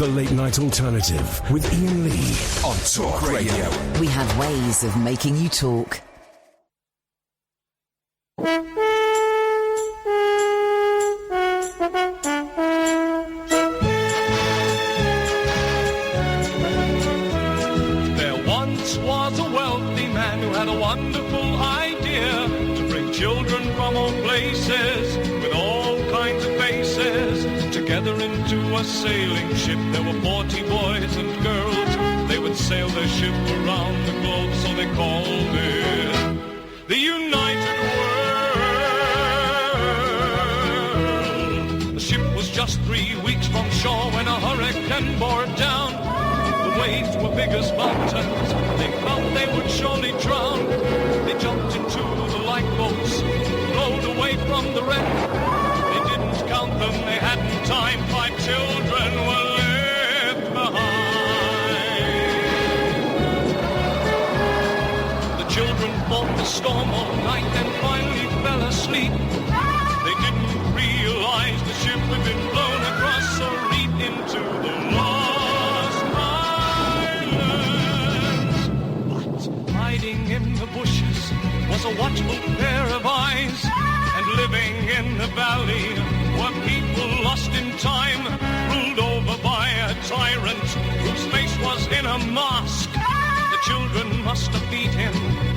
The Late Night Alternative with Iain Lee on Talk Radio. We have ways of making you talk. There once was a wealthy man who had a wonderful idea to bring children from all places with all kinds of faces together into a sailing ship. There were 40 boys and girls. They would sail their ship around the globe, so they called it the United World. The ship was just 3 weeks from shore when a hurricane bore it down. The waves were big as mountains. They felt they would surely drown. They jumped into the lifeboats, rowed away from the wreck. They didn't count them, they hadn't time. 5 children were left behind. The children fought the storm all night and finally fell asleep. They didn't realize the ship had been blown across a reef into the lost islands. But hiding in the bushes was a watchful pair of eyes, and living in the valley were people lost in time, ruled over by a tyrant whose face was in a mask. The children must defeat him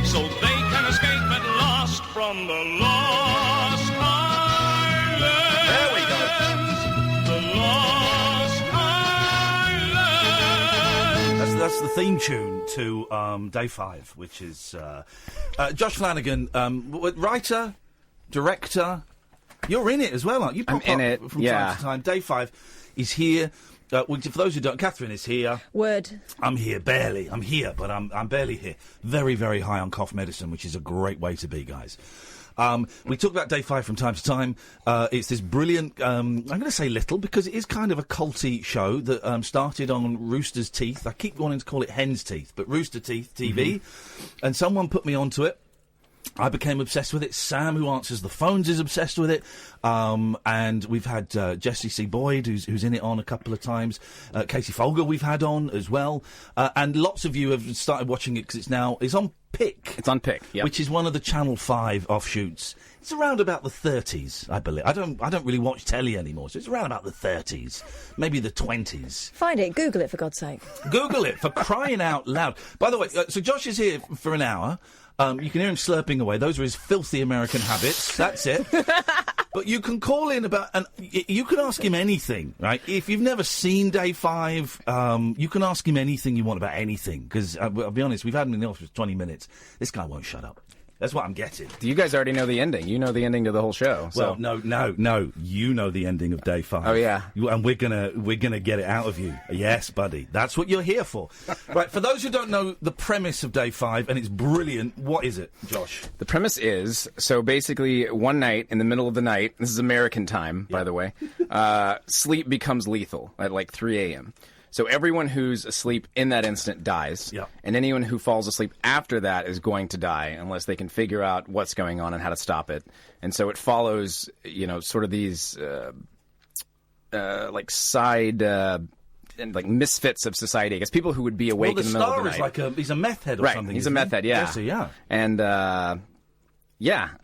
so they can escape at last from the lost islands. There we go. The lost islands. That's the theme tune to Day 5, which is Josh Flanagan, writer, director. You're in it as well, aren't you? I'm in it, from yeah. time to time. Day 5 is here. For those who don't, Catherine is here. Word. I'm here, barely. I'm here, but I'm barely here. Very, very high on cough medicine, which is a great way to be, guys. We talk about Day 5 from time to time. It's this brilliant, I'm going to say little, because it is kind of a culty show that started on Rooster's Teeth. I keep wanting to call it Hen's Teeth, but Rooster Teeth TV. Mm-hmm. And someone put me onto it. I became obsessed with it. Sam, who answers the phones, is obsessed with it. And we've had Jesse C. Boyd, who's in it on a couple of times. Casey Folger we've had on as well. And lots of you have started watching it because it's on Pick. It's on Pick, yeah. Which is one of the Channel 5 offshoots. It's around about the 30s, I believe. I don't really watch telly anymore, so it's around about the 30s, maybe the 20s. Find it. Google it, for God's sake. Google it, for crying out loud. By the way, so Josh is here for an hour. You can hear him slurping away. Those are his filthy American habits. That's it. But you can call in and you can ask him anything, right? If you've never seen Day 5, you can ask him anything you want about anything. Because, I'll be honest, we've had him in the office for 20 minutes. This guy won't shut up. That's what I'm getting. You guys already know the ending. You know the ending to the whole show. So. Well, no. You know the ending of Day 5. Oh, yeah. And we're gonna get it out of you. Yes, buddy. That's what you're here for. Right, for those who don't know the premise of Day 5, and it's brilliant, what is it, Josh? The premise is, so basically, one night, in the middle of the night, this is American time, by the way, sleep becomes lethal at like 3 a.m., So everyone who's asleep in that instant dies, and anyone who falls asleep after that is going to die unless they can figure out what's going on and how to stop it. And so it follows, sort of these like side and like misfits of society. I guess people who would be awake in the middle of the night. Well, the star is he's a meth head or right, something. He's a meth head, yeah. Yes, yeah. And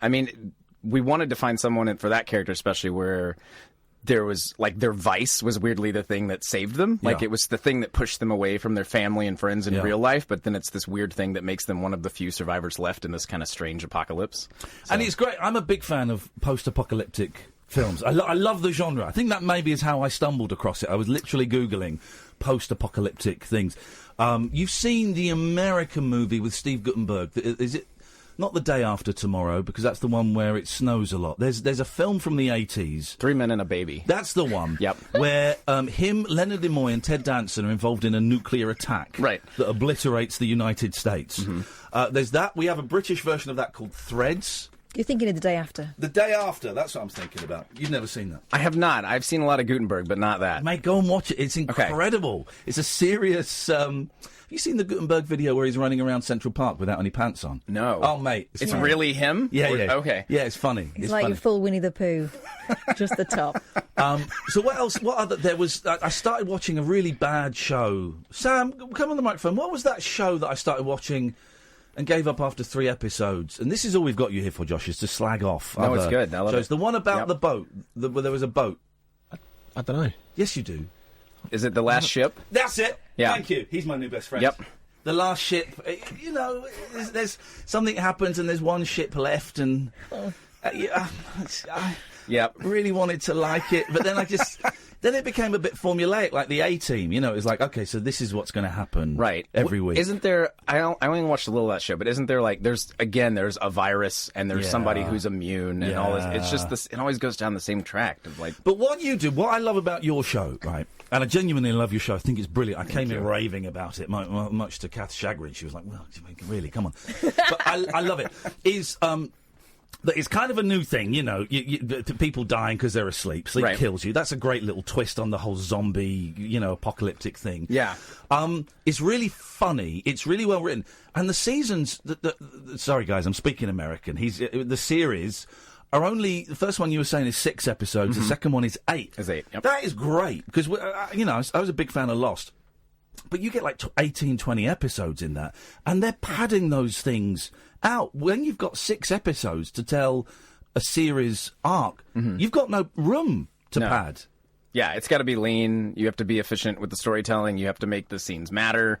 I mean, we wanted to find someone for that character, especially where there was, like, their vice was weirdly the thing that saved them. Like, it was the thing that pushed them away from their family and friends in real life, but then it's this weird thing that makes them one of the few survivors left in this kind of strange apocalypse. So. And it's great. I'm a big fan of post-apocalyptic films. I love the genre. I think that maybe is how I stumbled across it. I was literally Googling post-apocalyptic things. You've seen the American movie with Steve Guttenberg. Is it... Not The Day After Tomorrow, because that's the one where it snows a lot. There's a film from the 80s. 3 Men and a Baby. That's the one. Yep. Where him, Leonard Nimoy, and Ted Danson are involved in a nuclear attack. Right. That obliterates the United States. Mm-hmm. There's that. We have a British version of that called Threads. You're thinking of The Day After. The Day After, that's what I'm thinking about. You've never seen that. I have not. I've seen a lot of Gutenberg, but not that. Mate, go and watch it. It's incredible. Okay. It's a serious... have you seen the Gutenberg video where he's running around Central Park without any pants on? No. Oh, mate. It's really him? Yeah. Okay. Yeah, it's funny. It's like funny. your full Winnie the Pooh. Just the top. So what else? What other... There was... I started watching a really bad show. Sam, come on the microphone. What was that show that I started watching... and gave up after 3 episodes. And this is all we've got you here for, Josh, is to slag off. No, it's good. I love it. The one about the boat, where there was a boat. I don't know. Yes, you do. Is it The Last Ship? That's it. Yeah. Thank you. He's my new best friend. Yep. The Last Ship. You know, there's something happens and there's one ship left and... I really wanted to like it, but then I just... Then it became a bit formulaic, like the A-Team. You know, it was like, okay, so this is what's going to happen every week. Isn't there... I only watched a little of that show, but isn't there, like... There's a virus, and there's somebody who's immune, and all this... It's just this... It always goes down the same track of, like... But what you do... What I love about your show, right... And I genuinely love your show. I think it's brilliant. I came in raving about it, much to Kath's chagrin. She was like, well, really, come on. But I love it. That it's kind of a new thing, you know, people dying because they're asleep. Sleep kills you. That's a great little twist on the whole zombie, apocalyptic thing. Yeah. It's really funny. It's really well written. And the seasons... sorry, guys, I'm speaking American. The series... are only... The first one you were saying is 6 episodes. The second one is 8. Is 8, yep. That is great, because, I was a big fan of Lost. But you get like 18, 20 episodes in that, and they're padding those things out. When you've got 6 episodes to tell a series arc, you've got no room to pad. Yeah, it's got to be lean. You have to be efficient with the storytelling. You have to make the scenes matter.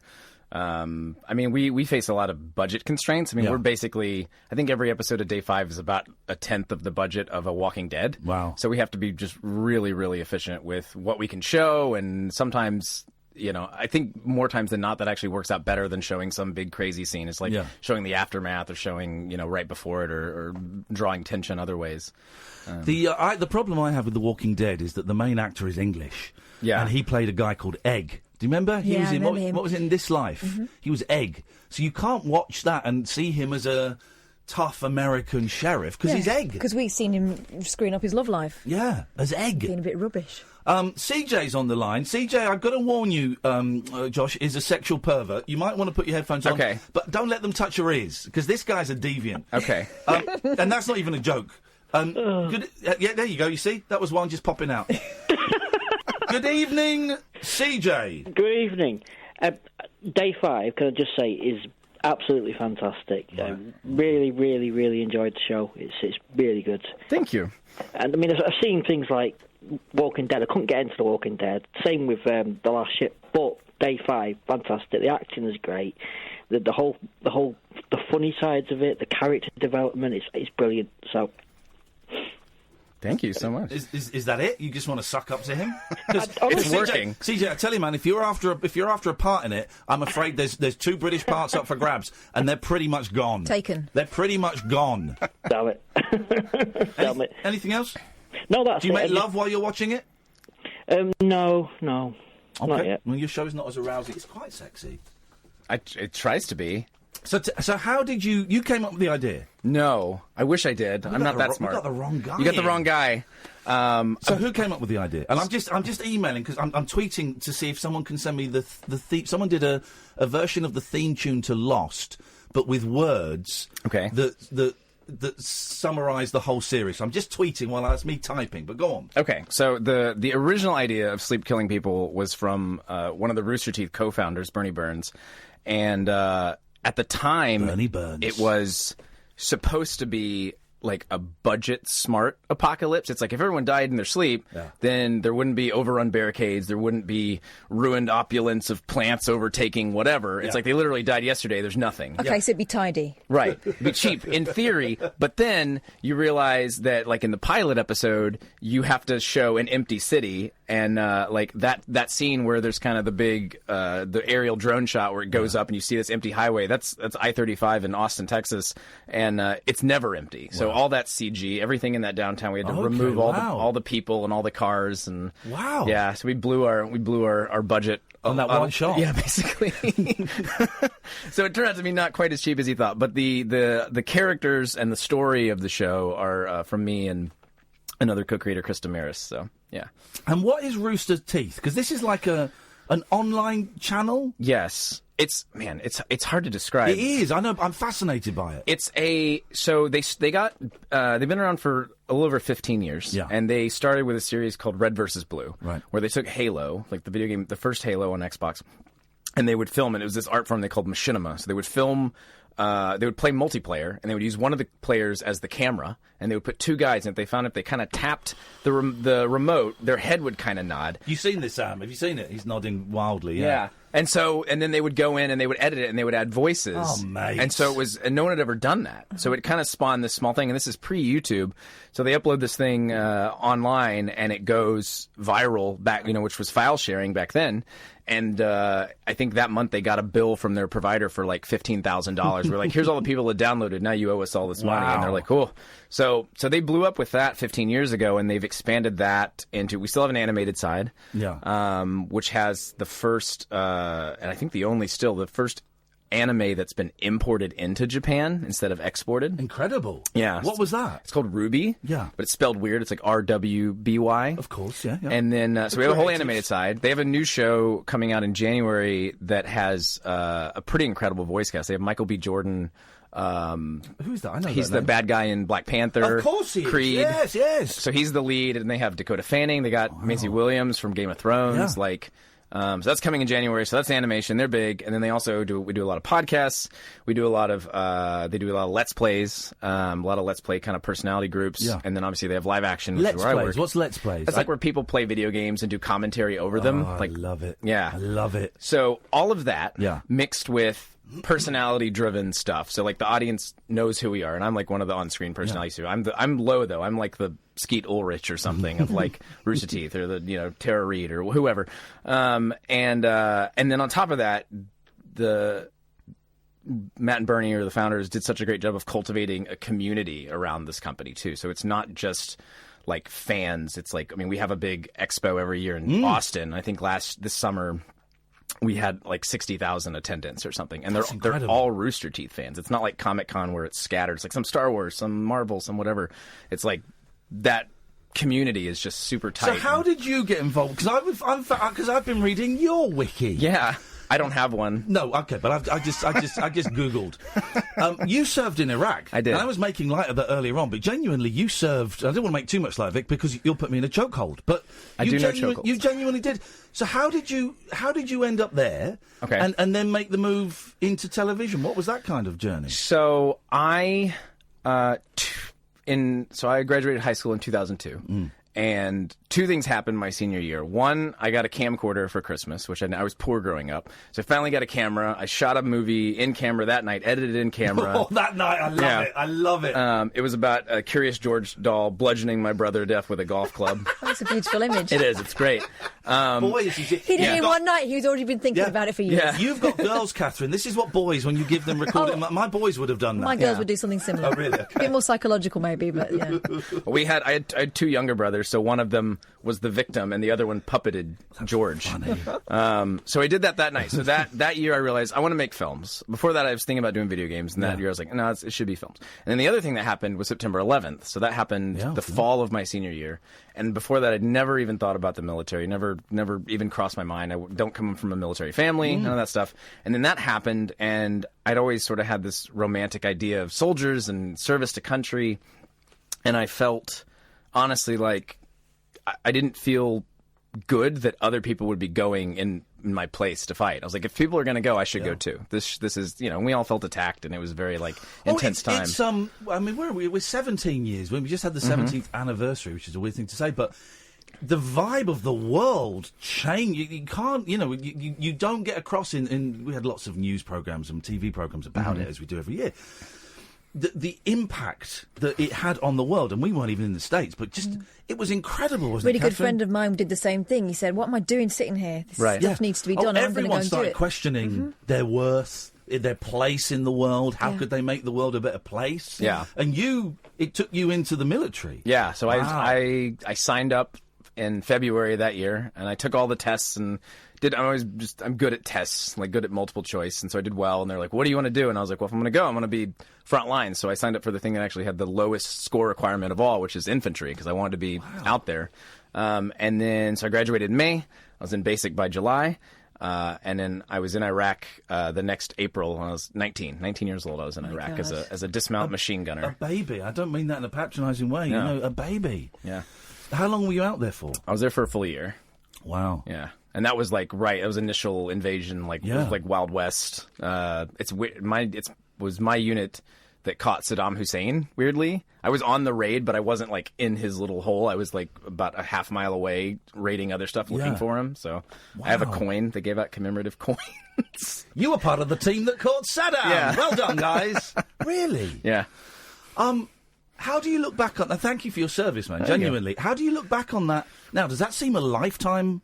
I mean, we face a lot of budget constraints. I mean, we're basically... I think every episode of Day 5 is about 1/10 of the budget of a Walking Dead. Wow. So we have to be just really, really efficient with what we can show, and sometimes... I think more times than not that actually works out better than showing some big crazy scene. It's like showing the aftermath or showing, right before it or drawing tension other ways. The problem I have with The Walking Dead is that the main actor is English. Yeah. And he played a guy called Egg. Do you remember? I remember him. What was it in This Life? He was Egg. So you can't watch that and see him as a tough American sheriff because he's Egg. Because we've seen him screwing up his love life. Yeah, as Egg. Being a bit rubbish. CJ's on the line. CJ, I've got to warn you, Josh, is a sexual pervert. You might want to put your headphones on. Okay. But don't let them touch your ears, because this guy's a deviant. Okay. And that's not even a joke. There you go, you see? That was one just popping out. Good evening, CJ. Good evening. Day 5, can I just say, is absolutely fantastic. Right. Really, really, really enjoyed the show. It's really good. Thank you. And I mean, I've seen things like Walking Dead. I couldn't get into The Walking Dead. Same with The Last Ship. But Day 5, fantastic. The acting is great. The funny sides of it, the character development, it's brilliant. So. Thank you so much. Is that it? You just want to suck up to him? It's working. CJ, I tell you, man, if you're after a part in it, I'm afraid there's 2 British parts up for grabs, and they're pretty much gone. Taken. They're pretty much gone. Damn it. Damn it. Anything else? No, that's it. Do you make love while you're watching it? No. Okay. Not yet. Well, your show's not as arousing. It's quite sexy. It tries to be. So how did you came up with the idea? No, I wish I did. I'm not that smart. You got the wrong guy. You got the wrong guy. So who came up with the idea? And I'm just emailing because I'm tweeting to see if someone can send me the theme. Someone did a version of the theme tune to Lost, but with words. Okay. That summarise the whole series. So I'm just tweeting while that's me typing. But go on. Okay. So the original idea of Sleep Killing People was from one of the Rooster Teeth co-founders, Bernie Burns, and. At the time, Bernie Burns. It was supposed to be like a budget smart apocalypse. It's like if everyone died in their sleep, then there wouldn't be overrun barricades, there wouldn't be ruined opulence of plants overtaking whatever. It's like they literally died yesterday, there's nothing. Okay, so it'd be tidy. Right. It'd be cheap in theory, but then you realize that like in the pilot episode, you have to show an empty city and like that scene where there's kind of the big the aerial drone shot where it goes up and you see this empty highway. That's I-35 in Austin, Texas, and it's never empty. So So all that CG, everything in that downtown, we had to Okay, remove wow. all the people and all the cars and Wow. yeah. So we blew our budget On that one shot. Yeah, basically. So it turned out to be not quite as cheap as he thought, but the characters and the story of the show are from me and another co-creator, Chris Damaris. So yeah. And what is Rooster Teeth? Because this is like an online channel. Yes. It's hard to describe. It is. I know. I'm fascinated by it. It's so they got they've been around for a little over 15 years. Yeah. And they started with a series called Red versus Blue. Right. Where they took Halo, like the video game, the first Halo on Xbox, and they would film it. It was this art form they called machinima. So they would film. They would play multiplayer, and they would use one of the players as the camera, and they would put two guys, and if they found if they kind of tapped the remote, their head would kind of nod. You've seen this, Sam? Have you seen it? He's nodding wildly. Yeah. And then they would go in and they would edit it and they would add voices. Oh, mate. And so and no one had ever done that. So it kind of spawned this small thing, and this is pre-YouTube. So they upload this thing online, and it goes viral back, which was file sharing back then. And I think that month they got a bill from their provider for like $15,000. We're like, here's all the people that downloaded. Now you owe us all this money. Wow. And they're like, cool. So they blew up with that 15 years ago, and they've expanded that into. We still have an animated side, which has the first, and I think the first anime that's been imported into Japan instead of exported. Incredible. Yeah. What was that? It's called Ruby. Yeah. But it's spelled weird. It's like RWBY. Of course, yeah. And then, so we have a whole animated side. They have a new show coming out in January that has a pretty incredible voice cast. They have Michael B. Jordan. Who's that? I know He's that the name. bad guy in Black Panther. Of course he is. Creed. Yes. So he's the lead, and they have Dakota Fanning. They got Maisie Williams from Game of Thrones. Yeah. So that's coming in January. So that's animation. They're big, and then they also do a lot of podcasts. We do a lot of they do a lot of Let's Plays, a lot of Let's Play kind of personality groups. Yeah. And then obviously they have live action. Which Let's is where I Plays. work. What's Let's Plays? That's like where people play video games and do commentary over them. I love it. Yeah, I love it. So all of that Yeah. mixed with personality-driven stuff. So like the audience knows who we are, and I'm like one of the on-screen personalities too. I'm low though. I'm like the Skeet Ulrich or something of like Rooster Teeth or the Tara Reid or whoever. And then on top of that, the Matt and Bernie, or the founders, did such a great job of cultivating a community around this company too. So it's not just like fans. It's like, we have a big expo every year in Austin. I think this summer we had like 60,000 attendants or something, and they're all Rooster Teeth fans. It's not like Comic-Con where it's scattered. It's like some Star Wars, some Marvel, some whatever. It's like that community is just super tight. So how did you get involved? Because I've been reading your wiki. Yeah. I don't have one. No, okay, but I just Googled. You served in Iraq. I did. And I was making light of that earlier on, but genuinely you served. I don't want to make too much light of it because you'll put me in a chokehold. But I do know chokeholds. You genuinely did. So how did you end up there? Okay. And then make the move into television? What was that kind of journey? So I graduated high school in 2002. And two things happened my senior year. One, I got a camcorder for Christmas, which I was poor growing up. So I finally got a camera. I shot a movie in camera that night, edited in camera. Oh, that night. I love it. It was about a Curious George doll bludgeoning my brother to death with a golf club. That's a beautiful image. It is. It's great. Boys, He did it in one night. He's already been thinking about it for years. Yeah. You've got girls, Catherine. This is what boys, when you give them recording. My boys would have done that. My girls would do something similar. Oh, really? Okay. A bit more psychological, maybe, but yeah. I had two younger brothers, so one of them was the victim, and the other one puppeted George. So I did that night. So that year I realized I want to make films. Before that I was thinking about doing video games, and that year I was like, no, it should be films. And then the other thing that happened was September 11th. So that happened the fall of my senior year. And before that I'd never even thought about the military, never even crossed my mind. I don't come from a military family, none of that stuff. And then that happened, and I'd always sort of had this romantic idea of soldiers and service to country. And I felt, honestly, like I didn't feel good that other people would be going in my place to fight. I was like, if people are going to go, I should go too. This is, we all felt attacked, and it was very intense time. It's where are we? We're 17 years. We just had the 17th anniversary, which is a weird thing to say, but the vibe of the world changed. You can't, you don't get across in. We had lots of news programs and TV programs about it, as we do every year. The impact that it had on the world, and we weren't even in the States, but just it was incredible, wasn't it? Really good Catherine? friend of mine did the same thing. He said, "What am I doing sitting here? This stuff needs to be done. I'm going to go Everyone and do started it." questioning their worth their place in the world. How could they make the world a better place? Yeah. And it took you into the military. Yeah, so Wow. I signed up in February that year, and I took all the tests and I'm good at tests, like good at multiple choice, and so I did well, and they're like, what do you want to do? And I was like, well, if I'm going to go, I'm going to be front line. So I signed up for the thing that actually had the lowest score requirement of all, which is infantry, because I wanted to be out there. And then, so I graduated in May. I was in basic by July. And then I was in Iraq the next April when I was 19 years old. I was in Iraq as a dismount machine gunner. A baby. I don't mean that in a patronising way. No. You know, a baby. Yeah. How long were you out there for? I was there for a full year. Wow. Yeah. And that was like it was initial invasion, it was like Wild West. It was my unit that caught Saddam Hussein, weirdly. I was on the raid, but I wasn't like in his little hole. I was like about a half mile away raiding other stuff, looking for him. So I have a coin. They gave out commemorative coins. You were part of the team that caught Saddam. Yeah. Well done, guys. Really? Yeah. How do you look back on that? Thank you for your service, man. Genuinely. How do you look back on that? Now, does that seem a lifetime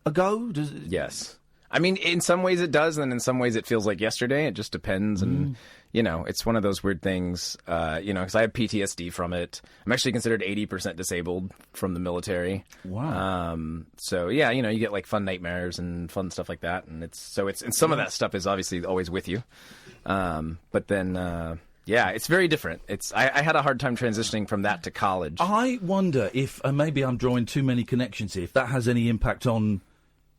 ago? Yes. I mean, in some ways it does, and in some ways it feels like yesterday. It just depends. And, it's one of those weird things, because I have PTSD from it. I'm actually considered 80% disabled from the military. Wow. So, yeah, you get like fun nightmares and fun stuff like that. And and some of that stuff is obviously always with you. But then, it's very different. I had a hard time transitioning from that to college. I wonder if, maybe I'm drawing too many connections here, if that has any impact on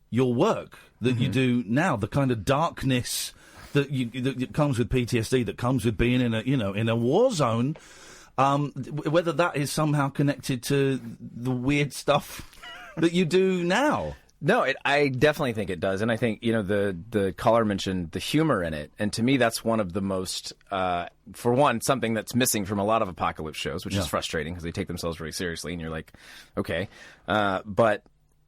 your work that you do now, the kind of darkness that comes with PTSD, that comes with being in a war zone, whether that is somehow connected to the weird stuff that you do now. No, I definitely think it does, and I think the caller mentioned the humor in it, and to me that's one of the most, for one, something that's missing from a lot of apocalypse shows, which is frustrating because they take themselves really seriously, and you're like, okay, but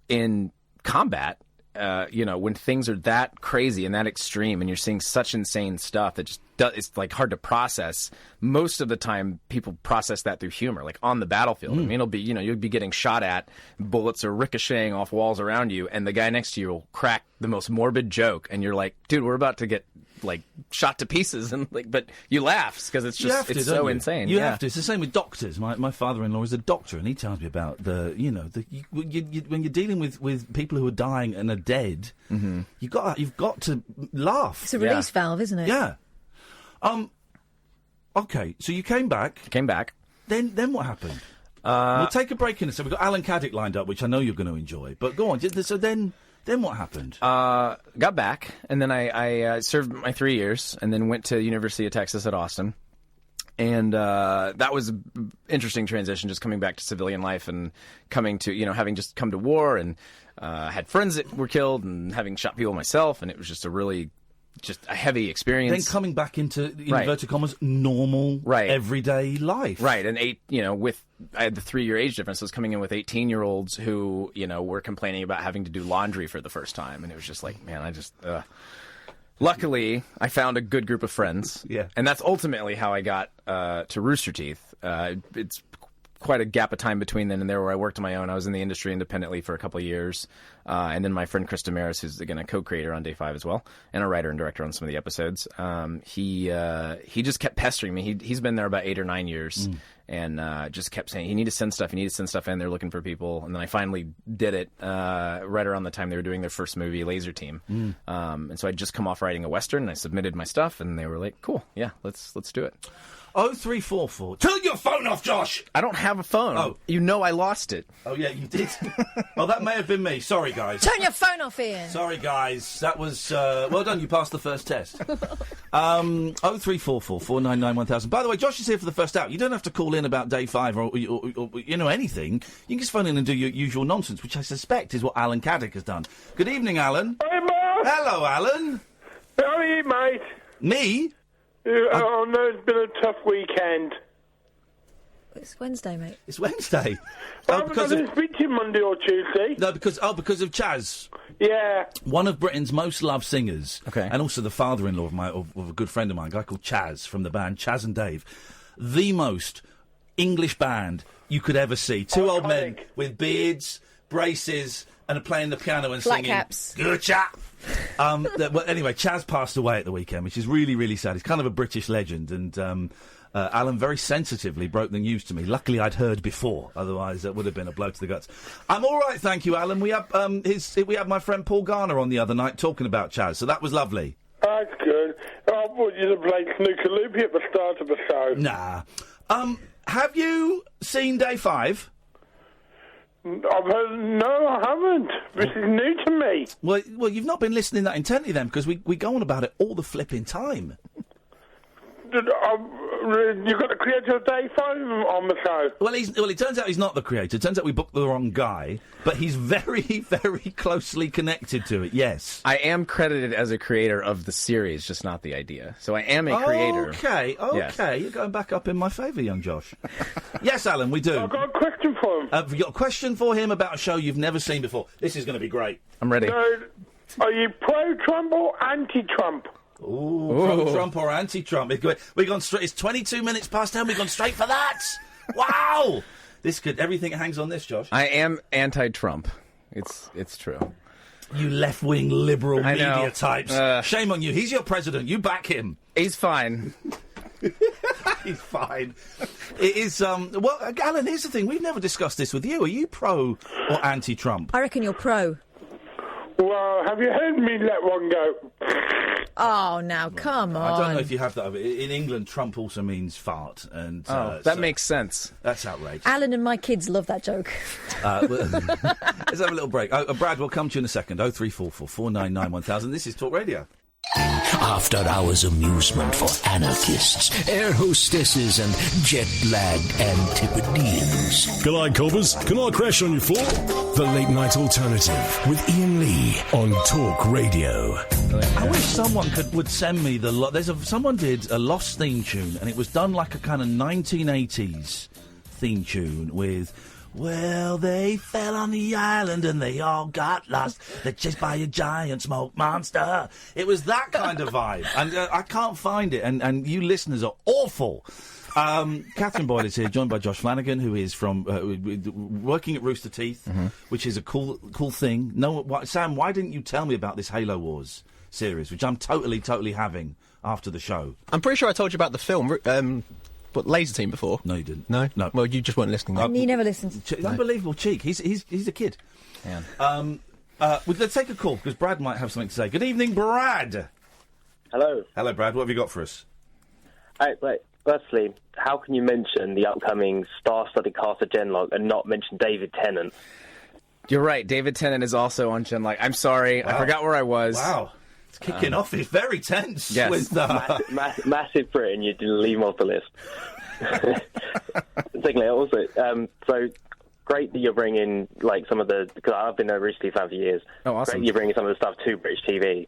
in combat, when things are that crazy and that extreme, and you're seeing such insane stuff that just it's like hard to process. Most of the time, people process that through humor, like on the battlefield. I mean, it'll be you'll be getting shot at, bullets are ricocheting off walls around you, and the guy next to you will crack the most morbid joke, and you're like, dude, we're about to get like shot to pieces, and but you laugh because it's just it's so insane. You have to. It's the same with doctors. My father-in-law is a doctor, and he tells me about when you're dealing with people who are dying and are dead, you've got to laugh. It's a release valve, isn't it? Yeah. Okay, so you came back. Then what happened? We'll take a break in a second. We've got Alan Caddick lined up, which I know you're going to enjoy. But go on. So then what happened? Got back, and then I served my 3 years, and then went to University of Texas at Austin. And that was an interesting transition, just coming back to civilian life and coming to, having just come to war and had friends that were killed and having shot people myself. And it was just a heavy experience. Then coming back into, inverted commas, normal, everyday life. Right, and I had the 3-year age difference. So I was coming in with 18-year-olds who, were complaining about having to do laundry for the first time. And it was just like, man, Luckily, I found a good group of friends. Yeah. And that's ultimately how I got to Rooster Teeth. It's quite a gap of time between then and there where I worked on my own. I was in the industry independently for a couple of years. And then my friend Chris Damaris, who's, again, a co-creator on Day 5 as well, and a writer and director on some of the episodes, he just kept pestering me. He's been there about 8 or 9 years. And just kept saying, you need to send stuff in. They're looking for people. And then I finally did it right around the time they were doing their first movie, Laser Team. And so I'd just come off writing a Western, and I submitted my stuff, and they were like, cool, yeah, let's do it. 0344. Turn your phone off, Josh! I don't have a phone. Oh. I lost it. Oh, yeah, you did. Oh, that may have been me. Sorry, guys. Turn your phone off, Ian. Sorry, guys. That was... well done, you passed the first test. 0344 499 1000. By the way, Josh is here for the first hour. You don't have to call in about Day 5 or anything. You can just phone in and do your usual nonsense, which I suspect is what Alan Caddick has done. Good evening, Alan. Hey, Mark. Hello, Alan. How are you, mate? Me? I know it's been a tough weekend. It's Wednesday, mate. It's Wednesday. I didn't speak to you Monday or Tuesday. No, because of Chaz. Yeah. One of Britain's most loved singers. Okay. And also the father-in-law of a good friend of mine, a guy called Chaz from the band Chaz and Dave. The most English band you could ever see. Two old men with beards, braces, and are playing the piano and Black singing. caps. Good chap. Well, anyway, Chaz passed away at the weekend, which is really, really sad. He's kind of a British legend, and Alan very sensitively broke the news to me. Luckily, I'd heard before; otherwise, it would have been a blow to the guts. I'm all right, thank you, Alan. We had my friend Paul Garner on the other night talking about Chaz, so that was lovely. That's good. I thought you'd have played Snooker Loopy at the start of the show. Nah. Have you seen Day 5? I've heard, no, I haven't. This is new to me. Well, you've not been listening that intently then, because we go on about it all the flipping time. You've got the creator of Day 5 on the show. Well, it turns out he's not the creator. It turns out we booked the wrong guy, but he's very, very closely connected to it, yes. I am credited as a creator of the series, just not the idea. So I am a creator. Okay. Yes. You're going back up in my favour, young Josh. Yes, Alan, we do. I've got a question for him. Have you got a question for him about a show you've never seen before? This is going to be great. I'm ready. So, are you pro-Trump or anti-Trump? Ooh, pro-Trump or anti-Trump? We've gone straight. It's 22 minutes past 10. We've gone straight for that. Wow! Everything hangs on this, Josh. I am anti-Trump. It's true. You left-wing liberal media types. Shame on you. He's your president. You back him. He's fine. He's fine. It is. Well, Alan, here's the thing. We've never discussed this with you. Are you pro or anti-Trump? I reckon you're pro. Well, have you heard me let one go? Oh, now, come on. I don't know if you have that. In England, Trump also means fart. And that makes sense. That's outrageous. Alan and my kids love that joke. Let's have a little break. Brad, we'll come to you in a second. 0344 499 1000. This is Talk Radio. After hours amusement for anarchists, air hostesses, and jet-lagged Antipodeans. G'day, Cobbers. Can I crash on your floor? The Late Night Alternative with Iain Lee on Talk Radio. I wish someone would send me someone did a Lost theme tune, and it was done like a kind of 1980s theme tune with... Well, they fell on the island and they all got lost. They're chased by a giant smoke monster. It was that kind of vibe. And I can't find it. And you listeners are awful. Catherine Boyle is here, joined by Josh Flanagan, who is from working at Rooster Teeth, which is a cool thing. Sam, why didn't you tell me about this Halo Wars series, which I'm totally having after the show? I'm pretty sure I told you about the film, Laser Team before? No, you didn't. No? No. Well, you just weren't listening. You never listened. Unbelievable cheek. He's a kid. Man. Let's take a call, because Brad might have something to say. Good evening, Brad. Hello. Hello, Brad. What have you got for us? Right. Firstly, how can you mention the upcoming star-studded cast of Genlock and not mention David Tennant? You're right. David Tennant is also on Genlock. I'm sorry. Wow. I forgot where I was. Wow. It's kicking off. It's very tense. Yes. With, massive Britain. You didn't leave him off the list. Secondly, also, so great that you're bringing some of the, because I've been a Rooster Teeth fan for years. Oh, awesome! Great you're bringing some of the stuff to British TV.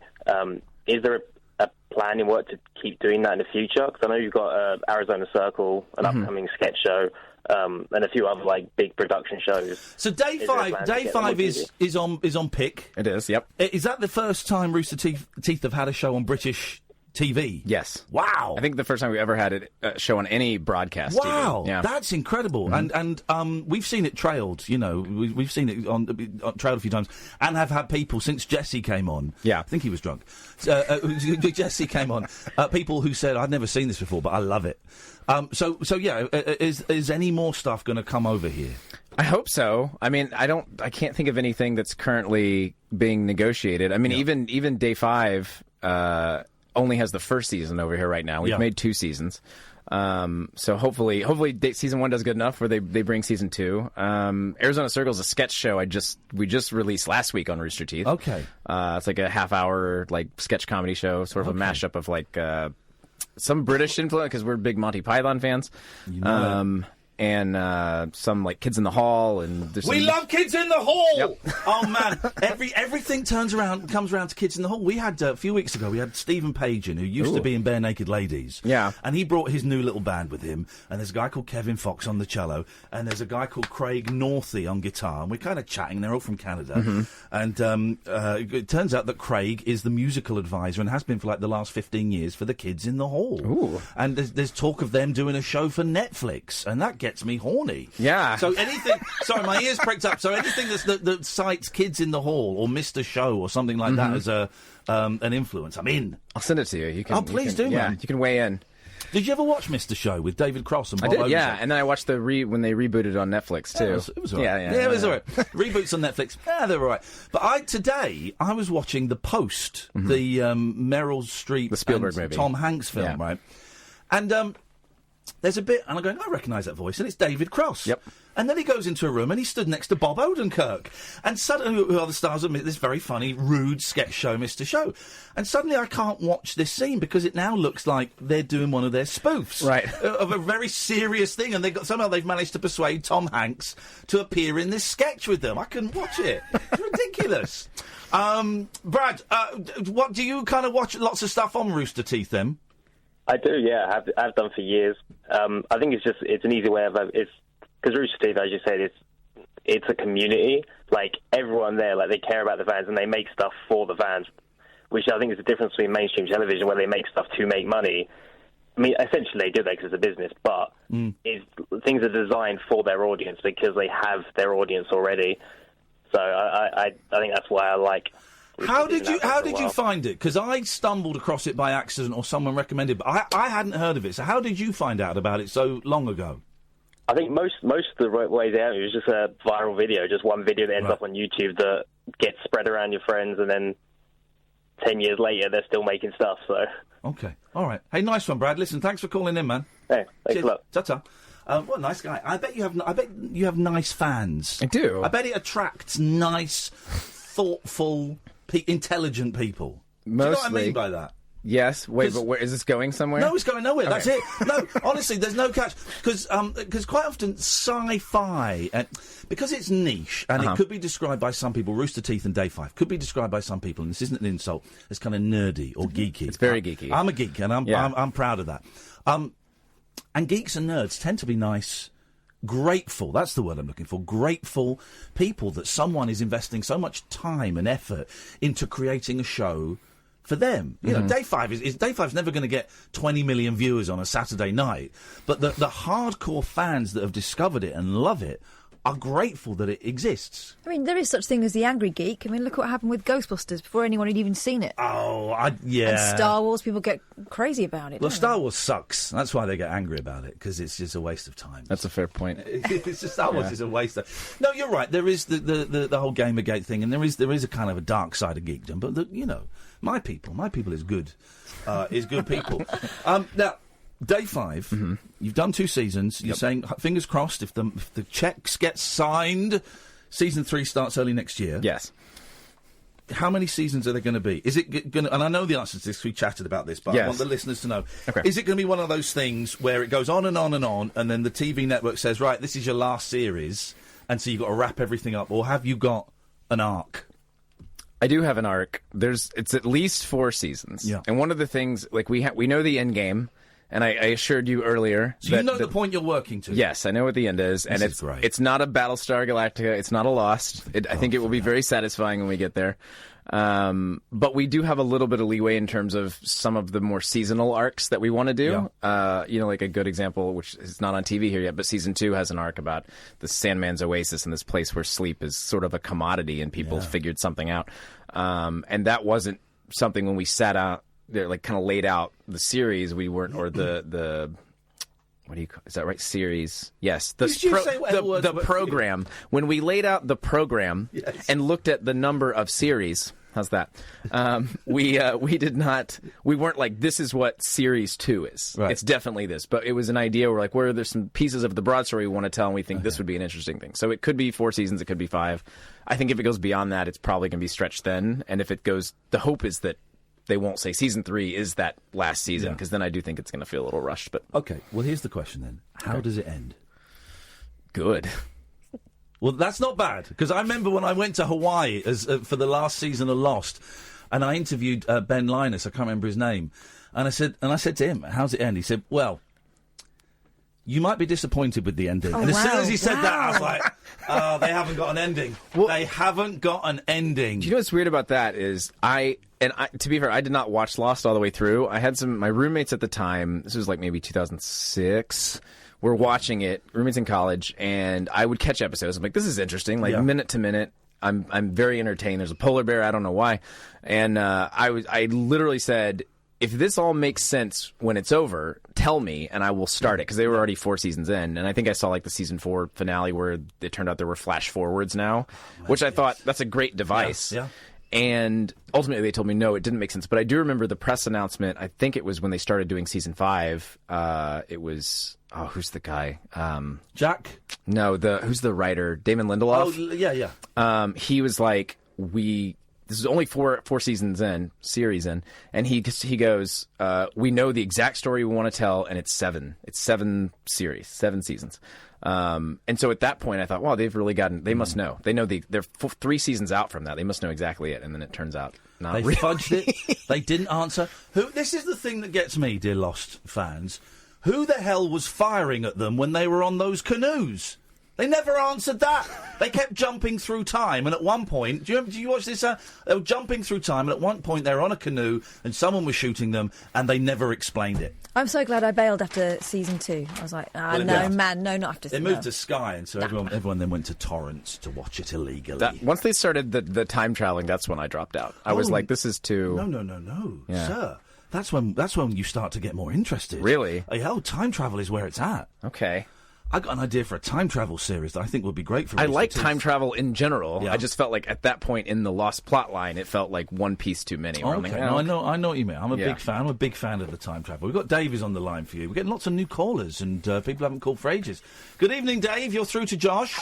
Is there a plan in work to keep doing that in the future? Because I know you've got Arizona Circle, an upcoming sketch show, and a few other big production shows. So Day 5 is on Pick. It is. Yep. Is that the first time Rooster Teeth have had a show on British TV? Yes. Wow. I think the first time we ever had it show on any broadcast. Wow. TV. Yeah. That's incredible. And we've seen it trailed. We've seen it on trailed a few times, and have had people since Jesse came on. Yeah. I think he was drunk. Jesse came on. People who said, "I'd never seen this before, but I love it." So yeah. Is any more stuff going to come over here? I hope so. I mean, I can't think of anything that's currently being negotiated. I mean, even Day 5 only has the first season over here right now. We've made 2 seasons. So hopefully season 1 does good enough where they bring season 2. Arizona Circle is a sketch show we just released last week on Rooster Teeth. Okay. It's like a half-hour sketch comedy show, sort of a mashup of some British influence, because we're big Monty Python fans. And some Kids in the Hall, and we love Kids in the Hall. Yep. Oh man, everything comes around to Kids in the Hall. We had a few weeks ago. We had Stephen Page in, who used to be in Bare Naked Ladies. Yeah, and he brought his new little band with him. And there's a guy called Kevin Fox on the cello, and there's a guy called Craig Northey on guitar. And we're kind of chatting. They're all from Canada, and it turns out that Craig is the musical advisor and has been for the last 15 years for the Kids in the Hall. Ooh. And there's talk of them doing a show for Netflix, and that gets me horny. Yeah. So anything... Sorry, my ears pricked up. So anything that cites Kids in the Hall or Mr. Show or something like that as an influence, I'm in. I'll send it to you. You can, please do, man. You can weigh in. Did you ever watch Mr. Show with David Cross and Bob I did, yeah. Odenkirk? And then I watched when they rebooted on Netflix, too. It was all right. Yeah, it was all right. Reboots on Netflix, they were all right. But today, I was watching The Post, the Meryl Streep the Spielberg and movie. Tom Hanks film, right? And there's a bit, and I'm going, I recognise that voice, and it's David Cross. Yep. And then he goes into a room, and he stood next to Bob Odenkirk. And suddenly, who are the stars of this very funny, rude sketch show, Mr. Show. And suddenly I can't watch this scene because it now looks like they're doing one of their spoofs. Right. Of a very serious thing. And somehow they've managed to persuade Tom Hanks to appear in this sketch with them. I couldn't watch it. It's ridiculous. Brad, what do you kind of watch lots of stuff on Rooster Teeth then? I do, yeah. I've done for years. I think it's an easy way of because Rooster Teeth, as you said, it's a community. Like everyone there, like they care about the fans and they make stuff for the fans, which I think is the difference between mainstream television where they make stuff to make money. I mean, essentially they do that because it's a business, but things are designed for their audience because they have their audience already. So I think that's why I like. How did you find it? Because I stumbled across it by accident or someone recommended, but I hadn't heard of it. So how did you find out about it so long ago? I think most of the ways out, it was just a viral video, just one video that ends up on YouTube that gets spread around your friends, and then 10 years later, they're still making stuff, so... Okay, all right. Hey, nice one, Brad. Listen, thanks for calling in, man. Hey, thanks a lot. Ta-ta. What a nice guy. I bet you have nice fans. I do. I bet it attracts nice, thoughtful, intelligent people. Mostly. Do you know what I mean by that? Yes. Wait, but where is this going somewhere? No, it's going nowhere. Okay. That's it. No, honestly, there's no catch. Because quite often sci-fi, because it's niche, and it could be described by some people, Rooster Teeth and Day 5, could be described by some people, and this isn't an insult, as kind of nerdy or geeky. It's very geeky. I'm a geek, and I'm proud of that. And geeks and nerds tend to be nice, grateful, that's the word I'm looking for, grateful people that someone is investing so much time and effort into creating a show for them. You know, Day 5 Day 5's never going to get 20 million viewers on a Saturday night, but the hardcore fans that have discovered it and love it are grateful that it exists. I mean, there is such thing as the angry geek. I mean, look what happened with Ghostbusters before anyone had even seen it. Oh, yeah. And Star Wars, people get crazy about it. Well, Star Wars sucks. That's why they get angry about it, because it's just a waste of time. That's a fair point. It's just Star Wars is a waste of... No, you're right. There is the whole Gamergate thing, and there is a kind of a dark side of geekdom, but, my people is good. Is good people. Now, Day 5, you've done 2 seasons. You're saying, fingers crossed, if the checks get signed, season 3 starts early next year. Yes. How many seasons are there going to be? Is it going to... And I know the answer to this, we chatted about this, but I want the listeners to know. Okay. Is it going to be one of those things where it goes on and on and on, and then the TV network says, right, this is your last series, and so you've got to wrap everything up, or have you got an arc? I do have an arc. It's at least 4 seasons. Yeah. And one of the things, like, we know the end game, and I assured you earlier... So you know the point you're working to? Yes, I know what the end is, and This is great. It's not a Battlestar Galactica, it's not a Lost. I think it will be very satisfying when we get there. But we do have a little bit of leeway in terms of some of the more seasonal arcs that we want to do. Yeah. Like a good example, which is not on TV here yet, but season 2 has an arc about the Sandman's Oasis and this place where sleep is sort of a commodity and people figured something out. And that wasn't something when we sat out there, like kind of laid out the series, we weren't, or the what do you call, is that right? Series. Yes. The program. When we laid out the program and looked at the number of series, how's that? We weren't like, this is what series 2 is. Right. It's definitely this. But it was an idea where, like, where there's some pieces of the broad story we want to tell, and we think this would be an interesting thing. So it could be 4 seasons, it could be 5. I think if it goes beyond that, it's probably going to be stretched then. And if it goes, the hope is that they won't say season 3 is that last season, because then I do think it's going to feel a little rushed. But okay, well, here's the question then: how does it end? Good. Well, that's not bad, because I remember when I went to Hawaii for the last season of Lost, and I interviewed Ben Linus. I can't remember his name, and I said to him, "How's it end?" He said, "Well, you might be disappointed with the ending." And as soon as he said that, I was like, "Oh, they haven't got an ending. Well, they haven't got an ending." Do you know what's weird about that is to be fair, I did not watch Lost all the way through. I had my roommates at the time, this was like maybe 2006, We're watching it. Roommates in college, and I would catch episodes. I'm like, this is interesting. Like minute to minute, I'm very entertained. There's a polar bear. I don't know why, and I literally said, if this all makes sense when it's over, tell me, and I will start it, because they were already 4 seasons in, and I think I saw like the season 4 finale where it turned out there were flash forwards now, which I thought that's a great device. Yeah. And ultimately they told me no, it didn't make sense. But I do remember the press announcement. I think it was when they started doing season 5. It was who's the guy? Jack? No, who's the writer? Damon Lindelof. Oh yeah. He was like, this is only four series in, and he goes, we know the exact story we want to tell, and it's 7 series, 7 seasons. And so at that point I thought, wow, they've really they must know. They know they're 3 seasons out from that. They must know exactly it. And then it turns out not They really. fudged it. They didn't answer. This is the thing that gets me, dear Lost fans. Who the hell was firing at them when they were on those canoes? They never answered that. They kept jumping through time, and at one point, do you watch this? They were jumping through time, and at one point they were on a canoe, and someone was shooting them, and they never explained it. I'm so glad I bailed after season 2. I was like, no, not after. They moved to Sky, and so everyone then went to torrents to watch it illegally. Once they started the time traveling, that's when I dropped out. I was like, this is too. No, Yeah. sir. That's when you start to get more interested. Really? Time travel is where it's at. Okay. I got an idea for a time travel series that I think would be great for. I like time travel in general. Yeah. I just felt like at that point in the Lost plot line, it felt like one piece too many. Oh, okay. No, I know what you mean. I'm a big fan. I'm a big fan of the time travel. We've got Dave on the line for you. We're getting lots of new callers, and people haven't called for ages. Good evening, Dave. You're through to Josh.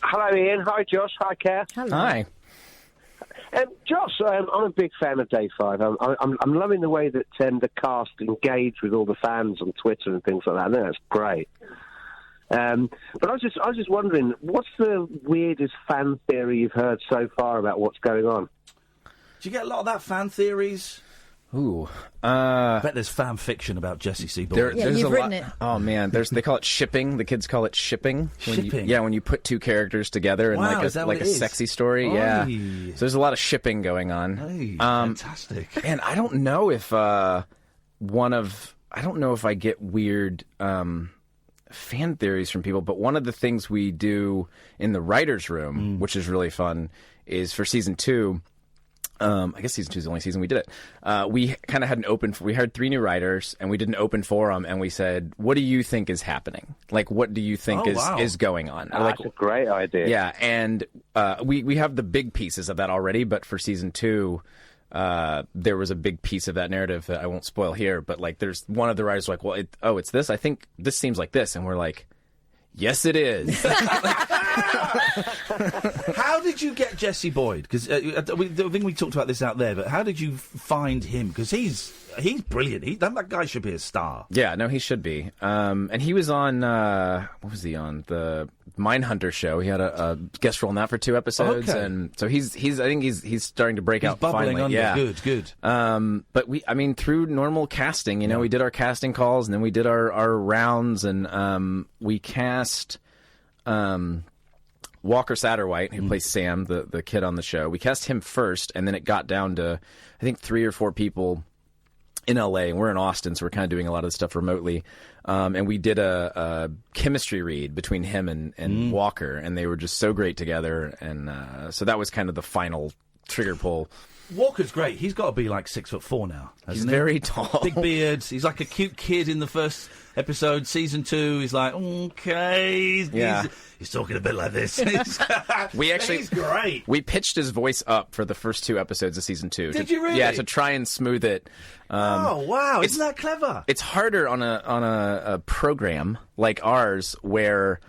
Hello, Ian. Hi, Josh. Hi, Care. Hello. Hi. Josh, I'm a big fan of Day 5. I'm loving the way that the cast engage with all the fans on Twitter and things like that. I think that's great. But I was just wondering, what's the weirdest fan theory you've heard so far about what's going on? Do you get a lot of that fan theories? Ooh. I bet there's fan fiction about Jesse C. Boyd. You've written it. Oh, man. They call it shipping. The kids call it shipping. Shipping? When you put 2 characters together in Wow, like a sexy story. Oy. Yeah. So there's a lot of shipping going on. Hey, fantastic. And I don't know if I don't know if I get weird fan theories from people, but one of the things we do in the writer's room, which is really fun, is for season 2, I guess season 2 is the only season we did it. We kind of had we hired 3 new writers, and we did an open forum, and we said, what do you think is happening? Like, what do you think is going on? That's a great idea. Yeah, and we have the big pieces of that already, but for season 2, there was a big piece of that narrative that I won't spoil here, but like there's one of the writers like, well, it's this. I think this seems like this, and we're like, yes, it is. How did you get Jesse Boyd? Because I think we talked about this out there, but how did you find him? Because he's brilliant. That guy should be a star. Yeah, no, he should be. And he was on what was he on? The Mindhunter show. He had a guest role in that for 2 episodes, and so he's I think he's starting to break out bubbling finally. under. Yeah, Good. But through normal casting, we did our casting calls, and then we did our rounds, and we cast Walker Satterwhite, who plays Sam, the kid on the show. We cast him first, and then it got down to I think 3 or 4 people in LA, and we're in Austin, so we're kind of doing a lot of the stuff remotely. And we did a chemistry read between him and Walker, and they were just so great together. And so that was kind of the final trigger pull. Walker's great. He's got to be like 6'4" now. He's very tall. Big beard. He's like a cute kid in the first episode. Season 2, he's like, okay. He's talking a bit like this. He's great. We pitched his voice up for the first 2 episodes of season 2. Did you really? Yeah, to try and smooth it. Oh wow! Isn't that clever? It's harder on a program like ours where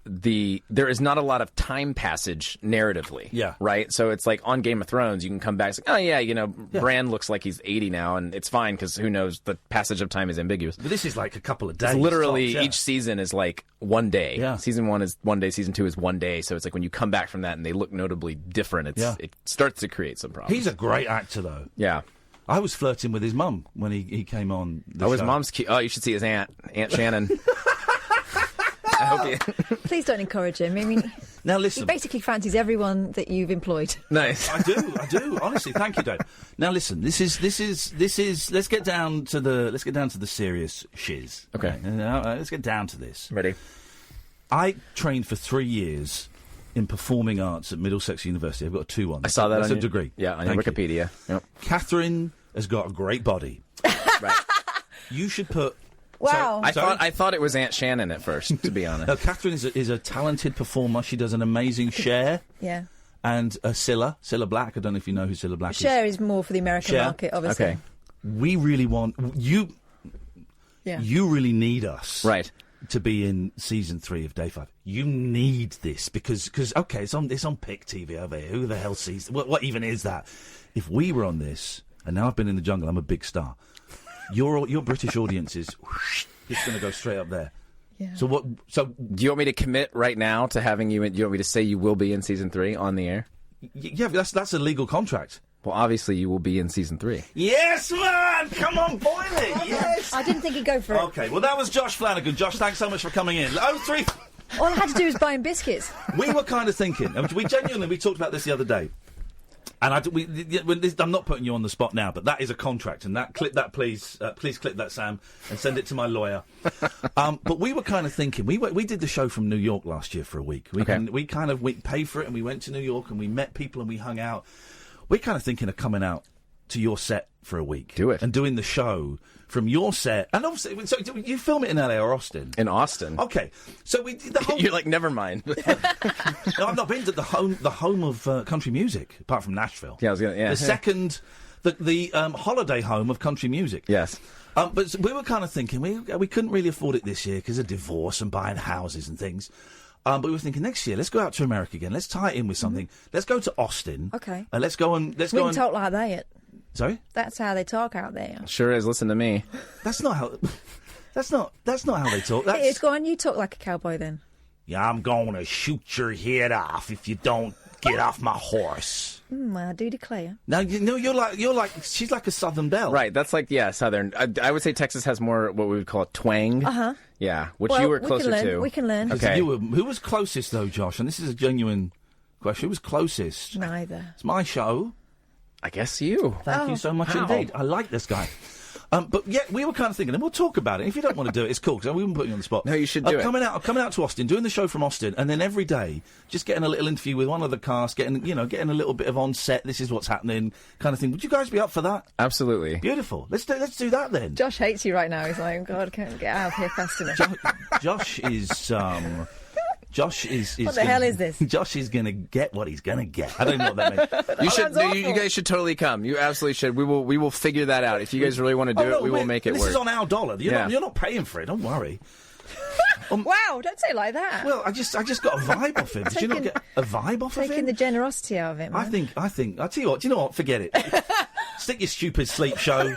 there is not a lot of time passage narratively. Yeah. Right? So it's like on Game of Thrones, you can come back and say, oh, yeah, Bran looks like he's 80 now, and it's fine because who knows, the passage of time is ambiguous. But this is like a couple of days. It's literally, tops, each season is like one day. Yeah. Season 1 is one day, season 2 is one day. So it's like when you come back from that and they look notably different, it starts to create some problems. He's a great actor, though. Yeah. I was flirting with his mum when he came on the show. His mom's cute. Oh, you should see his aunt Shannon. I hope you... Please don't encourage him. I mean, Now he listen. basically fancies everyone that you've employed. Nice. I do. Honestly, thank you, Dave. Now listen. This is. Let's get down to the serious shiz. Okay. Let's get down to this. Ready? I trained for 3 years in performing arts at Middlesex University. I've got a 2-1. I saw that That's on a degree. Yeah, on your Thank you. Wikipedia. Yep. Catherine has got a great body. Right. You should put. Wow. I thought it was Aunt Shannon at first, to be honest. No, Catherine is a talented performer. She does an amazing Cher. Yeah. And Cilla Black. I don't know if you know who Cilla Black is. Cher is more for the American Cher? market, obviously. Okay. We really want you. Yeah. You really need us, Right. to be in season 3 of Day 5. You need this because okay, it's on Pick TV over here. Who the hell sees what even is that? If we were on this, and now I've been in the jungle, I'm a big star. Your British audience is it's going to go straight up there. Yeah. So what? So Do you want me to commit right now to having you in? Do you want me to say you will be in season 3 on the air? yeah, that's a legal contract. Well, obviously you will be in season 3. Yes, man! Come on, boil it. Yes. I didn't think he'd go for it. Okay, well that was Josh Flanagan. Josh, thanks so much for coming in. 03. All I had to do was buy him biscuits. We were kind of thinking. We talked about this the other day. And I'm not putting you on the spot now, but that is a contract, and clip that, please clip that, Sam, and send it to my lawyer. But we were kind of thinking. We did the show from New York last year for a week. We paid for it, and we went to New York, and we met people, and we hung out. We're kind of thinking of coming out to your set for a week. Do it. And doing the show from your set. And obviously, so you film it in LA or Austin? In Austin. Okay. So we did the whole... You're like, never mind. No, I've not been to the home of country music, apart from Nashville. Yeah, I was gonna, yeah. The second, the holiday home of country music. Yes. But we were kind of thinking we couldn't really afford it this year because of divorce and buying houses and things. But we were thinking next year, let's go out to America again. Let's tie it in with something. Let's go to Austin. Okay. And let's go and We can talk like that. Sorry? That's how they talk out there. Sure is. Listen to me. That's not how. That's not how they talk. It is. Go on, you talk like a cowboy then. Yeah, I'm going to shoot your head off if you don't get off my horse. I do declare. Now you're like she's like a Southern belle. Right. That's like Southern. I would say Texas has more what we would call a twang. Uh-huh. Yeah, which you were closer to. We can learn. Okay. Who was closest though, Josh? And this is a genuine question. Who was closest? Neither. It's my show. I guess you. Thank you so much how? indeed. I like this guy. But yeah, we were kind of thinking, and we'll talk about it. If you don't want to do it, it's cool, because we wouldn't put you on the spot. No, you should do it. Coming out to Austin, doing the show from Austin, and then every day, just getting a little interview with one of the cast, getting a little bit of on set, this is what's happening, kind of thing. Would you guys be up for that? Absolutely. Beautiful. Let's do that then. Josh hates you right now. He's like, oh, God, I can't get out of here fast enough. Josh is... Josh is what the hell is this? Josh is going to get what he's going to get. I don't know what that means. You guys should totally come. You absolutely should. We will figure that out. If you guys really want to do it, we will make it work. This is on our dollar. You're not paying for it. Don't worry. Wow! Don't say it like that. Well, I just got a vibe off him. Did you not get a vibe off of him? Taking the generosity out of it, man. I think. I tell you what. Do you know what? Forget it. Stick your stupid sleep show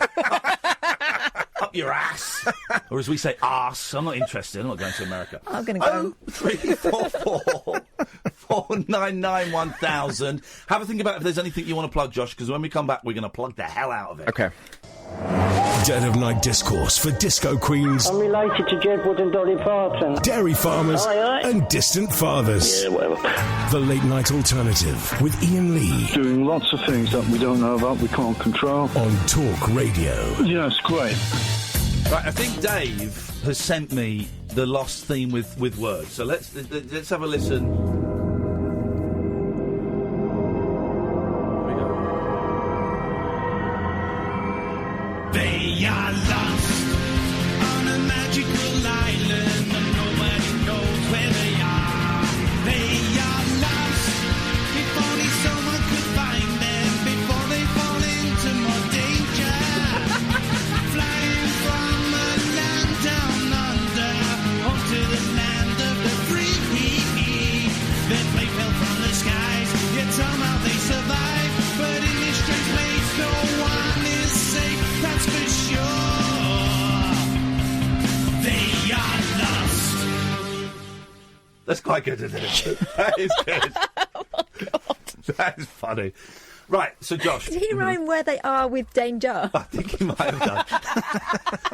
up your ass, or as we say, arse. I'm not interested. I'm not going to America. I'm going to go. 0344 499 1000. Have a think about if there's anything you want to plug, Josh, because when we come back, we're going to plug the hell out of it. Okay. Dead of Night Discourse for disco queens, I'm related to Jed Wood and Dolly Parton. dairy farmers, and distant fathers. Yeah, whatever. The Late Night Alternative with Iain Lee. Doing lots of things that we don't know about, we can't control. On Talk Radio. Yeah, it's great. Right, I think Dave has sent me the Lost theme with words. So let's have a listen. They are lost on a magical island and nobody knows where they are. They are lost. If only someone could find them before they fall into more danger. Flying from a land down under onto the land of the free. Their plane fell from the skies, yet somehow they survive. But in this strange place, no one is safe. That's for sure. They are lost. That's quite good, isn't it? That is good. Oh, God. That is funny. Right, so Josh. Did he rhyme where they are with danger? I think he might have done.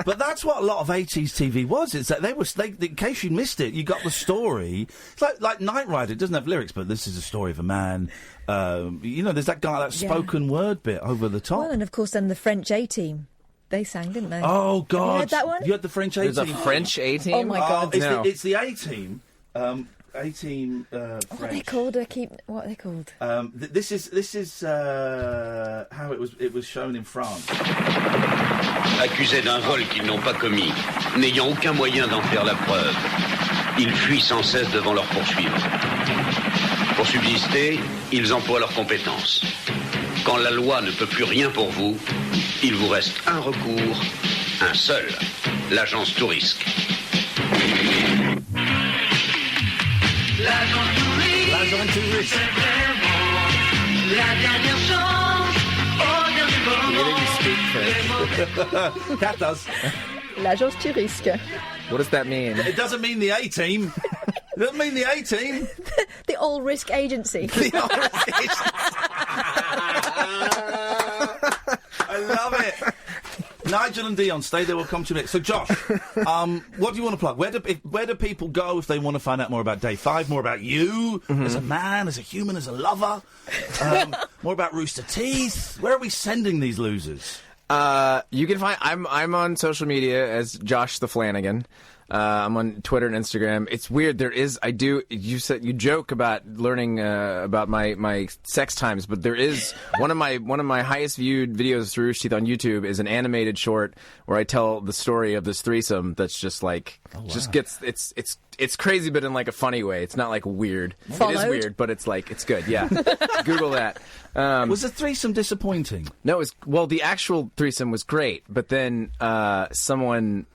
But that's what a lot of 80s TV was. It's that in case you missed it, you got the story. It's like Knight Rider. It doesn't have lyrics, but this is a story of a man. There's that guy, that spoken word bit over the top. Well, and of course then the French A-Team. They sang, didn't they? Oh, God. Have you heard that one? You had the French A-Team? There's a French A-Team? Oh, my God. It's the A-Team. A-Team French. What are they called? What are they called? This is how it was shown in France. Accusés d'un vol qu'ils n'ont pas commis, n'ayant aucun moyen d'en faire la preuve, ils fuient sans cesse devant leurs poursuivants. Pour subsister, ils emploient leurs compétences. Quand la loi ne peut plus rien pour vous, il vous reste un recours, un seul, l'agence tout risque. L'agent tout risque. La dernière chance, au dernier moment. That does. L'agence tu risque. What does that mean? It doesn't mean the A-Team. It doesn't mean the A-Team. The All Risk Agency. I love it. Nigel and Dion, stay there. We'll come to you next. So, Josh, what do you want to plug? Where do people go if they want to find out more about Day 5, more about you as a man, as a human, as a lover, more about Rooster Teeth? Where are we sending these losers? You can find. I'm on social media as Josh the Flanagan. I'm on Twitter and Instagram. It's weird. You joke about learning about my sex times, but there is one of my highest viewed videos through Rooster Teeth on YouTube is an animated short where I tell the story of this threesome that's just like just gets it's crazy, but in like a funny way. It's not like weird. Followed. It is weird, but it's good. Yeah, Google that. Was the threesome disappointing? No, the actual threesome was great, but then someone.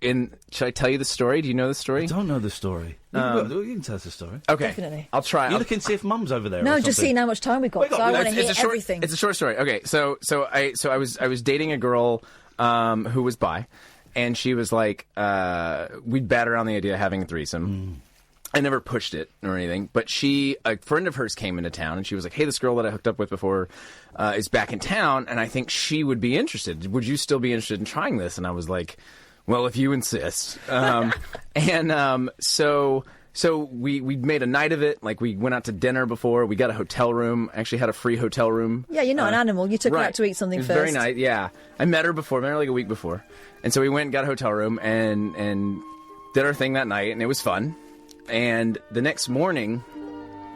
Should I tell you the story? Do you know the story? I don't know the story. You can tell us the story. Okay. Definitely. I'll try. You look and see if Mum's over there. No, or just something. seeing how much time we've got. So I want to hear everything. It's a short story. Okay, so I was dating a girl who was bi, and she was like, we'd bat around the idea of having a threesome. I never pushed it or anything, but a friend of hers came into town, and she was like, hey, this girl that I hooked up with before is back in town, and I think she would be interested. Would you still be interested in trying this? And I was like, well, if you insist. So we made a night of it. Like, we went out to dinner before. We got a hotel room. I actually had a free hotel room. Yeah, you're not an animal. You took her right. out to eat something It was first. very nice, yeah. I met her like a week before. And so we went and got a hotel room and did our thing that night, and it was fun. And the next morning,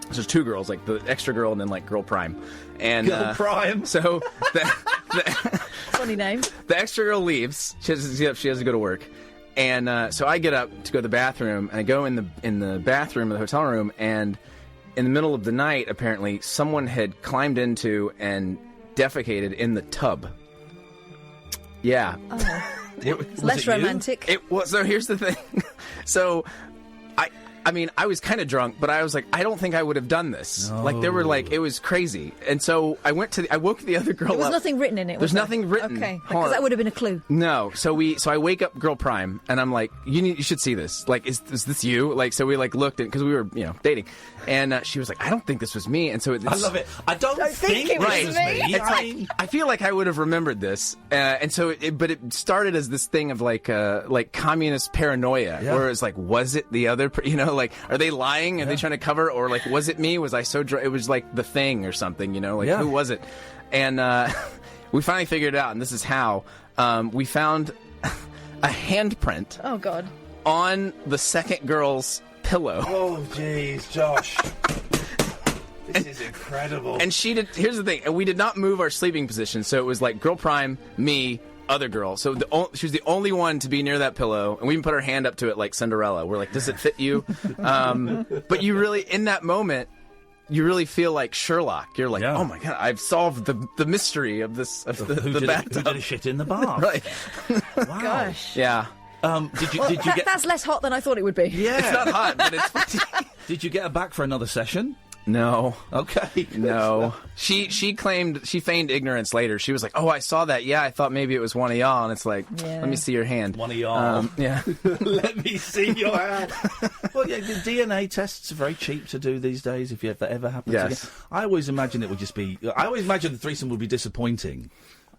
there's two girls, like the extra girl and then like Girl Prime. And Girl Prime. So funny name. The extra girl leaves. She has to go to work. And so I get up to go to the bathroom, and I go in the bathroom of the hotel room, and in the middle of the night, apparently, someone had climbed into and defecated in the tub. Yeah. Oh. It's less romantic. It was. So here's the thing. So I mean, I was kind of drunk, but I was like, I don't think I would have done this. No. Like, it was crazy. And so I woke the other girl up. There was nothing written in it, There's nothing written. Okay, because that would have been a clue. No. So I wake up Girl Prime, and I'm like, you should see this. Like, is this you? Like, so we like looked at, because we were, dating. And she was like, I don't think this was me. And so I love it. I don't think it was this was me. me. It's like, I feel like I would have remembered this. And so but it started as this thing of like communist paranoia, where it's like, was it the other, like, are they lying? Are they trying to cover? Or like, was it me? Was I so drunk? It was like The Thing or something, who was it? And we finally figured it out, and this is how. We found a handprint. Oh, God. On the second girl's pillow. Oh, jeez, Josh. This is incredible. And here's the thing, and we did not move our sleeping position, so it was like Girl Prime, me, other girl. So she was the only one to be near that pillow, and we even put our hand up to it like Cinderella. We're like, does it fit you? But you really, in that moment, you really feel like Sherlock. You're like, oh my God, I've solved the mystery of this, of the bathtub. Who did a shit in the bath? Right. Wow. Gosh. Yeah. Did you get... That's less hot than I thought it would be. Yeah. It's not hot, but it's funny. Did you get her back for another session? No. Okay. No. She feigned ignorance later. She was like, "Oh, I saw that. Yeah, I thought maybe it was one of y'all." And it's like, let me see your hand. One of y'all. Yeah. Let me see your hand. Well, yeah, the DNA tests are very cheap to do these days. If that ever happens again, I always imagine it would just be. I always imagine the threesome would be disappointing.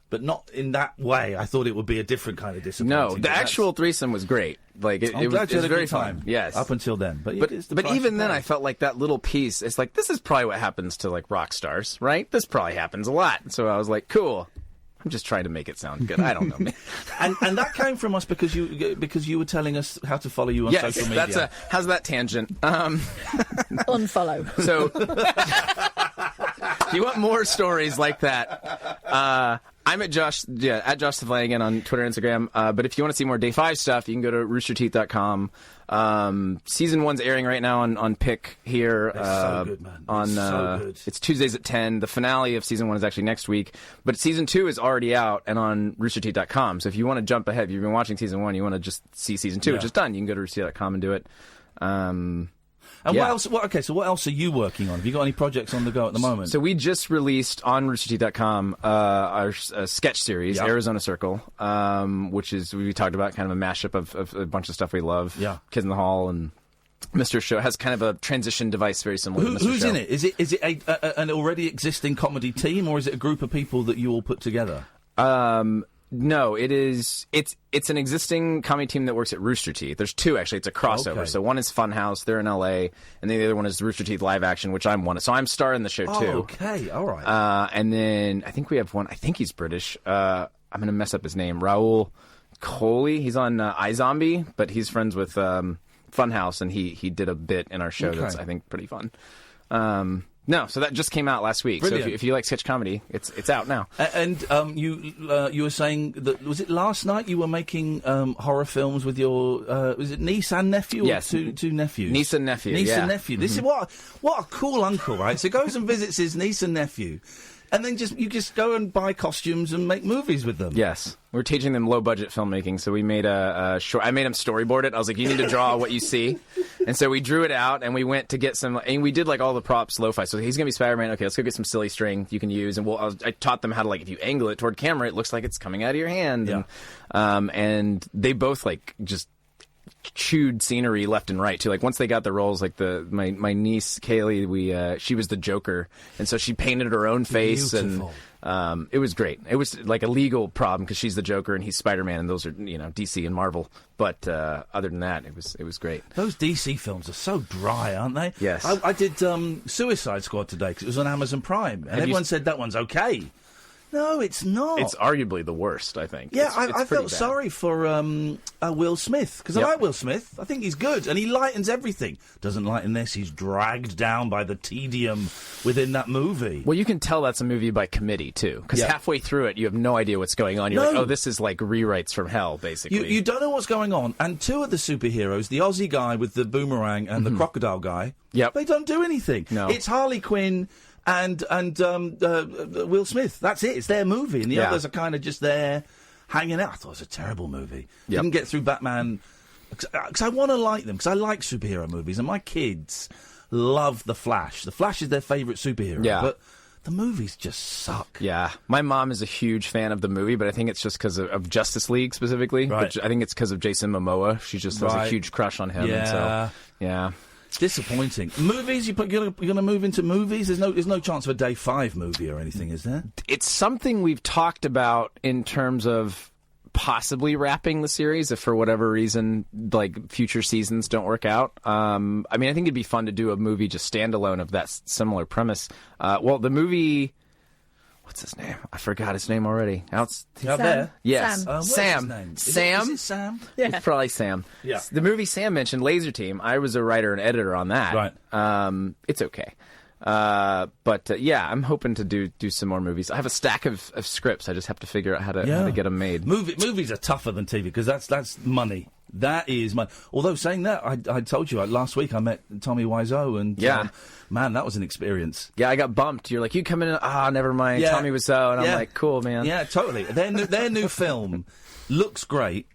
But not in that way. I thought it would be a different kind of disappointing. No, the actual threesome was great. Like it was very fun. Yes, up until then. But even then, I felt like that little piece. It's like this is probably what happens to like rock stars, right? This probably happens a lot. So I was like, cool. I'm just trying to make it sound good. I don't know. and that came from us because you were telling us how to follow you on social media. How's that tangent? Unfollow. So, if you want more stories like that, I'm at Josh Flanagan on Twitter and Instagram. But if you want to see more Day 5 stuff, you can go to roosterteeth.com. Season 1's airing right now on Pick here. It's so good, man. So good. It's Tuesdays at 10. The finale of Season 1 is actually next week. But Season 2 is already out and on roosterteeth.com. So if you want to jump ahead, if you've been watching Season 1, you want to just see Season 2, which is done, you can go to roosterteeth.com and do it. And what else? So what else are you working on? Have you got any projects on the go at the moment? So we just released on roosterteeth.com our sketch series, Arizona Circle, which is, we talked about kind of a mashup of a bunch of stuff we love. Yeah. Kids in the Hall and Mr. Show. Has kind of a transition device very similar to Mr. Show. Who's in it? Is it an already existing comedy team, or is it a group of people that you all put together? No, it's an existing comedy team that works at Rooster Teeth. There's two, actually. It's a crossover. Okay. So one is Funhouse, they're in L.A., and then the other one is Rooster Teeth Live Action, which I'm one of. So I'm starring the show, too. Okay, all right. And then I think we have one, I think he's British. I'm going to mess up his name. Raoul Coley. He's on iZombie, but he's friends with Funhouse, and he did a bit in our show that's, I think, pretty fun. No, so that just came out last week. Brilliant. So if you like sketch comedy, it's out now. And you were saying that, was it last night you were making horror films with your was it niece and nephew? Yes, or two nephews. Niece and nephew. And nephew. This is what a cool uncle, right? So goes and visits his niece and nephew. And then you just go and buy costumes and make movies with them. Yes. We're teaching them low-budget filmmaking, so we made a short. I made him storyboard it. I was like, you need to draw what you see. And so we drew it out, and we went to get some, and we did, like, all the props lo-fi. So he's going to be Spider-Man. Okay, let's go get some silly string you can use. And I taught them how to, like, if you angle it toward camera, it looks like it's coming out of your hand. Yeah. And they both, like, just chewed scenery left and right too. Like once they got the roles, like my niece Kaylee, she was the Joker, and so she painted her own face. Beautiful. And it was great. It was like a legal problem because she's the Joker and he's Spider-Man, and those are DC and Marvel. But other than that, it was great. Those DC films are so dry, aren't they? Yes. I did Suicide Squad today because it was on Amazon Prime, and everyone said that one's okay. No, it's not. It's arguably the worst, I think. Yeah, it's I felt sorry for Will Smith, because I like Will Smith. I think he's good, and he lightens everything. Doesn't lighten this. He's dragged down by the tedium within that movie. Well, you can tell that's a movie by committee, too, because halfway through it, you have no idea what's going on. You're like, oh, this is like rewrites from hell, basically. You don't know what's going on, and two of the superheroes, the Aussie guy with the boomerang and the crocodile guy, they don't do anything. No. It's Harley Quinn and Will Smith. That's it. It's their movie, and the others are kind of just there hanging out. I thought it was a terrible movie. Didn't get through Batman because I want to like them, because I like superhero movies, and my kids love The Flash. The Flash is their favourite superhero. Yeah. But the movies just suck. Yeah. My mom is a huge fan of the movie, but I think it's just because of Justice League specifically. Right. But I think it's because of Jason Momoa. She just has a huge crush on him. Yeah. And so, yeah. Disappointing. Movies? You're going to move into movies? There's no chance of a Day 5 movie or anything, is there? It's something we've talked about in terms of possibly wrapping the series if for whatever reason, like, future seasons don't work out. I mean, I think it'd be fun to do a movie just standalone of that similar premise. Well, the movie... What's his name? I forgot his name already. Out there? Yes. Sam. Sam. Sam? Is it Sam? Yeah. It's probably Sam. Yeah. The movie Sam mentioned, Laser Team. I was a writer and editor on that. Right. It's okay. But I'm hoping to do some more movies. I have a stack of scripts. I just have to figure out how to get them made. Movies are tougher than TV because that's money. That is money. Although saying that, I told you last week I met Tommy Wiseau, and man, that was an experience. Yeah, I got bumped. You're like, you come in, never mind. Yeah. Tommy Wiseau, and I'm like, cool, man. Yeah, totally. Their new film looks great.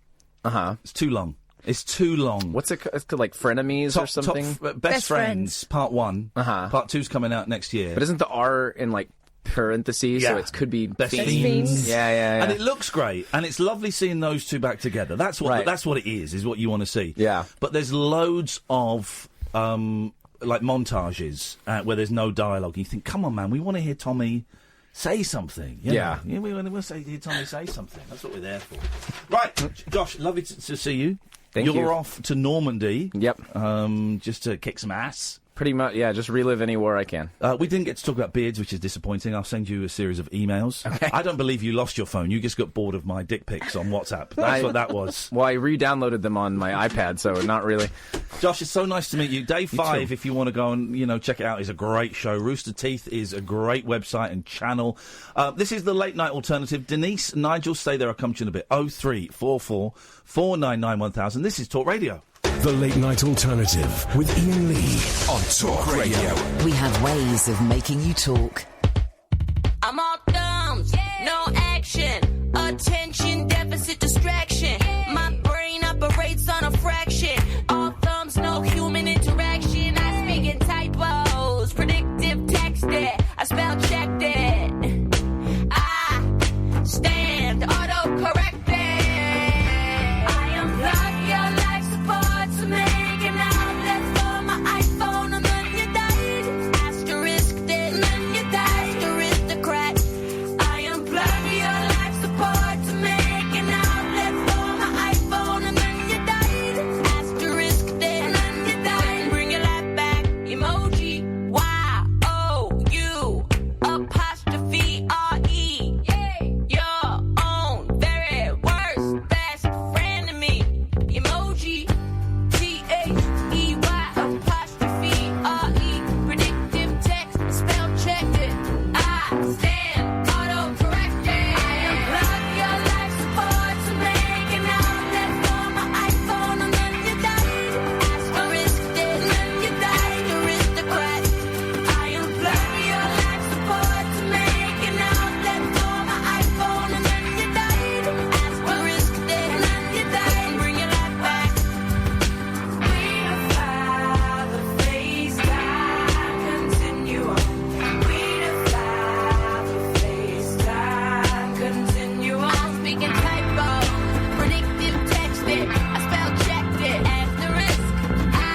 Uh-huh. It's too long. It's too long. What's it? It's called, like frenemies or something. Best Friends Part 1. Part 2's coming out next year. But isn't the R in like parentheses? Yeah. So it could be Best Fiends. Yeah. And it looks great, and it's lovely seeing those two back together. That's what that's what it is what you want to see. Yeah. But there's loads of like montages where there's no dialogue. You think, come on, man, we want to hear Tommy say something. You know? Yeah, we want to hear Tommy say something. That's what we're there for. Right, Josh, lovely to see you. Thank you. You're off to Normandy. Yep. Just to kick some ass. Pretty much, yeah, just relive any war I can. We didn't get to talk about beards, which is disappointing. I'll send you a series of emails. Okay. I don't believe you lost your phone. You just got bored of my dick pics on WhatsApp. That's what that was. Well, I re-downloaded them on my iPad, so not really. Josh, it's so nice to meet you. Day 5, if you want to go and, check it out, is a great show. Rooster Teeth is a great website and channel. This is the Late Night Alternative. Denise, Nigel, stay there. I'll come to you in a bit. 0344 499 1000. This is Talk Radio. The Late Night Alternative with Iain Lee on Talk Radio. We have ways of making you talk. I'm all thumbs, no action, attention deficit distraction. My brain operates on a fraction. All thumbs, no human interaction. I speak in typos, predictive texting. I spell checked it. I stand autocorrected. I unplug your life support to make an outlet for my iPhone, and then you died. Asterisk then you died. Aristocrat. I unplug your life support to make an outlet for my iPhone, and then you died. Asterisk then you died. Bring your life back. Emoji. Y-O-U apostrophe R-E. Your own very worst best friend to me. Emoji. T-H-E-Y apostrophe R-E. Predictive text, spell checked it. I stand auto-corrected. I unplug your life support to make an outlet for my iPhone, and then you died. Asterisk then you died. Aristocrat. I unplug your life support to make an outlet for my iPhone, and then you died. Asterisk then you died. Bring your life back. We defy the FaceTime continuum. We defy the FaceTime continuum. I'm speaking typo, predictive texting. I spell checked it. Asterisk. I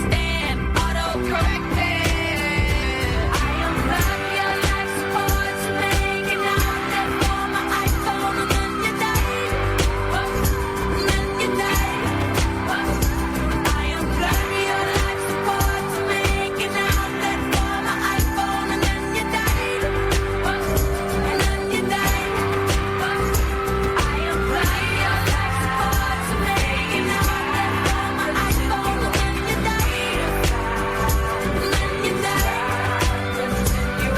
stand autocorrected. I unplug your life support to make an outlet for my iPhone, and then you died. And then you died. I unplug your life support to make an outlet for my iPhone, and then you died. And then you died. I unplug your life support to make an outlet for my iPhone, and then you died. And then you died. I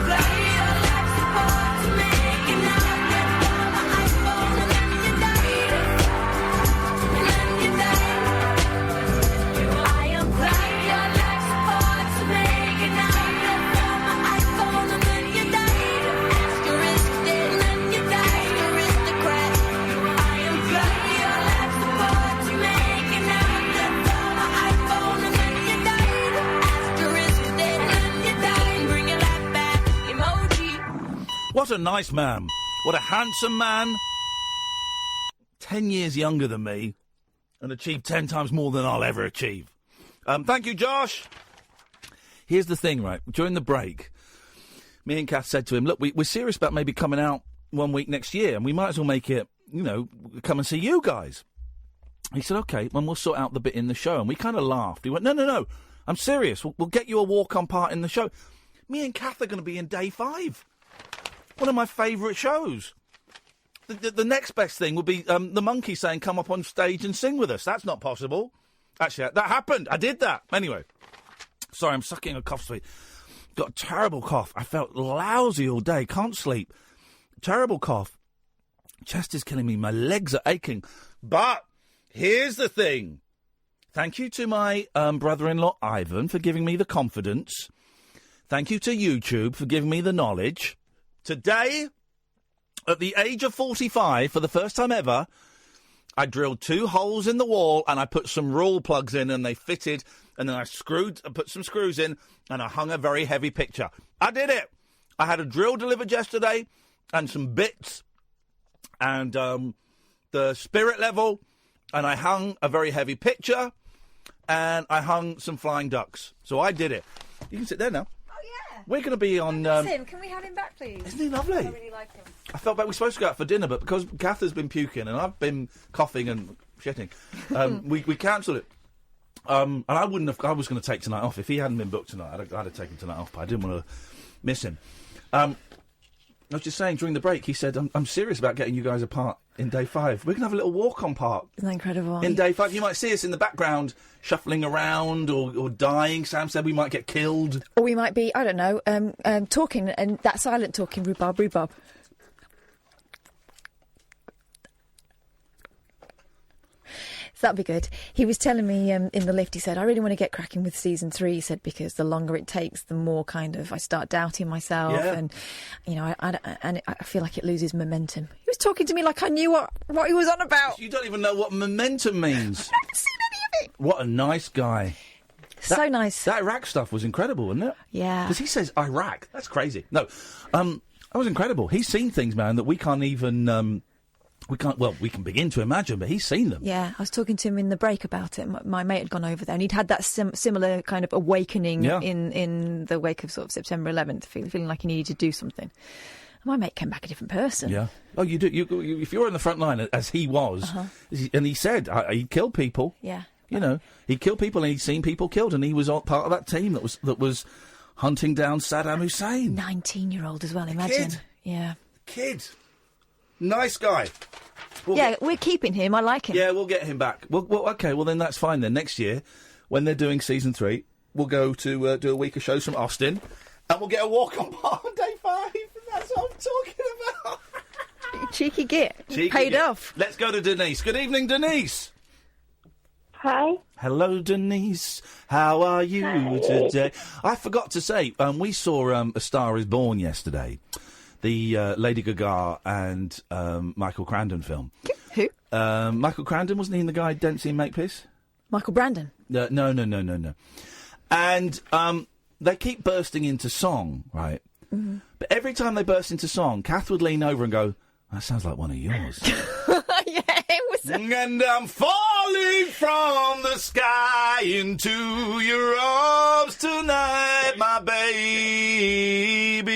unplug your life support to make an outlet for my iPhone, and then you died. And then you died. I unplug your life support to make an outlet for my iPhone, and then you died. Asterisk then you died. Aristocrat. I unplug your life support to make an outlet for my iPhone, and then you died. Asterisk then you died. Bring your life back. Emoji. What a nice man. What a handsome man. 10 years younger than me and achieved 10 times more than I'll ever achieve. Thank you, Josh. Here's the thing, right? During the break, me and Kath said to him, look, we're serious about maybe coming out one week next year, and we might as well make it, come and see you guys. He said, OK, well, we'll sort out the bit in the show. And we kind of laughed. He went, no, I'm serious. We'll get you a walk-on part in the show. Me and Kath are going to be in Day 5. One of my favourite shows. The next best thing would be the monkey saying, come up on stage and sing with us. That's not possible. Actually, that happened. I did that. Anyway. Sorry, I'm sucking a cough sweet. Got a terrible cough. I felt lousy all day. Can't sleep. Terrible cough. Chest is killing me. My legs are aching. But here's the thing. Thank you to my brother-in-law, Ivan, for giving me the confidence. Thank you to YouTube for giving me the knowledge. Today, at the age of 45, for the first time ever, I drilled 2 holes in the wall and I put some rule plugs in and they fitted. And then I put some screws in and I hung a very heavy picture. I did it. I had a drill delivered yesterday and some bits and the spirit level. And I hung a very heavy picture and I hung some flying ducks. So I did it. You can sit there now. We're going to be on... Him. Can we have him back, please? Isn't he lovely? I really like him. I felt like we were supposed to go out for dinner, but because Kath has been puking and I've been coughing and shitting, we cancelled it. And I was going to take tonight off. If he hadn't been booked tonight, I'd have taken tonight off, but I didn't want to miss him. I was just saying, during the break, he said, I'm serious about getting you guys apart in day 5. We're going to have a little walk on park. Isn't that incredible? In day 5. You might see us in the background shuffling around or dying. Sam said we might get killed. Or we might be, I don't know, talking, and that silent talking, rhubarb. So that'd be good. He was telling me in the lift, he said, I really want to get cracking with season 3, he said, because the longer it takes, the more kind of I start doubting myself. Yeah. And, you know, I feel like it loses momentum. He was talking to me like I knew what he was on about. You don't even know what momentum means. I've never seen any of it. What a nice guy. So nice. That Iraq stuff was incredible, wasn't it? Yeah. Because he says Iraq. That's crazy. No, that was incredible. He's seen things, man, that we can't even... we can begin to imagine, but he's seen them. Yeah, I was talking to him in the break about it. My mate had gone over there, and he'd had that similar kind of awakening in the wake of sort of September 11th, feeling like he needed to do something. And my mate came back a different person. Yeah. Oh, you do. You, if you're in the front line, as he was, and he said he killed people. Yeah. You know, he killed people, and he'd seen people killed, and he was part of that team that was hunting down Saddam Hussein. 19-year-old as well. Imagine. Kid. Yeah. Kid. Nice guy. We're keeping him. I like him. Yeah, we'll get him back. Well, okay, well then that's fine then. Next year, when they're doing season 3, we'll go to do a week of shows from Austin, and we'll get a walk on park on day 5. That's what I'm talking about. Cheeky git. Paid off. Let's go to Denise. Good evening, Denise. Hi. Hello, Denise. How are you today? I forgot to say, we saw A Star Is Born yesterday. The Lady Gaga and Michael Crandon film. Who? Michael Crandon, wasn't he in the Guy Dempsey and Makepeace? Michael Brandon? No. And they keep bursting into song, right? Mm-hmm. But every time they burst into song, Kath would lean over and go, that sounds like one of yours. Yeah, it was... And I'm falling from the sky into your arms tonight, my baby.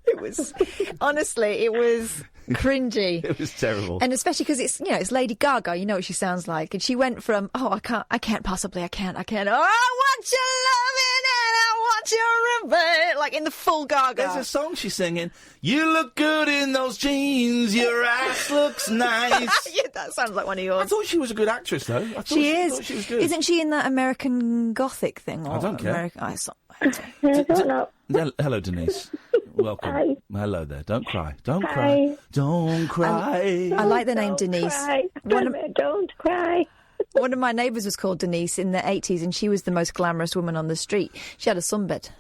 It was... Honestly, it was cringy. It was terrible. And especially because it's Lady Gaga, you know what she sounds like. And she went from, I can't possibly, I can't. Oh, I want your loving and I want your revenge. Like in the full Gaga. There's a song she's singing. You look good in those jeans. Your ass looks nice. Yeah, that sounds like one of yours. I thought she was a good actress, though. I thought she was good. Isn't she in that American Gothic thing? I don't care. I don't know. Hello, Denise. Welcome. Hi. Hello there. Don't cry. Don't Hi. cry. Don't cry. I like the name Denise. Don't cry. One of my neighbours was called Denise in the 80s, and she was the most glamorous woman on the street. She had a sunbed.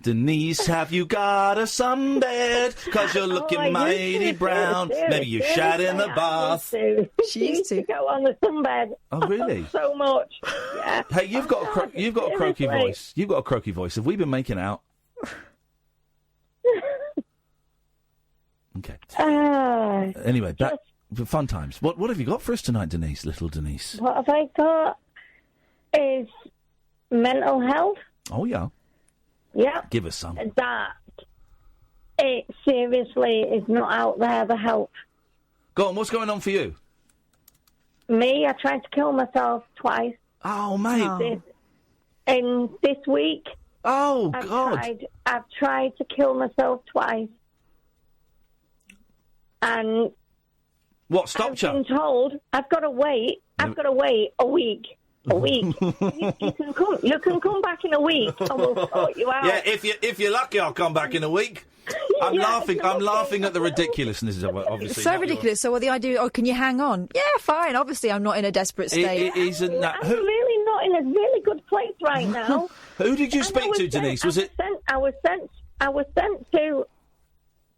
Denise, have you got a sunbed? 'Cause you're looking mighty brown. Maybe you shat in the bath. She used to go on the sunbed. Oh, really? So much. Yeah. Hey, you've got a croaky voice. You've got a croaky voice. Have we been making out? Okay. Anyway, fun times. What have you got for us tonight, Denise? Little Denise. What have I got? Is mental health. Oh yeah. Yeah. Give us some. That it seriously is not out there, the help. Go on, what's going on for you? Me, I tried to kill myself twice. Oh, mate. This week. Oh, God. I've tried to kill myself twice. And what stopped you? I've been told I've got to wait a week. A week. You can come back in a week, and we'll sort you out. Yeah, if you're lucky, I'll come back in a week. I'm laughing at the ridiculousness of it. Obviously, it's so ridiculous. So what the idea? Oh, can you hang on? Yeah, fine. Obviously, I'm not in a desperate state. Isn't that? I'm really not in a really good place right now. Who did you speak to, Denise? Was it? I was sent to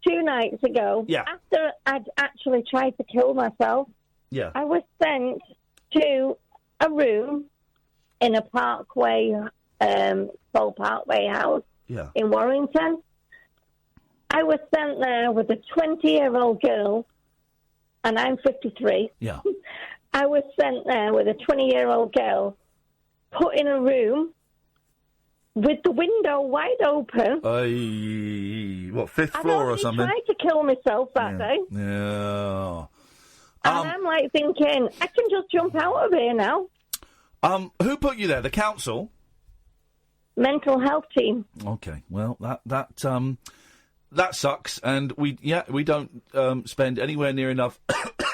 2 nights ago. Yeah. After I'd actually tried to kill myself. Yeah. I was sent to a room in a Parkway, Soul Parkway house Yeah. in Warrington. I was sent there with a 20-year-old girl, and I'm 53. Yeah. I was sent there with a 20-year-old girl, put in a room with the window wide open. What, fifth floor or something? I tried to kill myself that day. Yeah. And I'm like thinking, I can just jump out of here now. Who put you there? The council? Mental health team. Okay. Well, that sucks, and we don't spend anywhere near enough.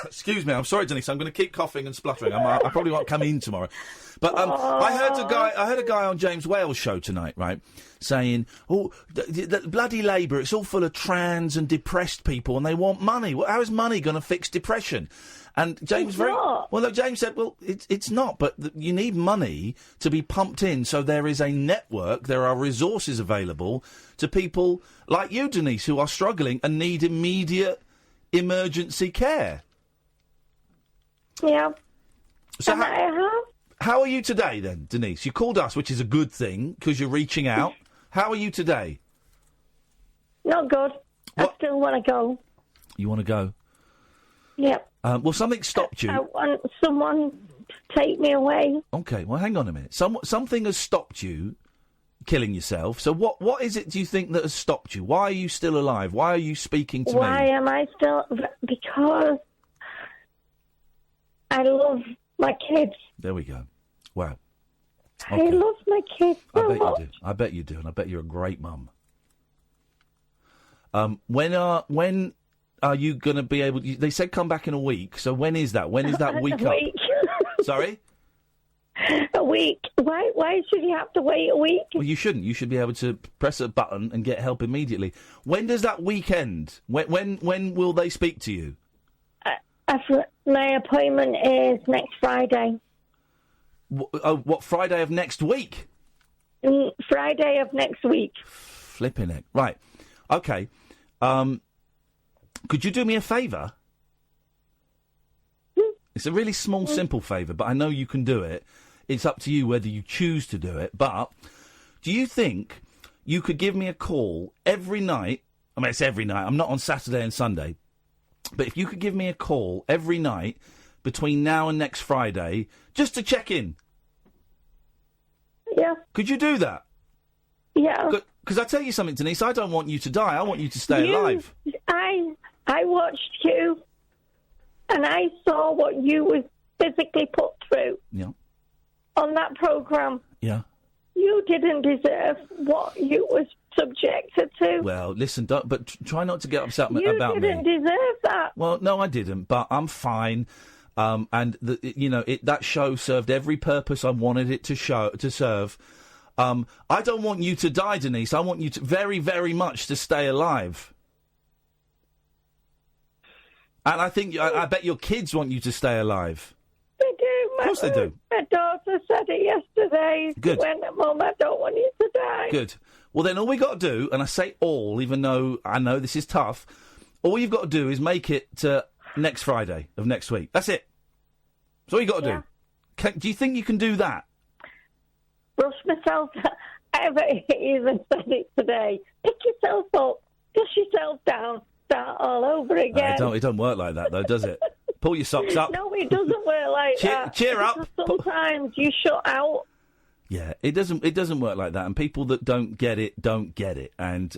Excuse me. I'm sorry, Denise. I'm going to keep coughing and spluttering. I probably won't come in tomorrow. But I heard a guy on James Wales' show tonight, right, saying, "Oh, the bloody Labour, it's all full of trans and depressed people, and they want money. Well, how is money going to fix depression?" And James James said, "Well, it's not, but you need money to be pumped in, so there is a network, there are resources available to people like you, Denise, who are struggling and need immediate emergency care." Yeah. So how are you today, then, Denise? You called us, which is a good thing, because you're reaching out. How are you today? Not good. I still want to go. You want to go? Yep. Well, something stopped you. I want someone to take me away. Okay, well, hang on a minute. Something has stopped you killing yourself. So what is it, do you think, that has stopped you? Why are you still alive? Why are you speaking to me? Why am I still... Because I love my kids. There we go. Wow. I love my kids so much. You do. I bet you do, and I bet you're a great mum. When are you going to be able... They said come back in a week, so when is that? When is that week up? Sorry? A week. Why should you have to wait a week? Well, you shouldn't. You should be able to press a button and get help immediately. When does that week end? When will they speak to you? My appointment is next Friday. What, Friday of next week? Friday of next week. Flipping it. Right. Okay. Could you do me a favour? It's a really small, simple favour, but I know you can do it. It's up to you whether you choose to do it. But do you think you could give me a call every night? I mean, it's every night. I'm not on Saturday and Sunday. But if you could give me a call every night between now and next Friday, just to check in. Yeah. Could you do that? Yeah. Because I tell you something, Denise, I don't want you to die. I want you to stay alive. I watched you, and I saw what you was physically put through. Yeah. On that programme. Yeah. You didn't deserve what you was subjected to. Well, listen, try not to get upset about me. You didn't deserve that. Well, no, I didn't, but I'm fine. And that show served every purpose I wanted it to serve. I don't want you to die, Denise. I want you to very, very much to stay alive. And I think I bet your kids want you to stay alive. They do. Of course they do. My daughter said it yesterday. Good. She went, Mum, I don't want you to die. Good. Well, then all we got to do, and I say all, even though I know this is tough, all you've got to do is make it to next Friday of next week. That's it. That's all you got to do. Do you think you can do that? Brush myself. I even said it today. Pick yourself up. Dust yourself down. Start all over again. It don't work like that, though, does it? Pull your socks up. No, it doesn't work like that. Cheer up. Because sometimes you shut out. Yeah, it doesn't work like that, and people that don't get it. And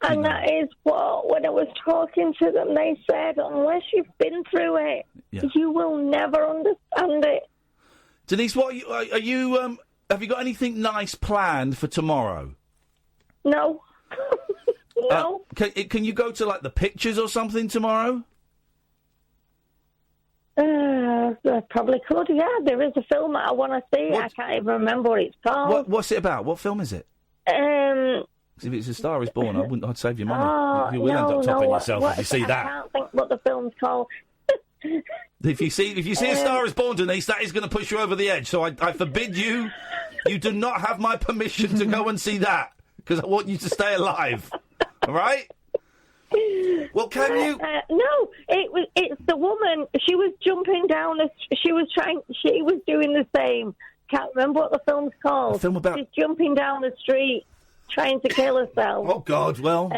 that is what, when I was talking to them, they said, unless you've been through it, you will never understand it. Denise, what are you? Have you got anything nice planned for tomorrow? No. No. Can you go to like the pictures or something tomorrow? I probably could, yeah. There is a film that I want to see. I can't even remember what it's called. What's it about? What film is it? If it's A Star Is Born, I'd save your money. You will end up topping yourself if you see that. I can't think what the film's called. If you see A Star Is Born, Denise, that is going to push you over the edge. So I forbid you. You do not have my permission to go and see that because I want you to stay alive. All right? Well, can you? No, it's the woman. She was jumping down. She was doing the same. Can't remember what the film's called. A film about? She's jumping down the street, trying to kill herself. Oh God! Well,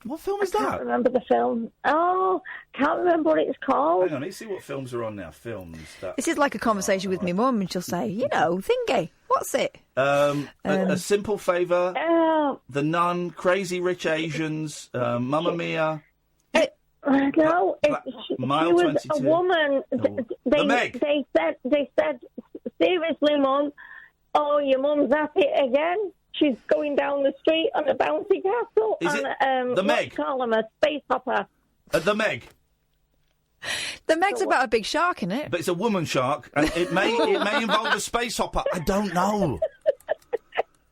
what film is that? I can't remember the film. Oh, can't remember what it's called. Hang on, let's see what films are on now. Films that. This is like a conversation with my mum, and she'll say, thingy, what's it? A Simple Favour, The Nun, Crazy Rich Asians, Mamma Mia. No, Mile she was 22. a woman. The Meg. They said, seriously, Mum, your mum's at it again. She's going down the street on a bouncy castle. Is it The Meg? Call him a space hopper. The Meg. The Meg's about a big shark, isn't it? But it's a woman shark, and it may involve a space hopper. I don't know.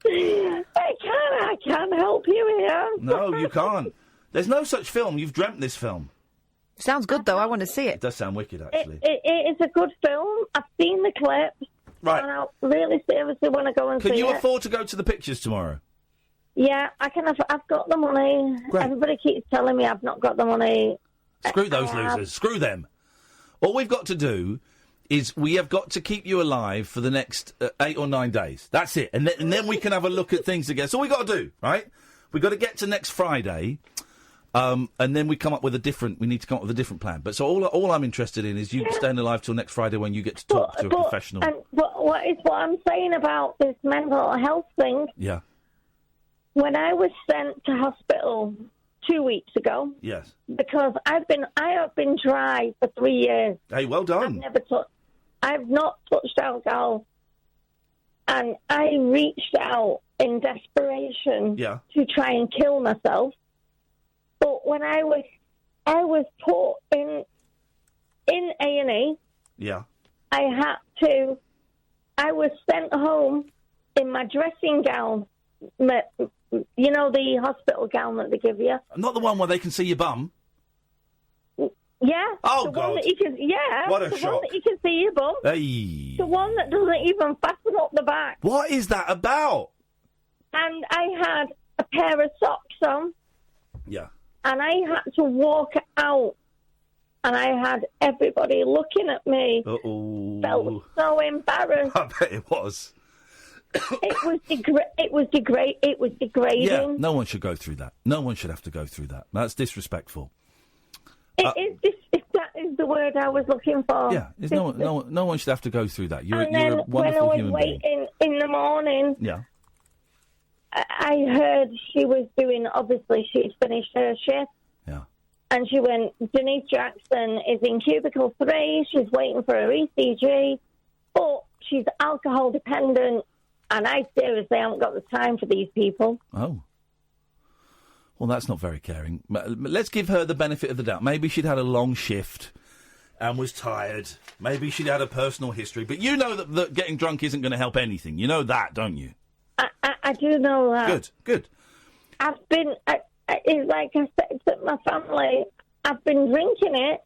I can't help you here. No, you can't. There's no such film. You've dreamt this film. Sounds good, though. I want to see it. It does sound wicked, actually. It is a good film. I've seen the clips. Right. And I really seriously want to go and see it. Can you afford to go to the pictures tomorrow? Yeah, I can. I've got the money. Great. Everybody keeps telling me I've not got the money. Screw those losers. Screw them. All we've got to do is we have got to keep you alive for the next 8 or 9 days. That's it. And then we can have a look at things again. So we got to do, right? We've got to get to next Friday. And then we need to come up with a different plan. But so all I'm interested in is you staying alive till next Friday when you get to talk to a professional. And what I'm saying about this mental health thing? Yeah. When I was sent to hospital 2 weeks ago. Yes. Because I have been dry for 3 years. Hey, well done. I've not touched alcohol, and I reached out in desperation to try and kill myself. But when I was put in A&E, I was sent home in my dressing gown, you know, the hospital gown that they give you. Not the one where they can see your bum? Yeah. Oh, the God. One that you can, What a the shock. one that you can see your bum. Hey. The one that doesn't even fasten up the back. What is that about? And I had a pair of socks on. Yeah. And I had to walk out. And I had everybody looking at me. Uh-oh. Felt so embarrassed. I bet it was. It was degrading. Yeah, no one should go through that. No one should have to go through that. That's disrespectful. That is the word I was looking for. Yeah, no one should have to go through that. You're and then a wonderful human when I was waiting in the morning, I heard she was doing. Obviously, she'd finished her shift. Yeah. And she went, Denise Jackson is in cubicle 3. She's waiting for her ECG, but she's alcohol dependent. And I seriously haven't got the time for these people. Oh. Well, that's not very caring. Let's give her the benefit of the doubt. Maybe she'd had a long shift and was tired. Maybe she'd had a personal history. But you know that getting drunk isn't going to help anything. You know that, don't you? I do know that. Good. I've been, like I said to my family, I've been drinking it,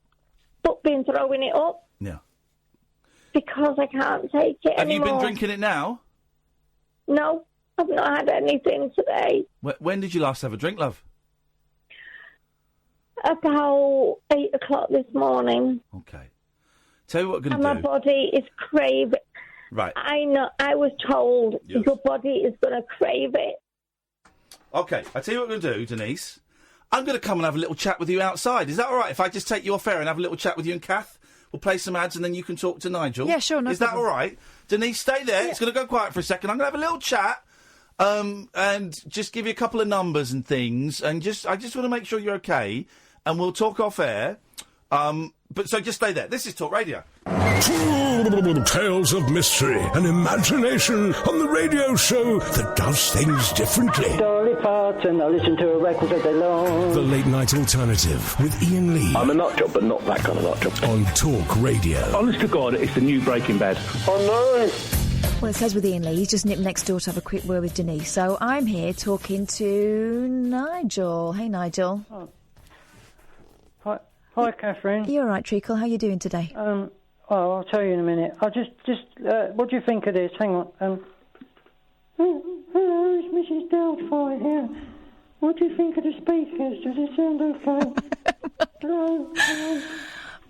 but been throwing it up. Yeah. Because I can't take it Have anymore. you been drinking it now? No, I've not had anything today. When did you last have a drink, love? About 8 o'clock this morning. Okay. Tell you what we're going And to my do. body is craving. Right. I know. I was told your body is going to crave it. Okay, I tell you what we're going to do, Denise. I'm going to come and have a little chat with you outside. Is that all right if I just take you off air and have a little chat with you and Kath? We'll play some ads and then you can talk to Nigel. Yeah, sure, no Is that problem. all right? Denise, stay there. It's going to go quiet for a second. I'm going to have a little chat and just give you a couple of numbers and things. And I just want to make sure you're okay. And we'll talk off air. But so just stay there. This is Talk Radio. Tales of mystery and imagination on the radio show that does things differently. Dolly Parton, I listen to her records all day long. The Late Night Alternative with Iain Lee. I'm a nut job, but not that kind of nut job. On Talk Radio. Honest to God, it's the new Breaking Bad. Oh, no. Well, it says with Iain Lee, he's just nipped next door to have a quick word with Denise. So I'm here talking to Nigel. Hey, Nigel. Oh. Hi, Catherine. You all right, Treacle? How are you doing today? I'll tell you in a minute. I'll just what do you think of this? Hang on. Hello, it's Mrs. Doubtfire here. What do you think of the speakers? Does it sound okay?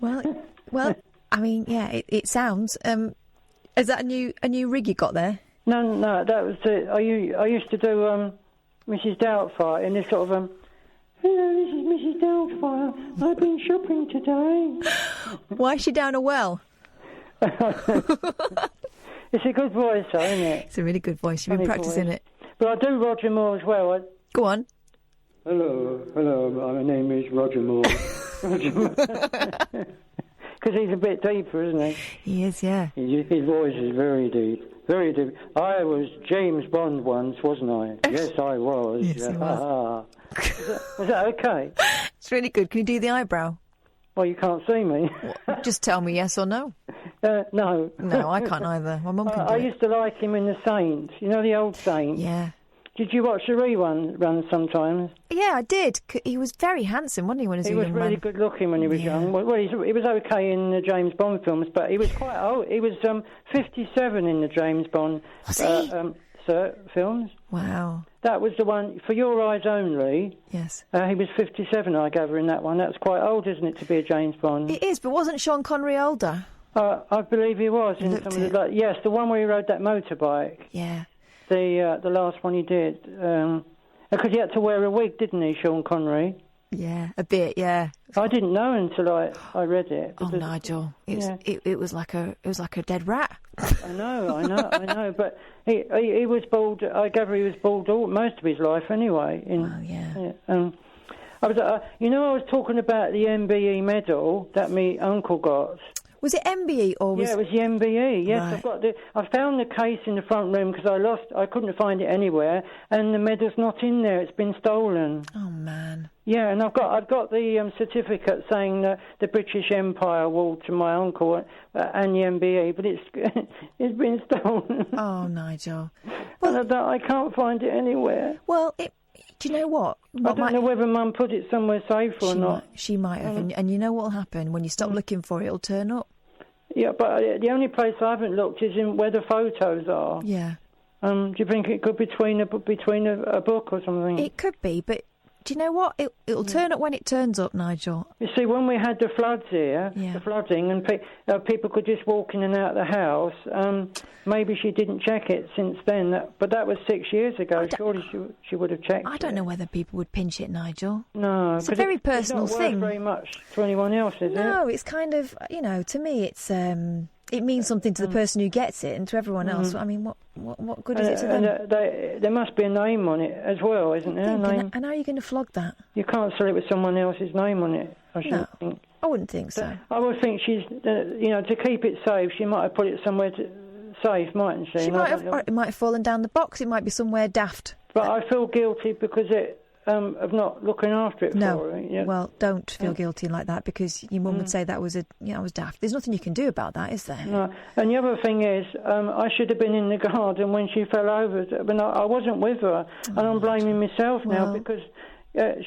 Well, I mean, yeah, it sounds. Is that a new rig you got there? No, that was it. I used to do Mrs. Doubtfire in this sort of hello, this is Mrs. Doubtfire. I've been shopping today. Why is she down a well? It's a good voice, though, isn't it? It's a really good voice. You've been practicing it. But I do Roger Moore as well. Go on. Hello, my name is Roger Moore. Because he's a bit deeper, isn't he? He is, yeah. His voice is very deep. Very deep. I was James Bond once, wasn't I? Yes, I was. Yes, he was. Was that okay? It's really good. Can you do the eyebrow? Well, you can't see me. Just tell me yes or no. No. No, I can't either. My mum can do I it. used to like him in The Saints. You know the old Saints? Yeah. Did you watch the run sometimes? Yeah, I did. He was very handsome, wasn't he, when he was a young man? He was really good looking when he was young. Well, he was okay in the James Bond films, but he was quite old. He was 57 in the James Bond films. Wow. That was the one, For Your Eyes Only. Yes. He was 57, I gather, in that one. That's quite old, isn't it, to be a James Bond? It is, but wasn't Sean Connery older? I believe he was. In some of the, yes, the one where he rode that motorbike. Yeah. The last one he did. Because he had to wear a wig, didn't he, Sean Connery? Yeah, a bit, yeah. I didn't know until I read it. Oh, Nigel, it was like a dead rat. I know. But he was bald. I gather he was bald most of his life anyway. I was talking about the MBE medal that me uncle got. Was it MBE or was? Yeah, it was the MBE. Yes, Right. I found the case in the front room because I couldn't find it anywhere, and the medal's not in there. It's been stolen. Oh man. Yeah, and I've got the certificate saying the British Empire award to my uncle and the MBE, but it's been stolen. Oh, Nigel. Well, and I can't find it anywhere. Well, do you know what? I don't know whether Mum put it somewhere safe or not. She might have, and you know what will happen when you stop looking for it? It'll turn up. Yeah, but the only place I haven't looked is in where the photos are. Yeah. Do you think it could be between a book or something? It could be, but do you know what? It'll turn up when it turns up, Nigel. You see, when we had the floods here, the flooding, and people could just walk in and out of the house, maybe she didn't check it since then. But that was 6 years ago. Surely she would have checked it. I don't know whether people would pinch it, Nigel. No. It's a very personal thing. It's not thing. worth very much to anyone else, is it? No, it's kind of, to me, it's it means something to the person who gets it, and to everyone else. I mean, what good is it to them? There must be a name on it as well, isn't there? And how are you going to flog that? You can't sell it with someone else's name on it. I think. I wouldn't think so. I would think she's, to keep it safe, she might have put it somewhere safe, mightn't she? Or it might have fallen down the box. It might be somewhere daft. But I feel guilty because of not looking after it for her. Yeah. Well, don't feel guilty like that, because your mum would say that was was daft. There's nothing you can do about that, is there? No. And the other thing is, I should have been in the garden when she fell over, but I wasn't with her, and I'm blaming myself now because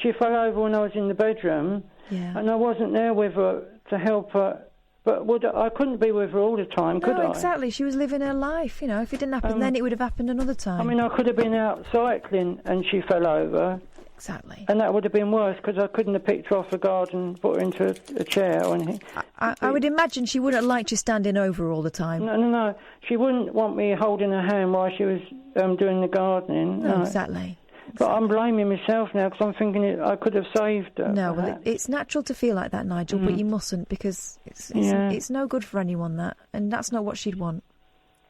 she fell over when I was in the bedroom, and I wasn't there with her to help her. But I couldn't be with her all the time, could I? No, exactly. She was living her life. If it didn't happen then, it would have happened another time. I mean, I could have been out cycling and she fell over. Exactly. And that would have been worse because I couldn't have picked her off the garden, put her into a chair or anything. I would imagine she wouldn't have liked you standing over her all the time. No. She wouldn't want me holding her hand while she was doing the gardening. No, exactly. But I'm blaming myself now because I'm thinking I could have saved her. No, well, it's natural to feel like that, Nigel, but you mustn't, because it's no good for anyone, that, and that's not what she'd want.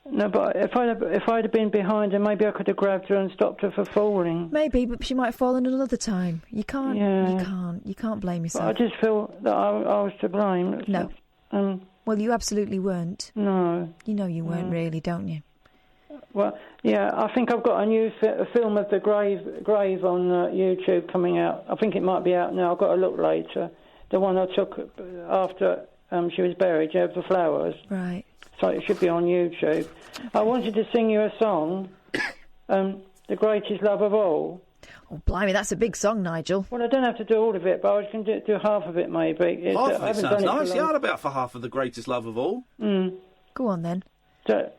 No, but if I'd have been behind her, maybe I could have grabbed her and stopped her from falling. Maybe, but she might have fallen another time. You can't. You can't blame yourself. But I just feel that I was to blame. No. Well, you absolutely weren't. No. You know you weren't really, don't you? Well, yeah, I think I've got a new film of the grave on YouTube coming out. I think it might be out now. I've got to look later. The one I took after she was buried, of the flowers. Right. So it should be on YouTube. I wanted to sing you a song, The Greatest Love of All. Oh, blimey, that's a big song, Nigel. Well, I don't have to do all of it, but I was going to do half of it, maybe. Half of it sounds nice. Yeah, I'd about for half of The Greatest Love of All. Go on, then. So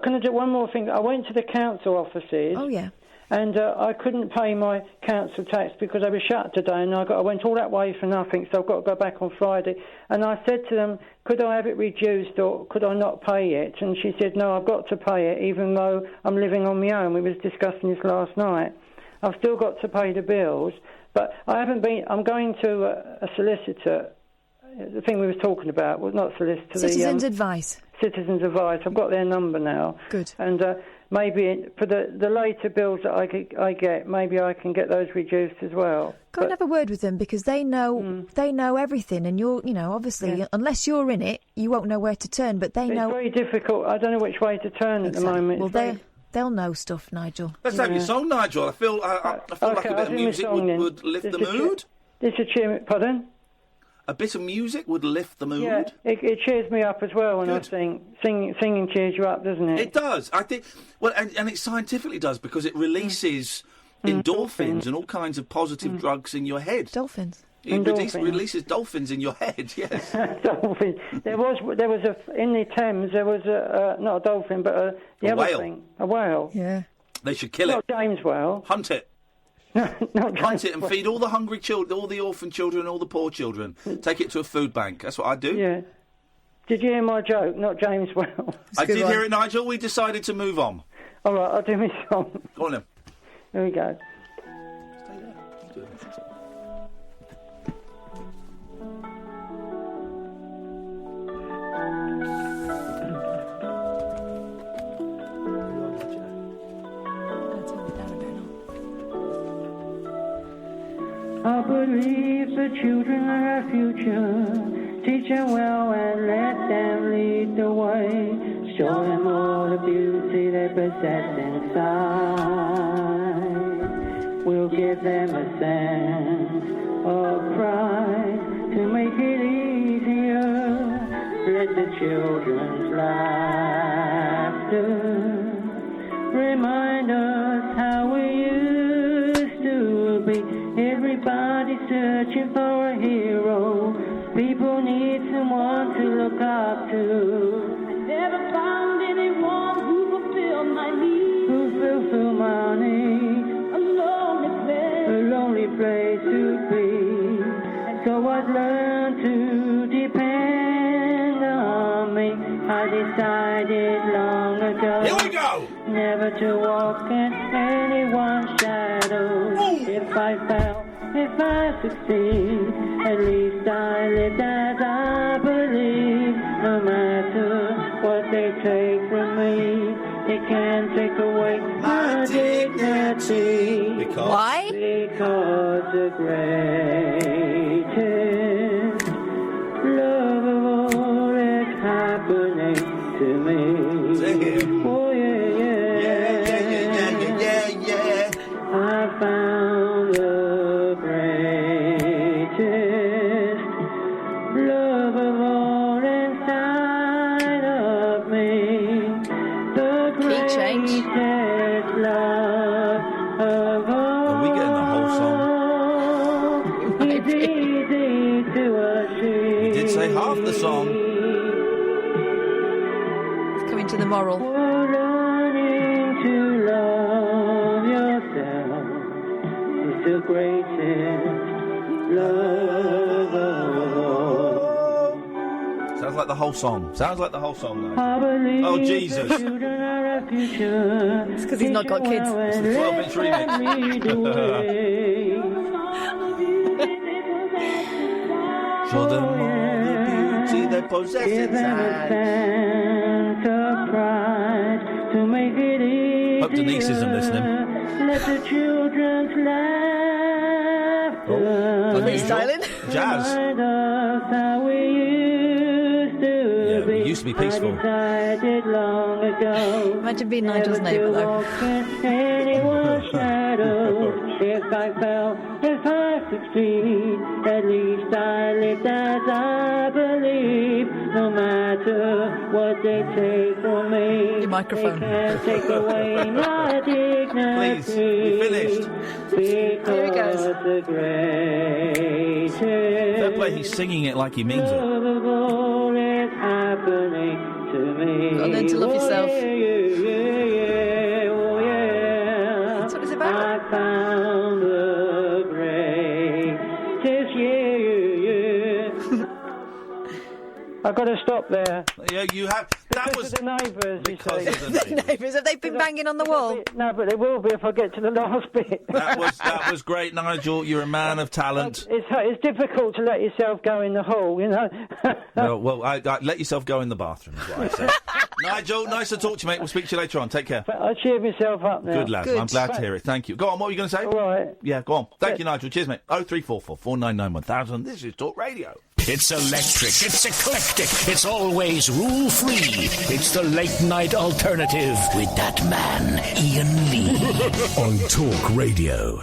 can I do one more thing? I went to the council offices. Oh, yeah. and I couldn't pay my council tax because they were shut today, and I went all that way for nothing, so I've got to go back on Friday. And I said to them, could I have it reduced or could I not pay it? And she said, no, I've got to pay it, even though I'm living on my own. We was discussing this last night. I've still got to pay the bills, but I haven't been. I'm going to a solicitor. The thing we was talking about was not solicitor. Citizens' advice. Citizens' advice. I've got their number now. Good. And maybe for the later bills that I get, maybe I can get those reduced as well. Go and have a word with them because they know everything, and obviously, unless you're in it, you won't know where to turn. But they know. It's very difficult. I don't know which way to turn at the moment. Well, they'll know stuff, Nigel. Let's have your song, Nigel. I feel like a bit of music would lift the mood. This would cheer me. Pardon? A bit of music would lift the mood. Yeah, it cheers me up as well when I sing. Singing cheers you up, doesn't it? It does. I think. Well, and it scientifically does because it releases endorphins and all kinds of positive drugs in your head. Dolphins. It releases dolphins in your head. Yes. Dolphins. There was in the Thames. There was not a dolphin, but the other whale. thing, a whale. Yeah. They should kill not it. James whale. Hunt it. Hunt it and feed all the hungry children, all the orphan children, all the poor children. Take it to a food bank. That's what I do. Yeah. Did you hear my joke? Not James well. I did hear it, Nigel. We decided to move on. All right, I'll do my song. Go on then. Here we go. I believe the children are our future. Teach them well and let them lead the way. Show them all the beauty they possess inside. We'll give them a sense of pride to make it easier. Let the children's laughter remind us how we used to be. Everybody's searching for a hero. People need someone to look up to. I never found anyone who fulfilled my needs. Who fulfill my needs. A lonely place to be. So I've learned to depend on me. I decided long ago. Here we go. Never to walk in anyone's shadow. If I fail, if I succeed, at least I lived as I believe. No matter what they take from me, it can't take away my dignity. Because? Why? Because the greatest love of all is happening to me. Oh yeah. I found the greatest love of all inside of me. The greatest love of all. Are we getting the whole song? It's easy to achieve. We did say half the song. It's coming to the moral. Learning to love yourself is the greatest love of all. Sounds like the whole song. Sounds like the whole song, though. I believe Oh, Jesus. the children are our future. It's because he's not got kids. It's the 12-inch remix. Show them all the beauty they possess Give them a inside. sense of pride to make it easier. Hope Denise isn't listening. Let the children's laughter Unusual. Jazz. remind us how we used to Yeah, be. we used to be peaceful. I decided long ago. Imagine being Nigel's neighbour, though. Anyone's shadow. If I fell, if I succeed, at least I lived as I believe. No matter what they take from me, Your microphone. they can't take away my dignity. Please, we finished. Because Here it goes. the greatest Fair play, he's singing it like he means it. love of all is happening to me. Gotta learn to love yourself. Oh, yeah. That's what it's about. yeah. I've got to stop there. Yeah, you have. That because was of the neighbours. because you of see. the Neighbours, have they been banging on the wall? No, but they will be if I get to the last bit. That was great, Nigel. You're a man of talent. It's difficult to let yourself go in the hall, you know. Well, I let yourself go in the bathroom, is what I said. Nigel, nice to talk to you, mate. We'll speak to you later on. Take care. I'll cheer myself up now. Good lad. I'm glad to hear it. Thank you. Go on, what were you going to say? All right. Yeah, go on. Thank you, Nigel. Cheers, mate. 0344 499 1000. This is Talk Radio. It's electric, it's eclectic, it's always rule-free. It's the late-night alternative with that man, Iain Lee. On Talk Radio.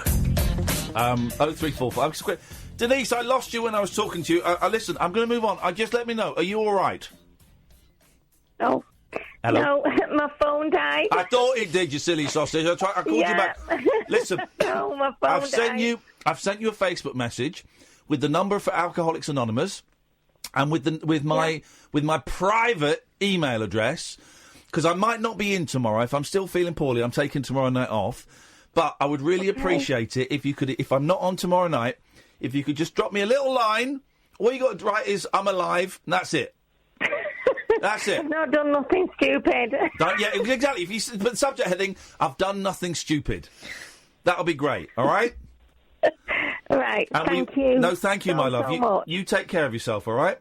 0344. Denise, I lost you when I was talking to you. Listen, I'm going to move on. Just let me know. Are you all right? No. Hello? No, my phone died. I thought it did, you silly sausage. I called you back. Listen, no, my phone I've sent died. I've sent you a Facebook message with the number for Alcoholics Anonymous and with my private email address, because I might not be in tomorrow. If I'm still feeling poorly, I'm taking tomorrow night off. But I would really appreciate it if you could, if I'm not on tomorrow night, if you could just drop me a little line. All you got to write is "I'm alive," and that's it. That's it. I've not done nothing stupid. Yeah, exactly. If you put the subject heading, "I've done nothing stupid," that'll be great. All right. Right. And thank you. No, thank you, my love. so much. You take care of yourself. All right.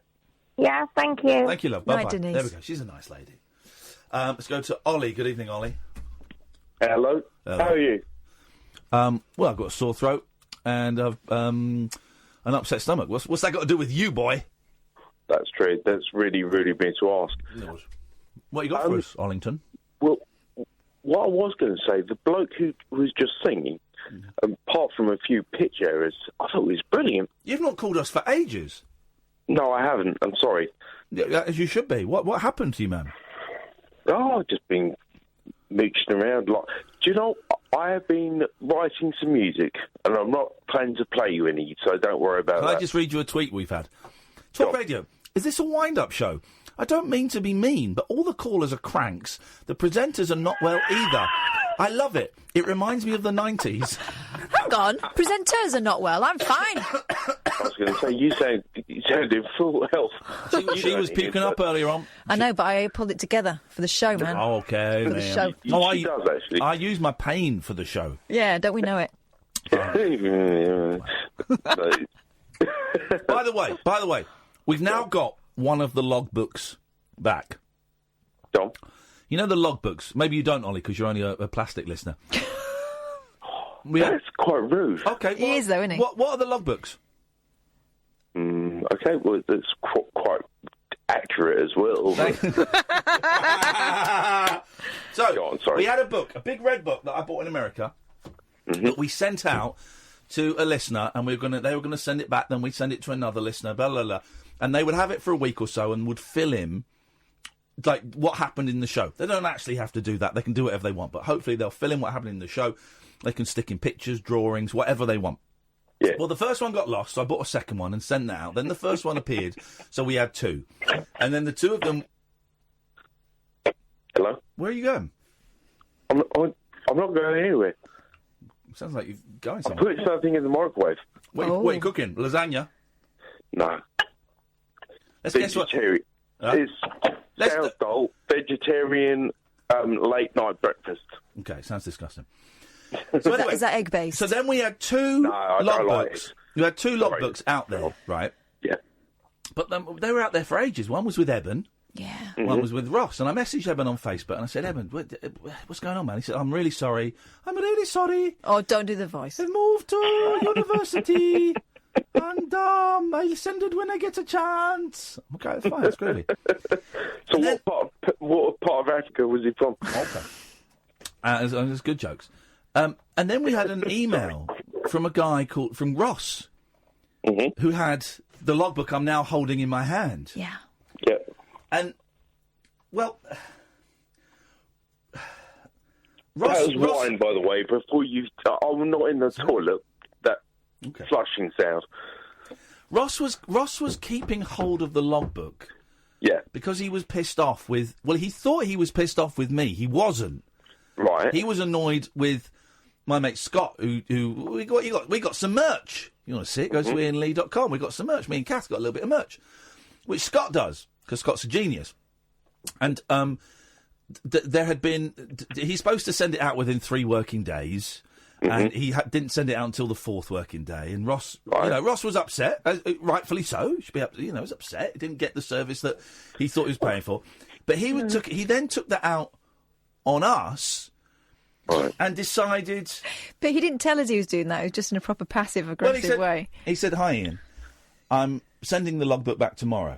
Yeah, thank you. Thank you, love. Bye, Night, bye. Denise. There we go. She's a nice lady. Let's go to Ollie. Good evening, Ollie. Hello. Hello. How are you? Well, I've got a sore throat and I've an upset stomach. What's that got to do with you, boy? That's true. That's really rude of me to ask. What you got for us, Ollington? Well, what I was going to say, the bloke who was just singing, apart from a few pitch errors, I thought he was brilliant. You've not called us for ages. No, I haven't. I'm sorry. Yeah, as you should be. What happened to you, man? Oh, I've just been mooching around. Do you know, I have been writing some music, and I'm not planning to play you any, so don't worry about Can that. I just read you a tweet we've had? Talk Radio. Is this a wind-up show? I don't mean to be mean, but all the callers are cranks. The presenters are not well either. I love it. It reminds me of the 90s. Hang on. Presenters are not well. I'm fine. I was going to say, you sound in full health. She was puking up earlier on. I know, but I pulled it together for the show, man. Okay, For the man. show. She does, actually. I use my pain for the show. Yeah, don't we know it? By the way, we've now got one of the logbooks back. Dom? You know the logbooks? Maybe you don't, Ollie, because you're only a plastic listener. That's quite rude. Okay. He is, though, isn't he? What are the logbooks? Okay, well, that's quite accurate as well. So, we had a book, a big red book that I bought in America, that we sent out to a listener, and they were going to send it back, then we'd send it to another listener, blah, blah, blah. And they would have it for a week or so and would fill in, like, what happened in the show. They don't actually have to do that. They can do whatever they want, but hopefully they'll fill in what happened in the show. They can stick in pictures, drawings, whatever they want. Yeah. Well, the first one got lost, so I bought a second one and sent that out. Then the first one appeared, so we had two. And then the two of them... Hello? Where are you going? I'm not going anywhere. Sounds like you're going I'm somewhere. putting something in the microwave. What are you cooking? Lasagna? No. Let's guess what... It's style vegetarian late night breakfast. Okay, sounds disgusting. So anyway, is that egg-based? So then we had two don't like logbooks. You had two logbooks out there, right? Yeah. But they were out there for ages. One was with Eben. Yeah. One was with Ross. And I messaged Eben on Facebook and I said, Eben, what's going on, man? He said, I'm really sorry. I'm really sorry. Oh, don't do the voice. I've moved to university. And I'll send it when I get a chance. Okay, that's fine. That's groovy. So what part of Africa was he from? Okay. It's good jokes. And then we had an email from a guy from Ross, who had the logbook I'm now holding in my hand. Yeah. Yeah. And, well... Ross, that was wine, by the way, before you... I'm not in the toilet. That flushing sound. Ross was keeping hold of the logbook. Yeah. Because he was pissed off with... Well, he thought he was pissed off with me. He wasn't. Right. He was annoyed with my mate Scott, who we got some merch You want to see it? Go to iainlee.com. We've got some merch. Me and Kath got a little bit of merch, which Scott does, because Scott's a genius. And there had been... he's supposed to send it out within 3 working days, and he didn't send it out until the 4th working day. And Ross, Ross was upset, rightfully so. He should be was upset. He didn't get the service that he thought he was paying for. But he then took that out on us... and decided... But he didn't tell us he was doing that. It was just in a proper passive-aggressive way. He said, "Hi, Ian. I'm sending the logbook back tomorrow."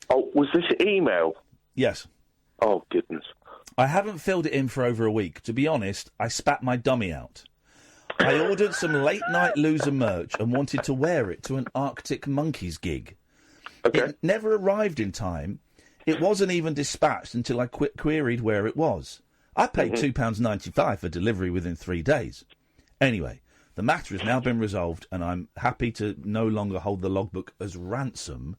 Oh, was this email? Yes. Oh, goodness. "I haven't filled it in for over a week. To be honest, I spat my dummy out. I ordered some late-night loser merch and wanted to wear it to an Arctic Monkeys gig. It never arrived in time. It wasn't even dispatched until I queried where it was. I paid £2.95 for delivery within 3 days. Anyway, the matter has now been resolved, and I'm happy to no longer hold the logbook as ransom."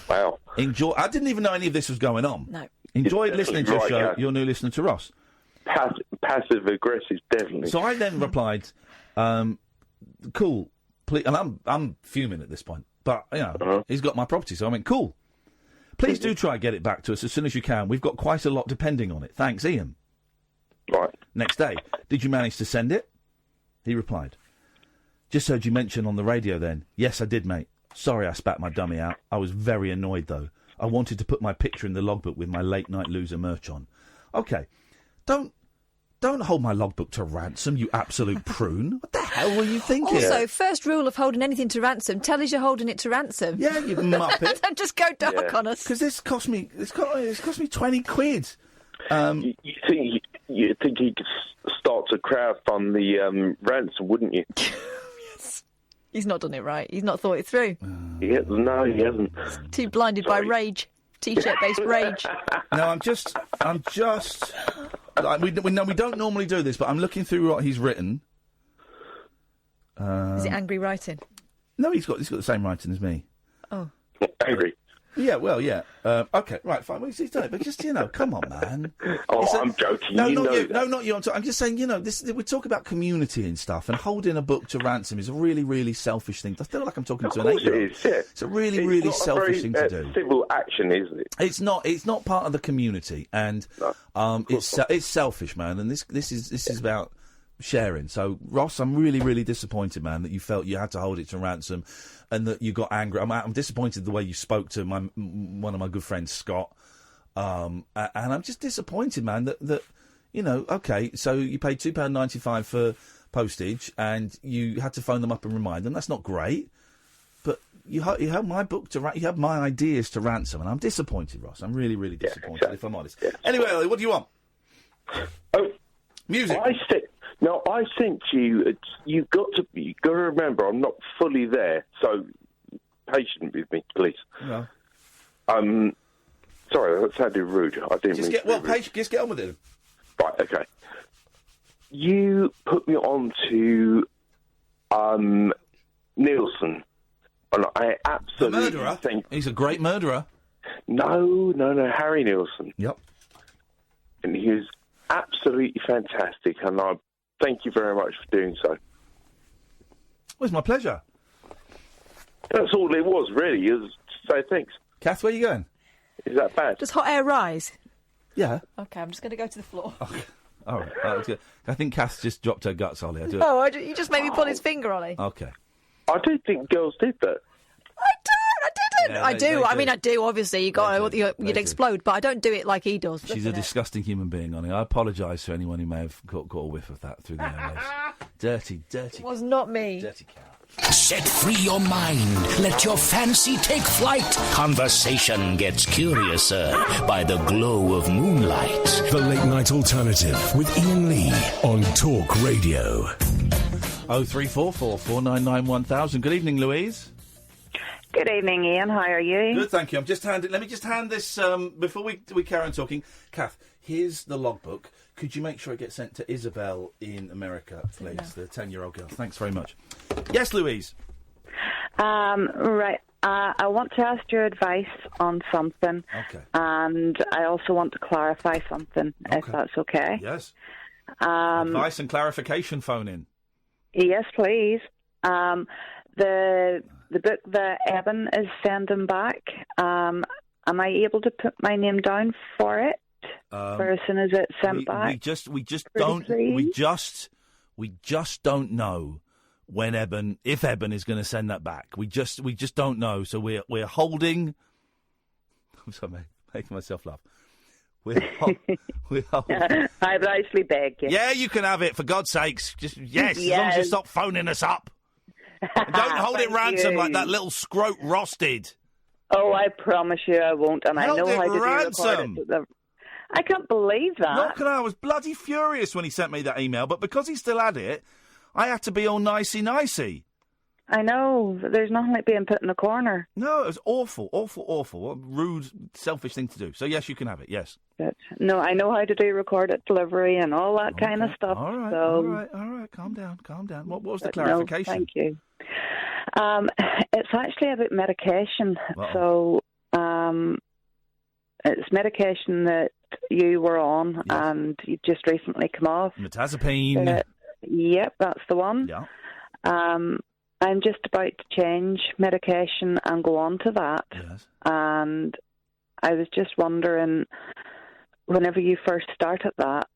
Wow. Enjoy. I didn't even know any of this was going on. No. Enjoyed listening to your show. Yeah. You're new listener to Ross. Passive aggressive, definitely. So I then replied, "Cool, please," and I'm fuming at this point, but he's got my property, so I went, "Cool. Please do try and get it back to us as soon as you can. We've got quite a lot depending on it. Thanks, Ian." Right. Next day, "Did you manage to send it?" He replied, "Just heard you mention on the radio then. Yes, I did, mate. Sorry I spat my dummy out. I was very annoyed, though. I wanted to put my picture in the logbook with my late-night loser merch on." Okay, don't hold my logbook to ransom, you absolute prune. What the hell were you thinking? Also, first rule of holding anything to ransom, tell us you're holding it to ransom. Yeah, you muppet. Don't just go dark on us. Because this cost me 20 quid. You think he could start to crowdfund the ransom, wouldn't you? Yes. He's not done it right. He's not thought it through. No, he hasn't. Too blinded by rage. T-shirt-based rage. No, I'm just. We don't normally do this, but I'm looking through what he's written. Is it angry writing? No, he's got the same writing as me. Oh. Angry. Yeah, well, yeah. Okay, right, fine. Well, he's done it, but just, come on, man. I'm joking. No, not you. No, not you. I'm just saying, we talk about community and stuff, and holding a book to ransom is a really, really selfish thing. I feel like I'm talking to an 8-year-old. It's a really, really selfish thing to do. Civil action, isn't it? It's not part of the community, and it's selfish, man. And this is about sharing. So, Ross, I'm really, really disappointed, man, that you felt you had to hold it to ransom, and that you got angry. I'm disappointed the way you spoke to one of my good friends, Scott. And I'm just disappointed, man, that okay, so you paid £2.95 for postage, and you had to phone them up and remind them. That's not great, but you held my book you had my ideas to ransom, and I'm disappointed, Ross. I'm really, really disappointed, if I'm honest. Yeah. Anyway, what do you want? Music. I sent you. You got to remember, I'm not fully there, so patient with me, please. No. Sorry, that sounded rude. I didn't mean to be rude. Just get on with it. Right. Okay. You put me on to Nielsen, and I absolutely the murderer. He's a great murderer. No, Harry Nielsen. Yep. And he was absolutely fantastic, and I thank you very much for doing so. Well, it's my pleasure. That's all it was, really, is to say thanks. Kath, where are you going? Is that bad? Does hot air rise? Yeah. Okay, I'm just going to go to the floor. Okay. All right. That's good. I think Kath just dropped her guts, Ollie. You just made me pull his finger, Ollie. Okay. I do think girls did that. I didn't. Yeah, I do. I mean, I do, obviously. You'd explode, but I don't do it like he does. She's a disgusting human being, Ollie. I apologise to anyone who may have caught a whiff of that through the airwaves. Dirty. It was not me. Dirty cow. Set free your mind. Let your fancy take flight. Conversation gets curiouser by the glow of moonlight. The Late Night Alternative with Iain Lee on Talk Radio. 0344 499 1000. Good evening, Louise. Good evening, Ian. How are you? Good, thank you. Let me just hand this before we carry on talking. Kath, here's the logbook. Could you make sure it gets sent to Isabel in America, please? The 10-year-old girl. Thanks very much. Yes, Louise. Right. I want to ask your advice on something. Okay. And I also want to clarify something, if that's okay. Yes. Advice and clarification phone in. Yes, please. The book that Eben is sending back, am I able to put my name down for it for as soon as it's sent back? We just don't know when if Eben is going to send that back. We just don't know. So we're holding. I'm sorry, making myself laugh. We're holding. I would actually beg you. Yeah, you can have it, for God's sakes. Just yes, as long as you stop phoning us up. And don't hold it ransom like that little scrote Ross did. Oh, I promise you I won't, and I know how to ransom. do it. I can't believe that. Not can I was bloody furious when he sent me that email, but because he still had it, I had to be all nicey. I know. There's nothing like being put in a corner. No, it was awful. What a rude, selfish thing to do. So, yes, you can have it, yes. But, no, I know how to do recorded delivery and all that kind of stuff. All right, so... all right. Calm down. What was the clarification? No, thank you. It's actually about medication. Uh-oh. So, it's medication that you were on and you just recently come off. Mirtazapine. Yep, that's the one. Yeah. I'm just about to change medication and go on to that. Yes. And I was just wondering, whenever you first started that,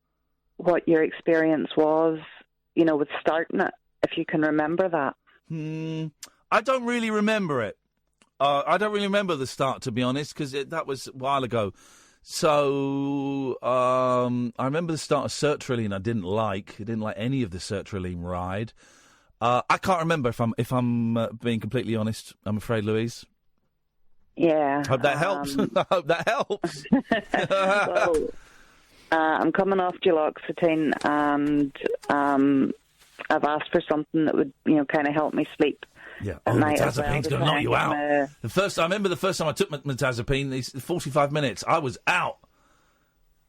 what your experience was, with starting it, if you can remember that. I don't really remember it. I don't really remember the start, to be honest, because that was a while ago. So I remember the start of sertraline. I didn't like any of the sertraline ride. I can't remember if I'm being completely honest. I'm afraid, Louise. Yeah. Hope that helps. I hope that helps. Well, I'm coming off duloxetine, and I've asked for something that would, kind of help me sleep. Yeah, mirtazapine's going to knock you out. I remember the first time I took mirtazapine, these 45 minutes, I was out.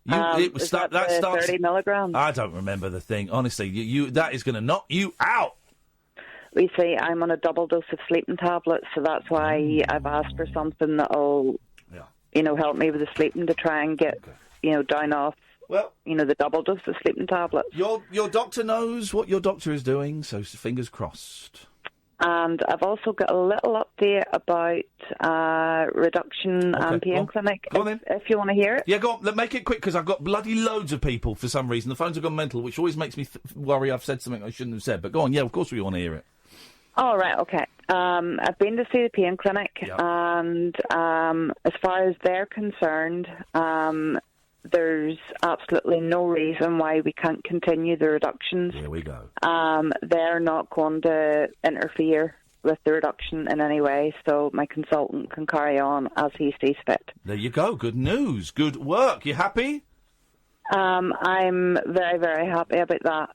Is that 30 milligrams? I don't remember the thing, honestly. That is going to knock you out. We see I'm on a double dose of sleeping tablets, so that's why I've asked for something that'll, help me with the sleeping to try and get, down off. Well, the double dose of sleeping tablets. Your doctor knows what your doctor is doing, so fingers crossed. And I've also got a little update about reduction and pain clinic. Go on then. If you want to hear it. Yeah, go on. Make it quick, because I've got bloody loads of people for some reason. The phones have gone mental, which always makes me worry I've said something I shouldn't have said. But go on. Yeah, of course we want to hear it. All right, okay. I've been to see the pain clinic, and as far as they're concerned, there's absolutely no reason why we can't continue the reductions. Here we go. They're not going to interfere with the reduction in any way, so my consultant can carry on as he sees fit. There you go. Good news. Good work. You happy? I'm very, very happy about that.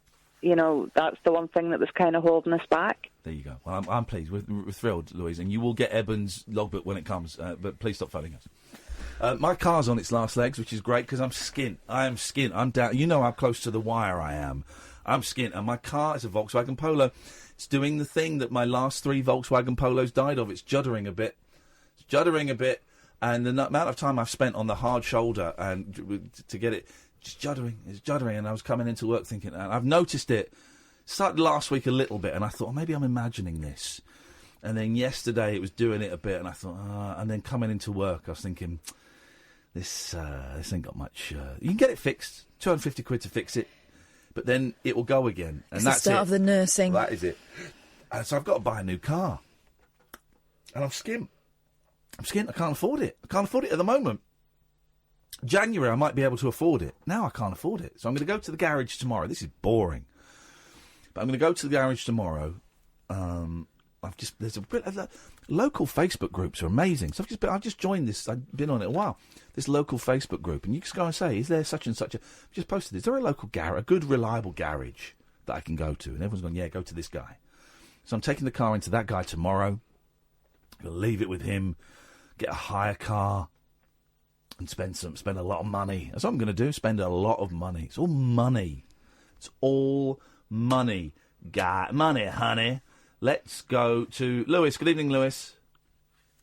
That's the one thing that was kind of holding us back. There you go. Well, I'm pleased. We're thrilled, Louise, and you will get Eben's logbook when it comes, but please stop phoning us. My car's on its last legs, which is great, because I'm skint. I am skint. I'm down. You know how close to the wire I am. I'm skint, and my car is a Volkswagen Polo. It's doing the thing that my last 3 Volkswagen Polos died of. It's juddering a bit. And the amount of time I've spent on the hard shoulder and to get it, it's juddering. And I was coming into work thinking, and I've noticed it. Started last week a little bit, and I thought, oh, maybe I'm imagining this. And then yesterday it was doing it a bit, and I thought, and then coming into work, I was thinking, this ain't got much. You can get it fixed, £250 to fix it, but then it will go again, and that's the start of the nursing. That is it. And so I've got to buy a new car, and I'm skint. I can't afford it. I can't afford it at the moment. January I might be able to afford it. Now I can't afford it, so I'm going to go to the garage tomorrow. This is boring, but I'm going to go to the garage tomorrow. There's local Facebook groups are amazing. So I've just joined this. I've been on it a while. This local Facebook group, and you just go and say, "Is there such and such a?" I've just posted. Is there a local a good reliable garage that I can go to? And everyone's going, "Yeah, go to this guy." So I'm taking the car into that guy tomorrow. I'll leave it with him. Get a hire car and spend a lot of money. That's what I'm going to do. Spend a lot of money. It's all money. Money, honey. Let's go to Lewis. Good evening, Lewis.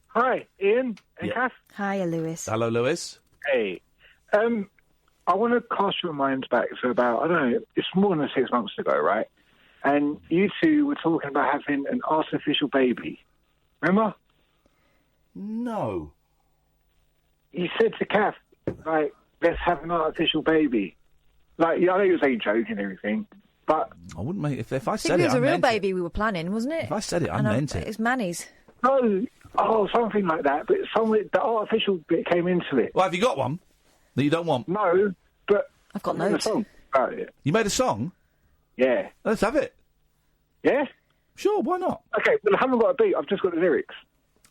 Hi, Ian and Kath. Hiya, Lewis. Hello, Lewis. Hey. I want to cast your minds back to about, I don't know, it's more than 6 months ago, right? and you two were talking about having an artificial baby. Remember? No. You said to Kath, like, let's have an artificial baby. Like, yeah, I know you were saying joking and everything, but... I wouldn't make... If I I said think it, it was I a real meant baby we were planning, wasn't it? If I said it, I And meant it. It's Manny's. No, something like that, but the artificial bit came into it. Well, have you got one that you don't want? No, but... I've got I made loads. a song about it. You made a song? Yeah. Let's have it. Yeah? Sure, why not? Okay, well, I haven't got a beat, I've just got the lyrics.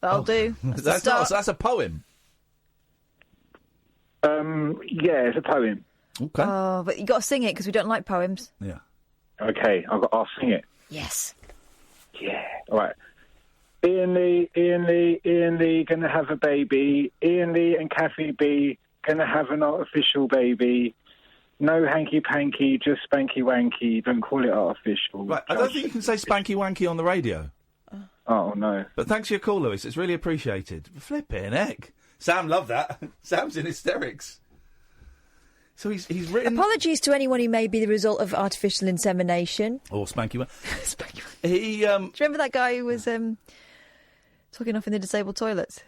That'll do. That's a poem. Yeah, it's a poem. Okay. Oh, but you got to sing it because we don't like poems. Yeah. Okay, I'll sing it. Yes. Yeah. All right. Iain Lee, gonna have a baby. Iain Lee and Kathy B, gonna have an artificial baby. No hanky-panky, just spanky-wanky. Don't call it artificial. Right, I don't think you can say spanky-wanky on the radio. Oh, no. But thanks for your call, Lewis. It's really appreciated. Flipping heck. Sam loved that. Sam's in hysterics. So he's written... Apologies to anyone who may be the result of artificial insemination. Or spanky-wanky. Spanky-wanky. He, Do you remember that guy who was talking off in the disabled toilets?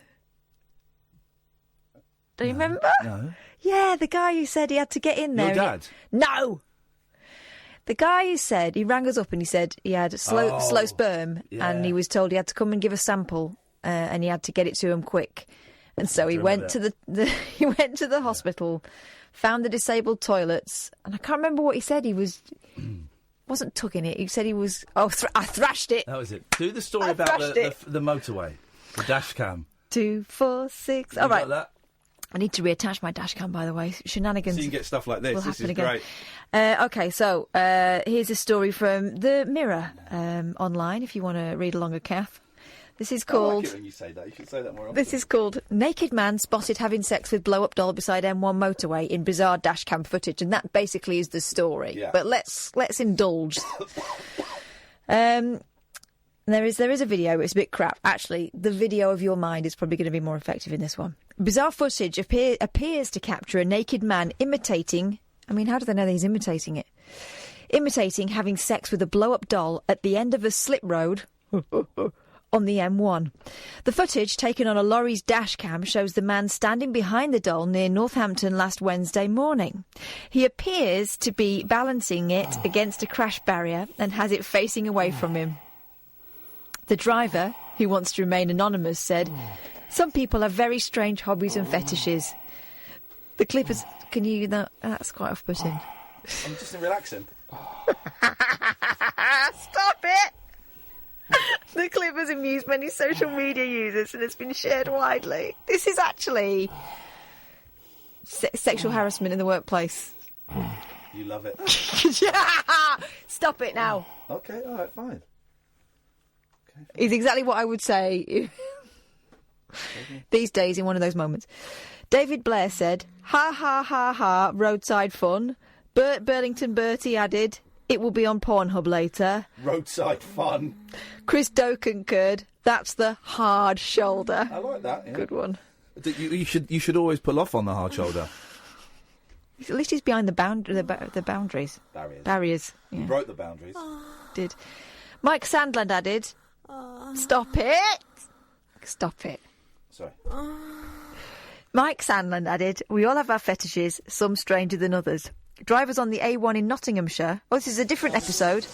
Do you remember? No. Yeah, the guy who said he had to get in there. Your dad? No! The guy who said, he rang us up and he said he had slow sperm and he was told he had to come and give a sample and he had to get it to him quick. And so he went to he went to the hospital, found the disabled toilets, and I can't remember what he said. He wasn't tugging it. He said he was, I thrashed it. That was it. Do the story about the motorway, the dash cam. 2, 4, 6. You All right. got that? I need to reattach my dash cam, by the way. Shenanigans. So you can get stuff like this. Will This happen is again. great. Okay, so here's a story from The Mirror online, if you want to read along with Kath. This is called... I like it when you say that. You should say that more often. This is called Naked Man Spotted Having Sex with Blow-Up Doll Beside M1 Motorway in Bizarre Dashcam Footage. And that basically is the story. Yeah. But let's indulge. There is a video, it's a bit crap. Actually, the video of your mind is probably going to be more effective in this one. Bizarre footage appears to capture a naked man imitating... I mean, how do they know that he's imitating it? Imitating having sex with a blow-up doll at the end of a slip road... on the M1. The footage, taken on a lorry's dash cam, shows the man standing behind the doll near Northampton last Wednesday morning. He appears to be balancing it against a crash barrier and has it facing away from him. The driver, who wants to remain anonymous, said, "Some people have very strange hobbies and fetishes." The clip is... Can you... That's quite off-putting. I'm just relaxing. Stop it! The clip has amused many social media users and has been shared widely. This is actually sexual harassment in the workplace. You love it. Stop it now. Okay, all right, fine. It's exactly what I would say these days in one of those moments. David Blair said, "Ha ha ha ha, roadside fun." Bert Burlington Bertie added, "It will be on Pornhub later." Roadside fun. Chris Doe concurred, "That's the hard shoulder." I like that. Yeah. Good one. You should always pull off on the hard shoulder. At least he's behind the boundaries. Barriers. Yeah. You broke the boundaries. Did. Mike Sandland added, "Stop it. Stop it." Sorry. Mike Sandland added, "We all have our fetishes, some stranger than others." Drivers on the A1 in Nottinghamshire, this is a different episode,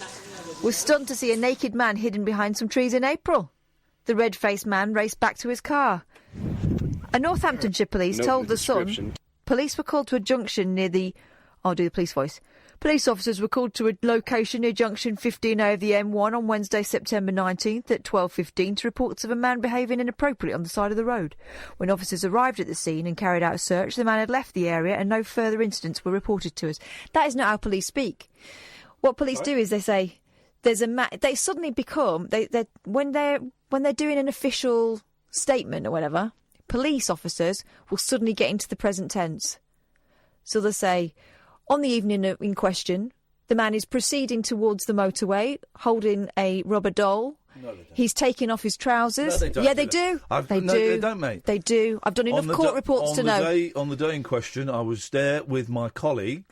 were stunned to see a naked man hidden behind some trees in April. The red-faced man raced back to his car. A Northamptonshire police told The Sun police were called to a junction near the... I'll do the police voice. Police officers were called to a location near junction 15A of the M1 on Wednesday, September 19th at 12:15 to reports of a man behaving inappropriately on the side of the road. When officers arrived at the scene and carried out a search, the man had left the area and no further incidents were reported to us. That is not how police speak. What police do is they say, there's a man... They suddenly become... When they're doing an official statement or whatever, police officers will suddenly get into the present tense. So they'll say... On the evening in question, the man is proceeding towards the motorway, holding a rubber doll. No, they don't. He's taking off his trousers. No, they don't. Yeah, they do. They do. They don't, mate. They do. I've done enough court reports to know. On the day in question, I was there with my colleague,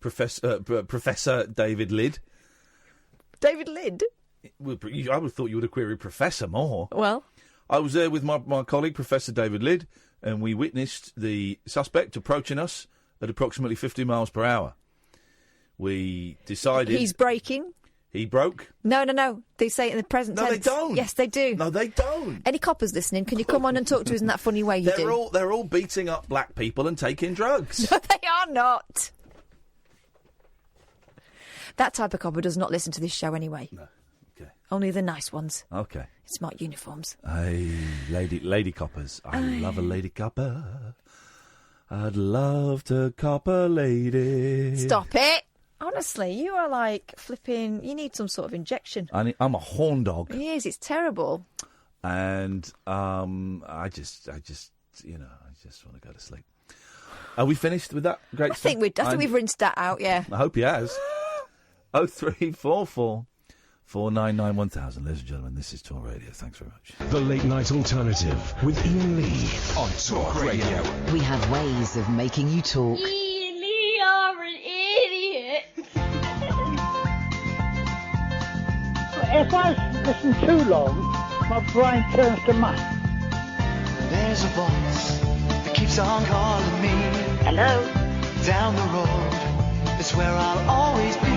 Professor David Lidd. David Lind? I would have thought you would have queried Professor more. Well? I was there with my colleague, Professor David Lind, and we witnessed the suspect approaching us at approximately 50 miles per hour. We decided... He's braking. He broke? No. They say it in the present tense. No, they don't. Yes, they do. No, they don't. Any coppers listening, can you come on and talk to us in that funny way you do? They're all beating up black people and taking drugs. No, they are not. That type of copper does not listen to this show anyway. No. Okay. Only the nice ones. Okay. Smart uniforms. Hey, lady coppers. I love a lady copper. I'd love to cop a lady. Stop it. Honestly, you are like flipping... You need some sort of injection. I'm a horn dog. He is. It's terrible. And I just want to go to sleep. Are we finished with that great I think we've rinsed that out, yeah. I hope he has. 0344 499 1000. Ladies and gentlemen, this is Talk Radio. Thanks very much. The Late Night Alternative with Iain Lee on Talk Radio. We have ways of making you talk. Iain Lee, you're an idiot. If I listen too long, my brain turns to mush. There's a voice that keeps on calling me. Hello? Down the road, it's where I'll always be.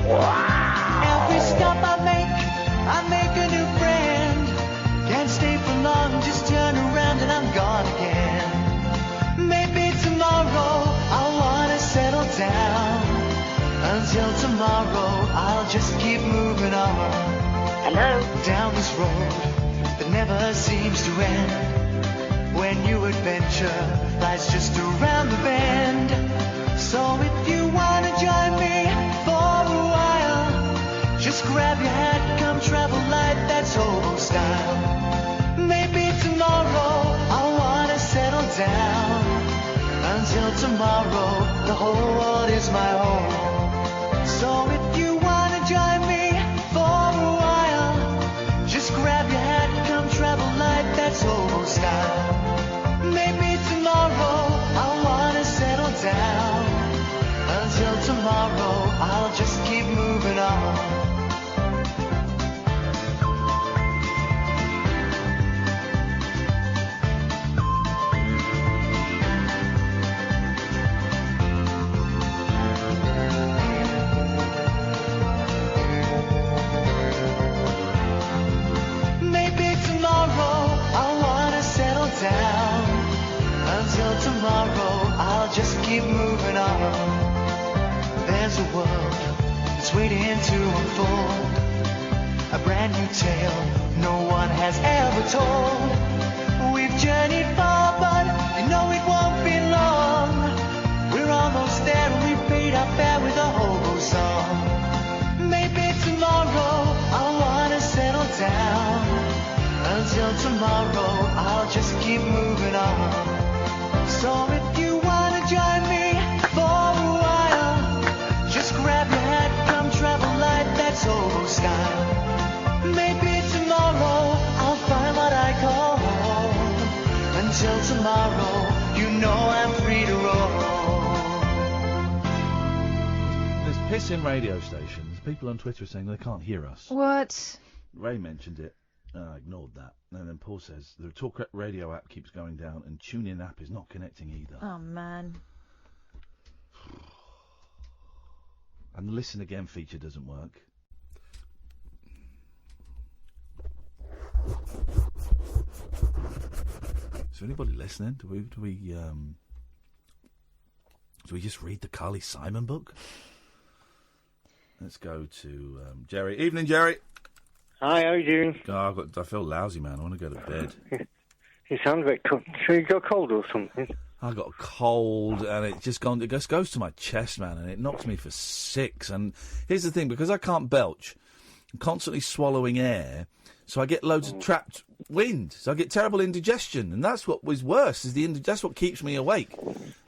Wow. Every stop I make a new friend. Can't stay for long, just turn around and I'm gone again. Maybe tomorrow I'll wanna settle down. Until tomorrow I'll just keep moving on. Hello? Down this road that never seems to end. When new adventure lies just around the bend. So if you wanna join me for a while, just grab your hat, come travel light, that's old style. Maybe tomorrow I'll wanna settle down. Until tomorrow, the whole world is my home. So if you wanna join me for a while, just grab your hat, come travel light, that's old style. Maybe tomorrow I'll wanna settle down. Until tomorrow, I'll just keep moving on. Maybe tomorrow I'll wanna settle down. Until tomorrow, I'll just keep moving on. There's a world that's waiting to unfold. A brand new tale no one has ever told. We've journeyed far, but you know it won't be long. We're almost there and we've paid our fare with a hobo song. Maybe tomorrow I'll wanna settle down. Until tomorrow, I'll just keep moving on. So if you wanna join me for a while, just grab your hat, come travel light, that's old style. Maybe tomorrow I'll find what I call home. Until tomorrow, you know I'm free to roll. There's pissing radio stations. People on Twitter are saying they can't hear us. What? Ray mentioned it. I ignored that. And then Paul says the Talk Radio app keeps going down and TuneIn app is not connecting either. Oh, man. And the Listen Again feature doesn't work. Is there anybody listening? Do we just read the Carly Simon book? Let's go to Jerry. Evening, Jerry. Hi, how are you doing? Oh, I feel lousy, man. I want to go to bed. You sound a bit cold. So you got a cold or something? I got a cold, and it just goes to my chest, man, and it knocks me for 6. And here's the thing, because I can't belch, I'm constantly swallowing air, so I get loads of trapped wind. So I get terrible indigestion, and that's what was worse. That's what keeps me awake.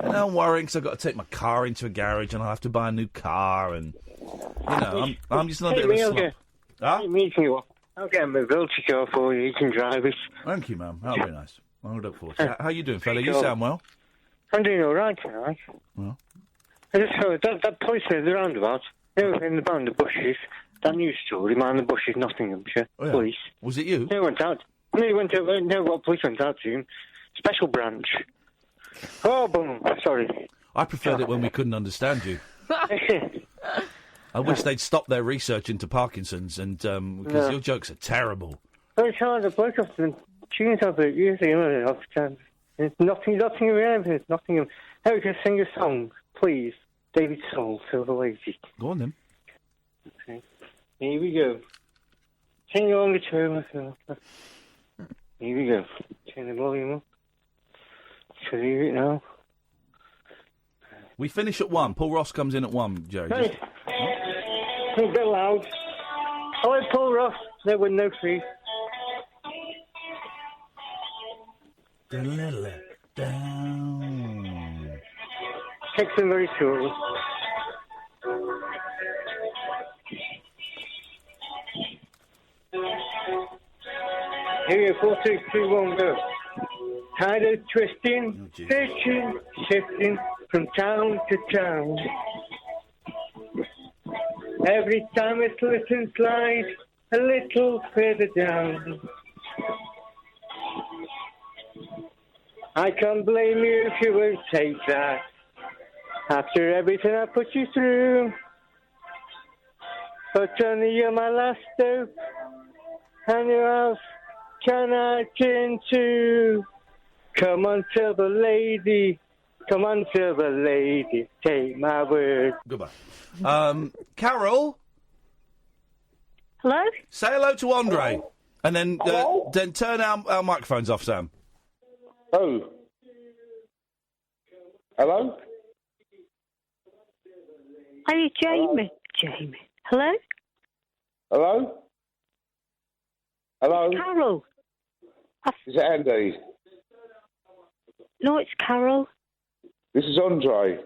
And now I'm worrying because I've got to take my car into a garage, and I'll have to buy a new car, and I'm just not a bit of a slump. I'll get a mobility car for you. You can drive it. Thank you, ma'am. That'll be nice. I look forward to it. How you doing, fella? You sound well. I'm doing all right tonight. Well, I just heard that place near the roundabout, in the bushes, that news story, man in the bushes, Nottinghamshire, police. Was it you? They went out. They went out. No, what police went out to? Special branch. Oh, boom. Sorry. I preferred it when we couldn't understand you. I wish they'd stop their research into Parkinson's, and because your jokes are terrible. It's hard to break off the tunes of it. Usually, it's Nottingham. It's Nottingham. How we can sing a song, please? David Soul, Silver Lady. Go on then. Okay. Here we go. Sing along the tune. Here we go. Turn the volume up. Should I hear it now? We finish at 1. Paul Ross comes in at 1, Jerry. Hey. A bit loud. I like Paul Ross. There with no fee. Down. Takes them very shortly. Here we go. 4, 3, 2, 1, go. Tired of twisting, searching, shifting from town to town. Every time it slips and slides a little further down. I can't blame you if you won't take that. After everything I put you through. But only you're my last hope. And who else can I turn to? Come on, Silver Lady. Come on, Silver Lady. Take my word. Goodbye. Carol? Hello? Say hello to Andre. Hello? And then then turn our microphones off, Sam. Oh. Hello? Are you Jamie? Jamie. Hello? Hello? Hello? Carol. Is it Andy? No, it's Carol. This is Andre.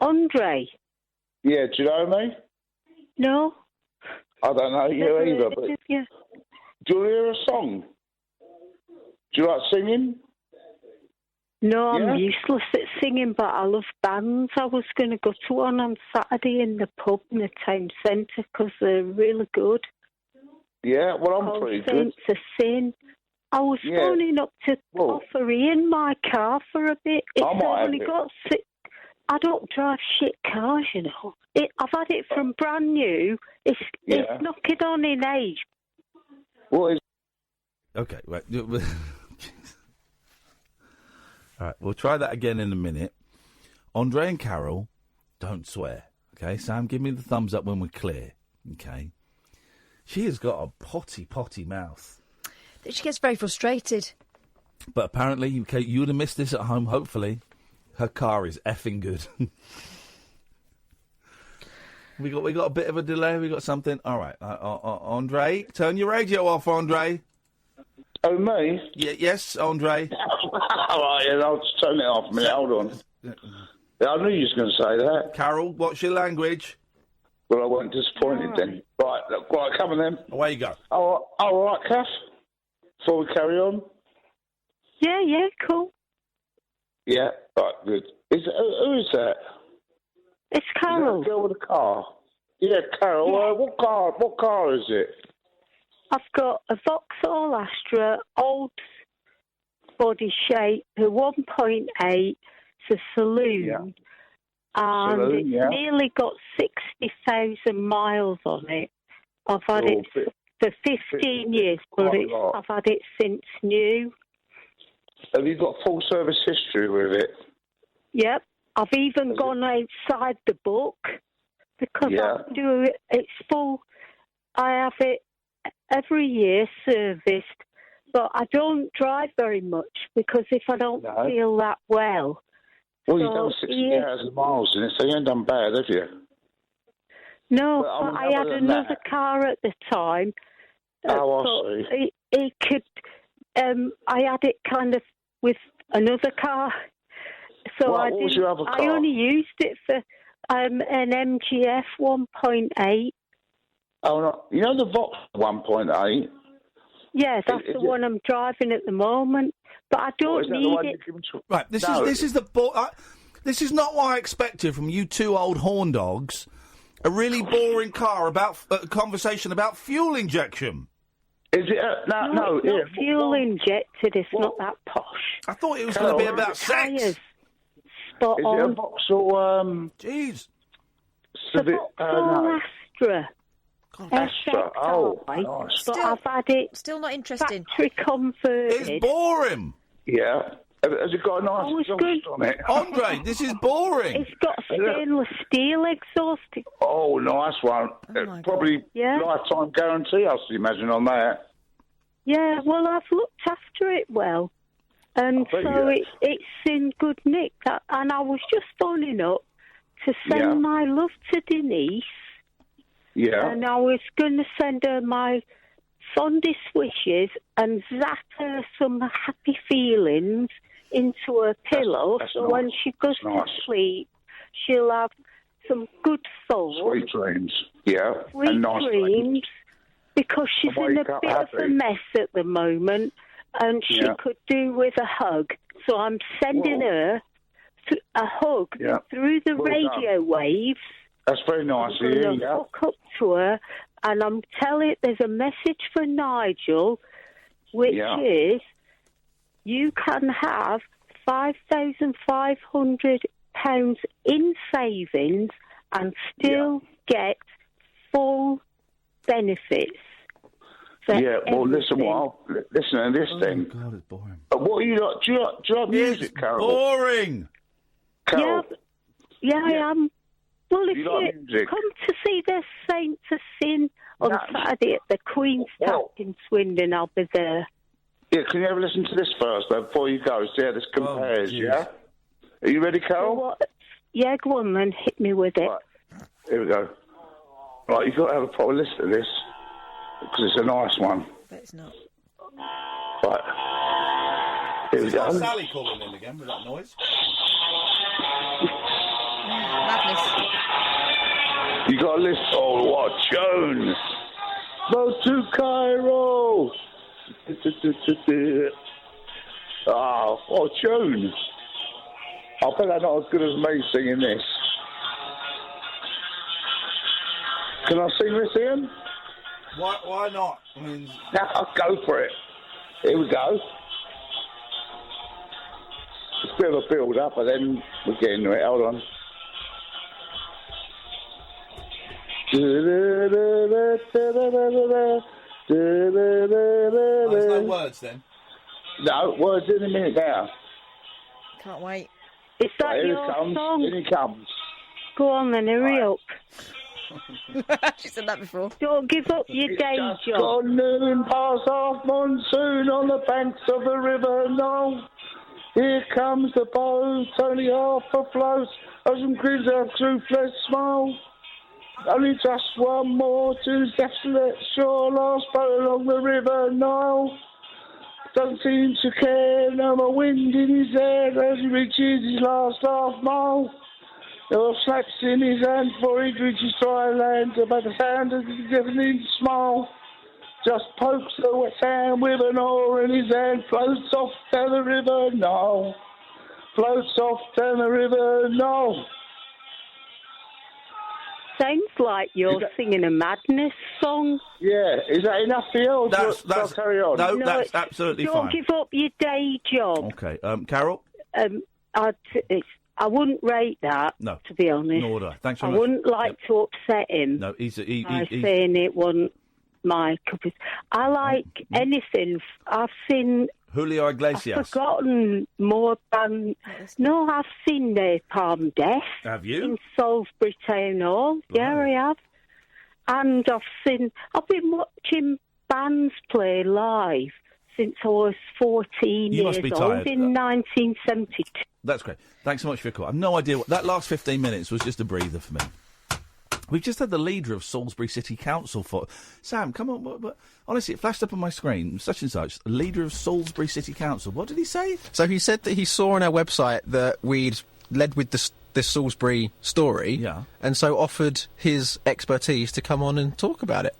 Andre? Yeah, do you know me? No. I don't know you either, but... Yeah. Do you want to hear a song? Do you like singing? No, I'm useless at singing, but I love bands. I was going to go to one on Saturday in the pub in the town centre because they're really good. Yeah, well, I'm pretty good. Saints of Sin. I was phoning up to offer Iain my car for a bit. It's only got six. I don't drive shit cars, you know. I've had it from brand new. It's knocking on in age. What is... Okay, right. All right, we'll try that again in a minute. Andre and Carol, don't swear. Okay, Sam, give me the thumbs up when we're clear. Okay. She has got a potty mouth. She gets very frustrated. But apparently, you would have missed this at home, hopefully. Her car is effing good. We got a bit of a delay. We got something. All right, Andre, turn your radio off, Andre. Oh, me? Yes, Andre. All right, I'll just turn it off a minute. Hold on. Yeah, I knew you was going to say that. Carol, what's your language? Well, I wasn't disappointed then. Right, come on then. Away you go. All right, Kath. Before we carry on. Yeah, cool. Yeah, right, good. Who is that? It's Carol. Is that a girl with a car? Yeah, Carol. Yeah. What car is it? I've got a Vauxhall Astra, old body shape, a 1.8. It's a saloon. And it's nearly got 60,000 miles on it. I've had it for 15 years, but I've had it since new. Have you got full service history with it? Yep. I've even gone outside the book because it's full. I have it every year serviced, but I don't drive very much because if I don't feel that well. Well, you've done 60,000 miles in it, so you ain't done bad, have you? No, but I had another car at the time. Oh, I see. It could. I had it kind of with another car, so what was your other car? I only used it for an MGF 1.8. Oh no! You know the Vox 1.8. Yeah, that's the one I'm driving at the moment, but I don't need it. Right, this is not what I expected from you two old horn dogs. A really boring conversation about fuel injection. Is it? No, it's not fuel injected. It's not that posh. I thought it was going to be about sex. Tyres. Spot Is on. it a Vauxhall? Jeez. Vauxhall Astra. Astra. Oh, nice. But I've had it. Still not interesting. Factory converted. It's boring. Yeah. Has it got a nice exhaust on it? Andre, this is boring. It's got stainless steel exhaust. Oh, nice one. Probably lifetime guarantee, I should imagine, on that. Yeah, well, I've looked after it well. And so it's in good nick. And I was just phoning up to send my love to Denise. Yeah. And I was going to send her my fondest wishes and zap her some happy feelings into her pillow, that's so nice. when she goes to sleep, she'll have some good thoughts. Sweet dreams. Yeah. Sweet and nice dreams. Because she's in a bit of a mess at the moment, and she could do with a hug. So I'm sending her a hug through the radio waves. That's very nice of I'm you. going to hook up to her, and I'm telling there's a message for Nigel, which is you can have £5,500 in savings and still get full benefits. Well, listen to this thing. Oh, God, it's boring. What are you like? Do you like music, Carol? Boring. Carol. Yeah, I am. Well, if You you like music? come to see the Saints of Sin on Saturday at the Queen's Tap in Swindon, I'll be there. Yeah, can you ever listen to this first, though, before you go? See how this compares, yeah? Are you ready, Carol? Yeah, go on then, hit me with it. Right. Here we go. Right, you've got to have a proper listen to this, because it's a nice one. But it's not. Right. Here we go. Sally calling in again with that noise. Madness. You got to listen. Oh, what a tune! Go to Cairo! Oh, what a tune! I bet they're not as good as me singing this. Can I sing this, Ian? Why not? I mean, I'll go for it. Here we go. It's a bit of a build-up, and then we'll get into it. Hold on. There's no words then. No, words in a minute now. Can't wait. Is that Right, your song? Here he comes. Go on then, hurry up. She said that before. Don't give up your day job. Gone noon, past half monsoon on the banks of the River Nile. Here comes the boat, only half afloat, as some crews have toothless smile. Only just one more to desolate shore, last boat along the River Nile. Doesn't seem to care, no more wind in his hair as he reaches his last half mile. There are slaps in his hand for he reaches dry land, but the sound of his deafening smile just pokes the wet sand with an oar in his hand, floats off down the River Nile. Floats off down the River Nile. Sounds like you're singing a Madness song. Yeah, is that enough for you? Or That's carry on? No, that's absolutely Don't fine. give up your day job. Okay, Carol? I wouldn't rate that, No. to be honest. Nor would I. Thanks very I much. wouldn't like to upset him No, he's by saying it wasn't my cup of... I like anything. I've seen... Julio Iglesias. I've forgotten more than... No, I've seen Palm Death. Have you? In Salisbury Town Hall. Yeah, I have. And I've been watching bands play live since I was 14 You must years be old tired. in 1972. That's great. Thanks so much for your call. I've no idea what... That last 15 minutes was just a breather for me. We've just had the leader of Salisbury City Council for... Sam, come on. What, honestly, it flashed up on my screen, such and such. Leader of Salisbury City Council. What did he say? So he said that he saw on our website that we'd led with this Salisbury story. Yeah. And so offered his expertise to come on and talk about it.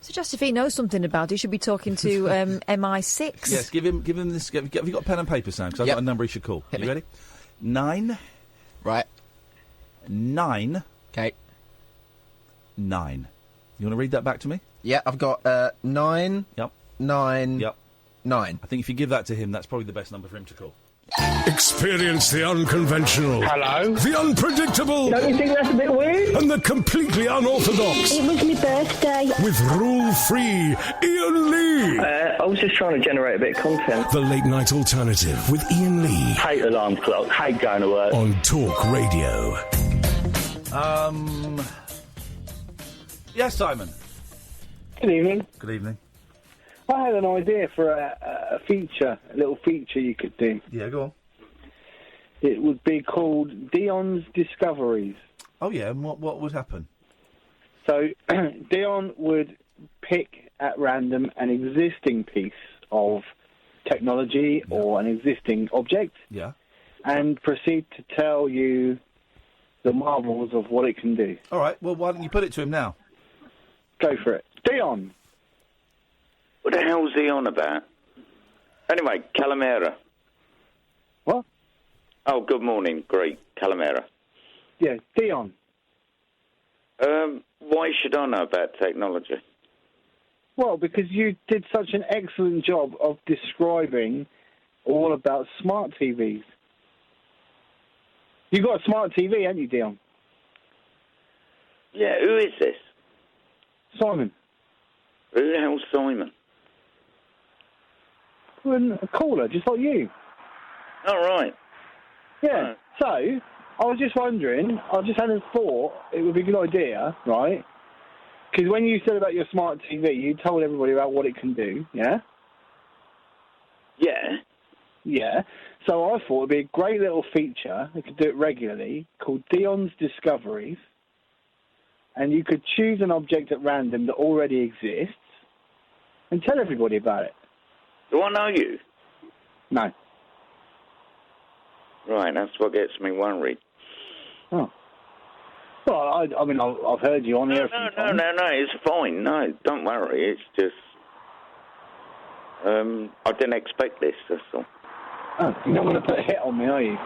So just if he knows something about it, he should be talking to MI6. Yes, give him this... Have you got a pen and paper, Sam? Because I've got a number he should call. You ready? 9... Right. 9... Okay. 9. You want to read that back to me? Yeah, I've got 9. Yep. 9. Yep. 9. I think if you give that to him, that's probably the best number for him to call. Experience the unconventional. Hello? The unpredictable. Don't you think that's a bit weird? And the completely unorthodox. It was my birthday. With rule-free Iain Lee. I was just trying to generate a bit of content. The Late Night Alternative with Iain Lee. Hate alarm clock, hate going to work. On Talk Radio. Yes, Simon. Good evening. Good evening. I had an idea for a feature, a little feature you could do. Yeah, go on. It would be called Dion's Discoveries. Oh, yeah, and what would happen? So, Dion would pick at random an existing piece of technology or an existing object. Yeah. And proceed to tell you the marvels of what it can do. All right, well, why don't you put it to him now? Go for it. Dion! What the hell's he on about? Anyway, Calamera. What? Oh, good morning, great. Calamera. Yeah, Dion. Why should I know about technology? Well, because you did such an excellent job of describing all about smart TVs. You got a smart TV, haven't you, Dion? Yeah, who is this? Simon. Who the hell's Simon? Well, a caller, just like you. All right. Yeah. So, I was just wondering, I just had a thought, it would be a good idea, right? Because when you said about your smart TV, you told everybody about what it can do, yeah? Yeah. Yeah. So I thought it would be a great little feature, we could do it regularly, called Dion's Discoveries. And you could choose an object at random that already exists and tell everybody about it. Do I know you? No. Right, that's what gets me worried. Oh. Well, I mean, I've heard you on here a few times. No, it's fine. No, don't worry. It's just... I didn't expect this, that's all. Oh, you don't want to put a hit on me, are you?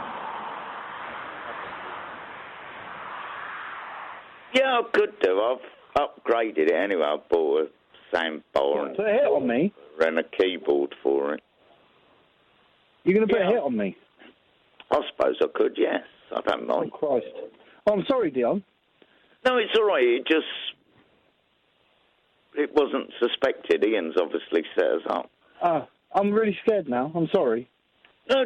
Yeah, I could do. I've upgraded it anyway. I bought a sound bar and put a hit on me? And a keyboard for it. You're going to put a hit on me? I suppose I could, yes. I don't mind. Oh, Christ. Oh, I'm sorry, Dion. No, it's all right. It wasn't suspected. Ian's obviously set us up. I'm really scared now. I'm sorry. No,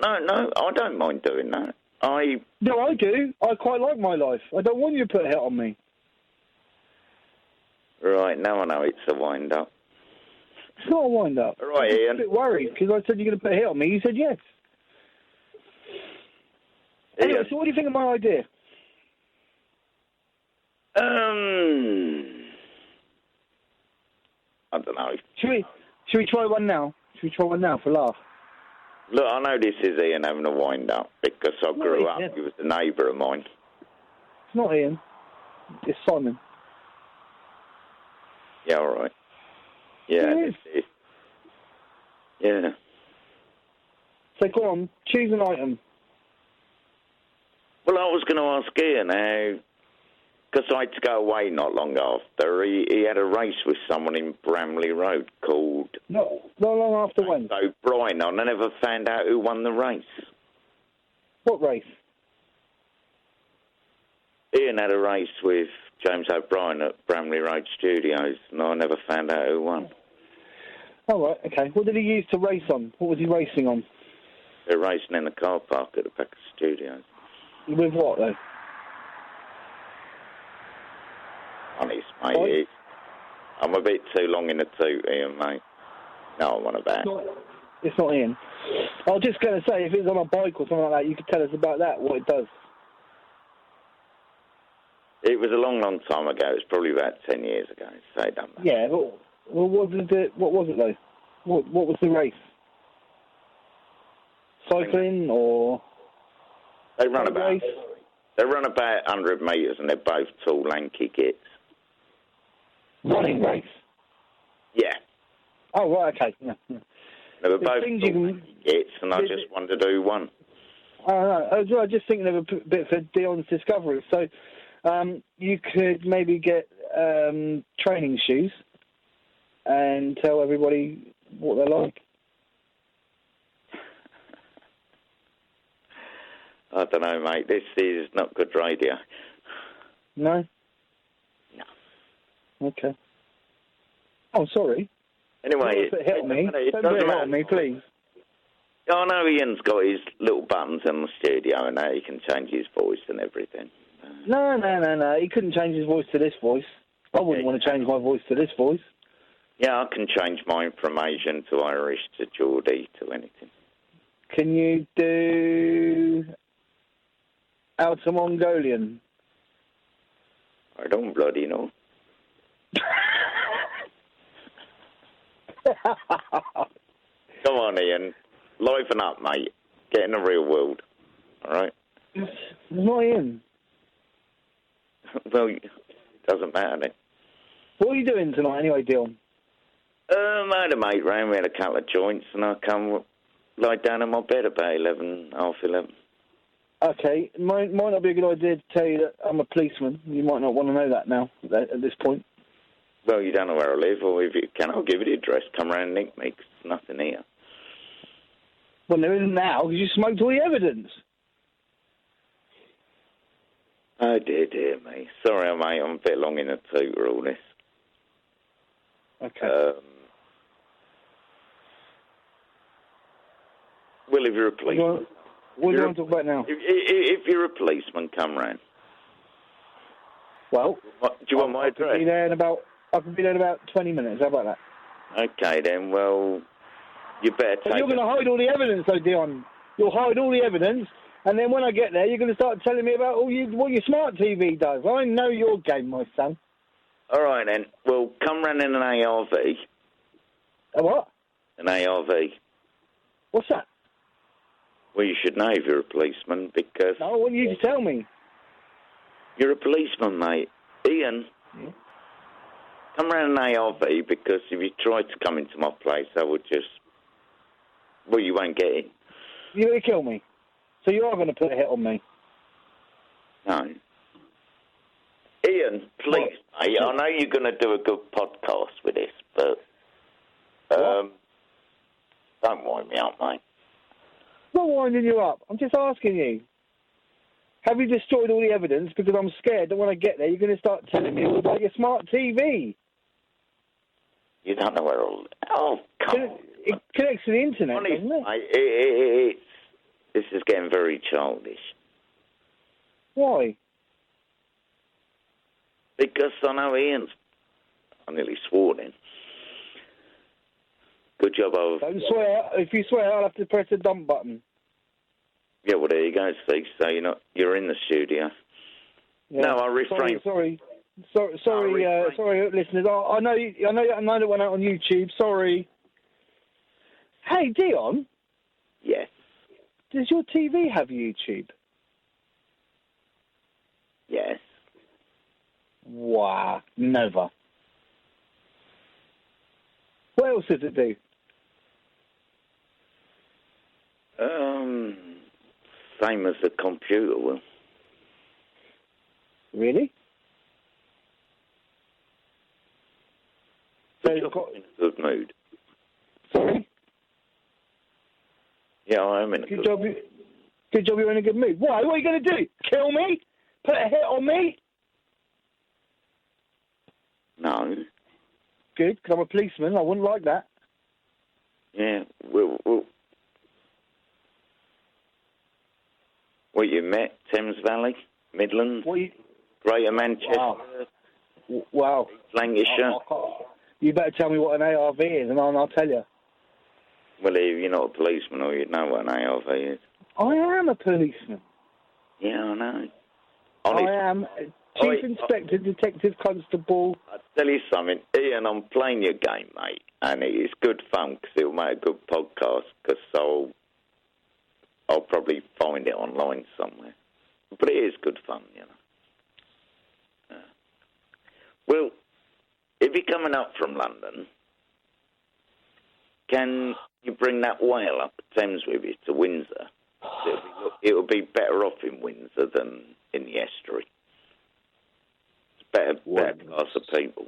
I don't mind doing that. No, I do. I quite like my life. I don't want you to put a hit on me. Right, now I know it's a wind-up. It's not a wind-up. Right, I'm Ian. a bit worried because I said you're going to put a hit on me. You said yes. Anyway, so what do you think of my idea? I don't know. Should we try one now? Should we try one now for a laugh? Look, I know this is Ian having a wind-up because I grew up. He was a neighbour of mine. It's not Ian. It's Simon. Yeah, all right. Yeah, it is. Yeah. So go on, choose an item. Well, I was going to ask Ian how, because I had to go away not long after. He had a race with someone in Bramley Road called... Not long after when? O'Brien. I never found out who won the race. What race? Ian had a race with James O'Brien at Bramley Road Studios, and I never found out who won. Oh, right, okay. What did he use to race on? What was he racing on? They're racing in the car park at the back of the studios. With what, though? Honest, mate. I'm a bit too long in the tooth, Ian, mate. No, I want about. It's not Ian. I was just going to say, if it's on a bike or something like that, you could tell us about that, what it does. It was a long, long time ago. It was probably about 10 years ago. So done that. Yeah, but what was it, though? What was the race? Cycling or... They run about 100 metres and they're both tall, lanky gits. Running race? Yeah. Oh, right, okay. Yeah. They were both tall, lanky gits, and I just wanted to do one. I was just thinking of a bit for Dion's Discovery. So You could maybe get training shoes and tell everybody what they're like. I don't know, mate. This is not good radio. No? No. Okay. Oh, sorry. Anyway, hit me. Don't hit on me, please. I know Ian's got his little buttons in the studio and now he can change his voice and everything. No. He couldn't change his voice to this voice. I wouldn't want to change my voice to this voice. Yeah, I can change mine from Asian to Irish to Geordie to anything. Can you do Outer Mongolian? I don't bloody know. Come on, Ian. Liven up, mate. Get in the real world. All right? Not in. Well, it doesn't matter then. What are you doing tonight anyway, Dion? I had a mate round. We had a couple of joints and I come lie down in my bed about 11, half 11. Okay. Might not be a good idea to tell you that I'm a policeman. You might not want to know that now, at this point. Well, you don't know where I live, or if you can, I'll give you the address. Come round and nick me, 'cause there's nothing here. Well, there isn't now, because you smoked all the evidence. Oh, dear me. Sorry, mate, I'm a bit long in the tooth with all this. Okay. Well, if you're a policeman... What do you want to talk about now? If you're a policeman, come round. Well... Do you want my address? I can be there in about 20 minutes. How about that? Okay, then. Well, you better take... But you're going to hide all the evidence, though, Dion. You'll hide all the evidence, and then when I get there, you're going to start telling me about what your smart TV does. I know your game, my son. All right, then. Well, come round in an ARV. A what? An ARV. What's that? Well, you should know if you're a policeman, because... No, I want you to tell me. You're a policeman, mate. Ian, come round an ARV, because if you try to come into my place, I would just... Well, you won't get in. You're going to kill me. So you are going to put a hit on me. No. Ian, please, mate, I know you're going to do a good podcast with this, but... don't wind me up, mate. I'm not winding you up. I'm just asking you. Have you destroyed all the evidence? Because I'm scared that when I get there, you're going to start telling me all about your smart TV. You don't know where all... Oh, come on. It connects to the internet, doesn't it? Mate, this is getting very childish. Why? Because I know Ian's... I nearly swore then. Good job, Don't swear. If you swear, I'll have to press the dump button. Yeah, well, there you go, Steve. So you're in the studio. Yeah. No, I refrain. Sorry, listeners. I know it went out on YouTube. Sorry. Hey, Dion. Yes. Does your TV have YouTube? Yes. Wow, never. What else does it do? Same as the computer will. Really? So you're in a good mood. Sorry? Yeah, I am in a good mood. Good job you're in a good mood. Why? What are you going to do? Kill me? Put a hit on me? No. Good, because I'm a policeman. I wouldn't like that. Yeah, well, what you met? Thames Valley? Midlands? Greater Manchester? Wow. Lancashire? You better tell me what an ARV is, and I'll tell you. Well, if you're not a policeman, or you'd know what an ARV is. I am a policeman. Yeah, I know. Honestly, I am Chief Inspector, Detective Constable. I'll tell you something, Ian, I'm playing your game, mate, and it's good fun, because it'll make a good podcast, because I'll probably find it online somewhere. But it is good fun, you know. Well, if you're coming up from London, can you bring that whale up the Thames with you to Windsor? It'll be better off in Windsor than in the estuary. better class of people.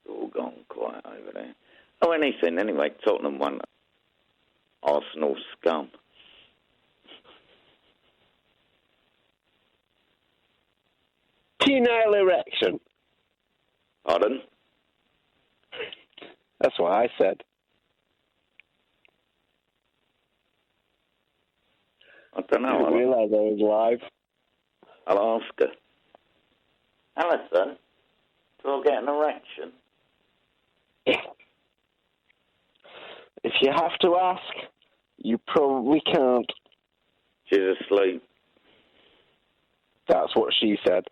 All gone quiet over there. Oh, anything, anyway. Tottenham won. Arsenal scum. Penile erection. Pardon? That's what I said. I don't know. I didn't realise I was live. I'll ask her. Alison, do I get an erection? If you have to ask, you probably can't. She's asleep. That's what she said.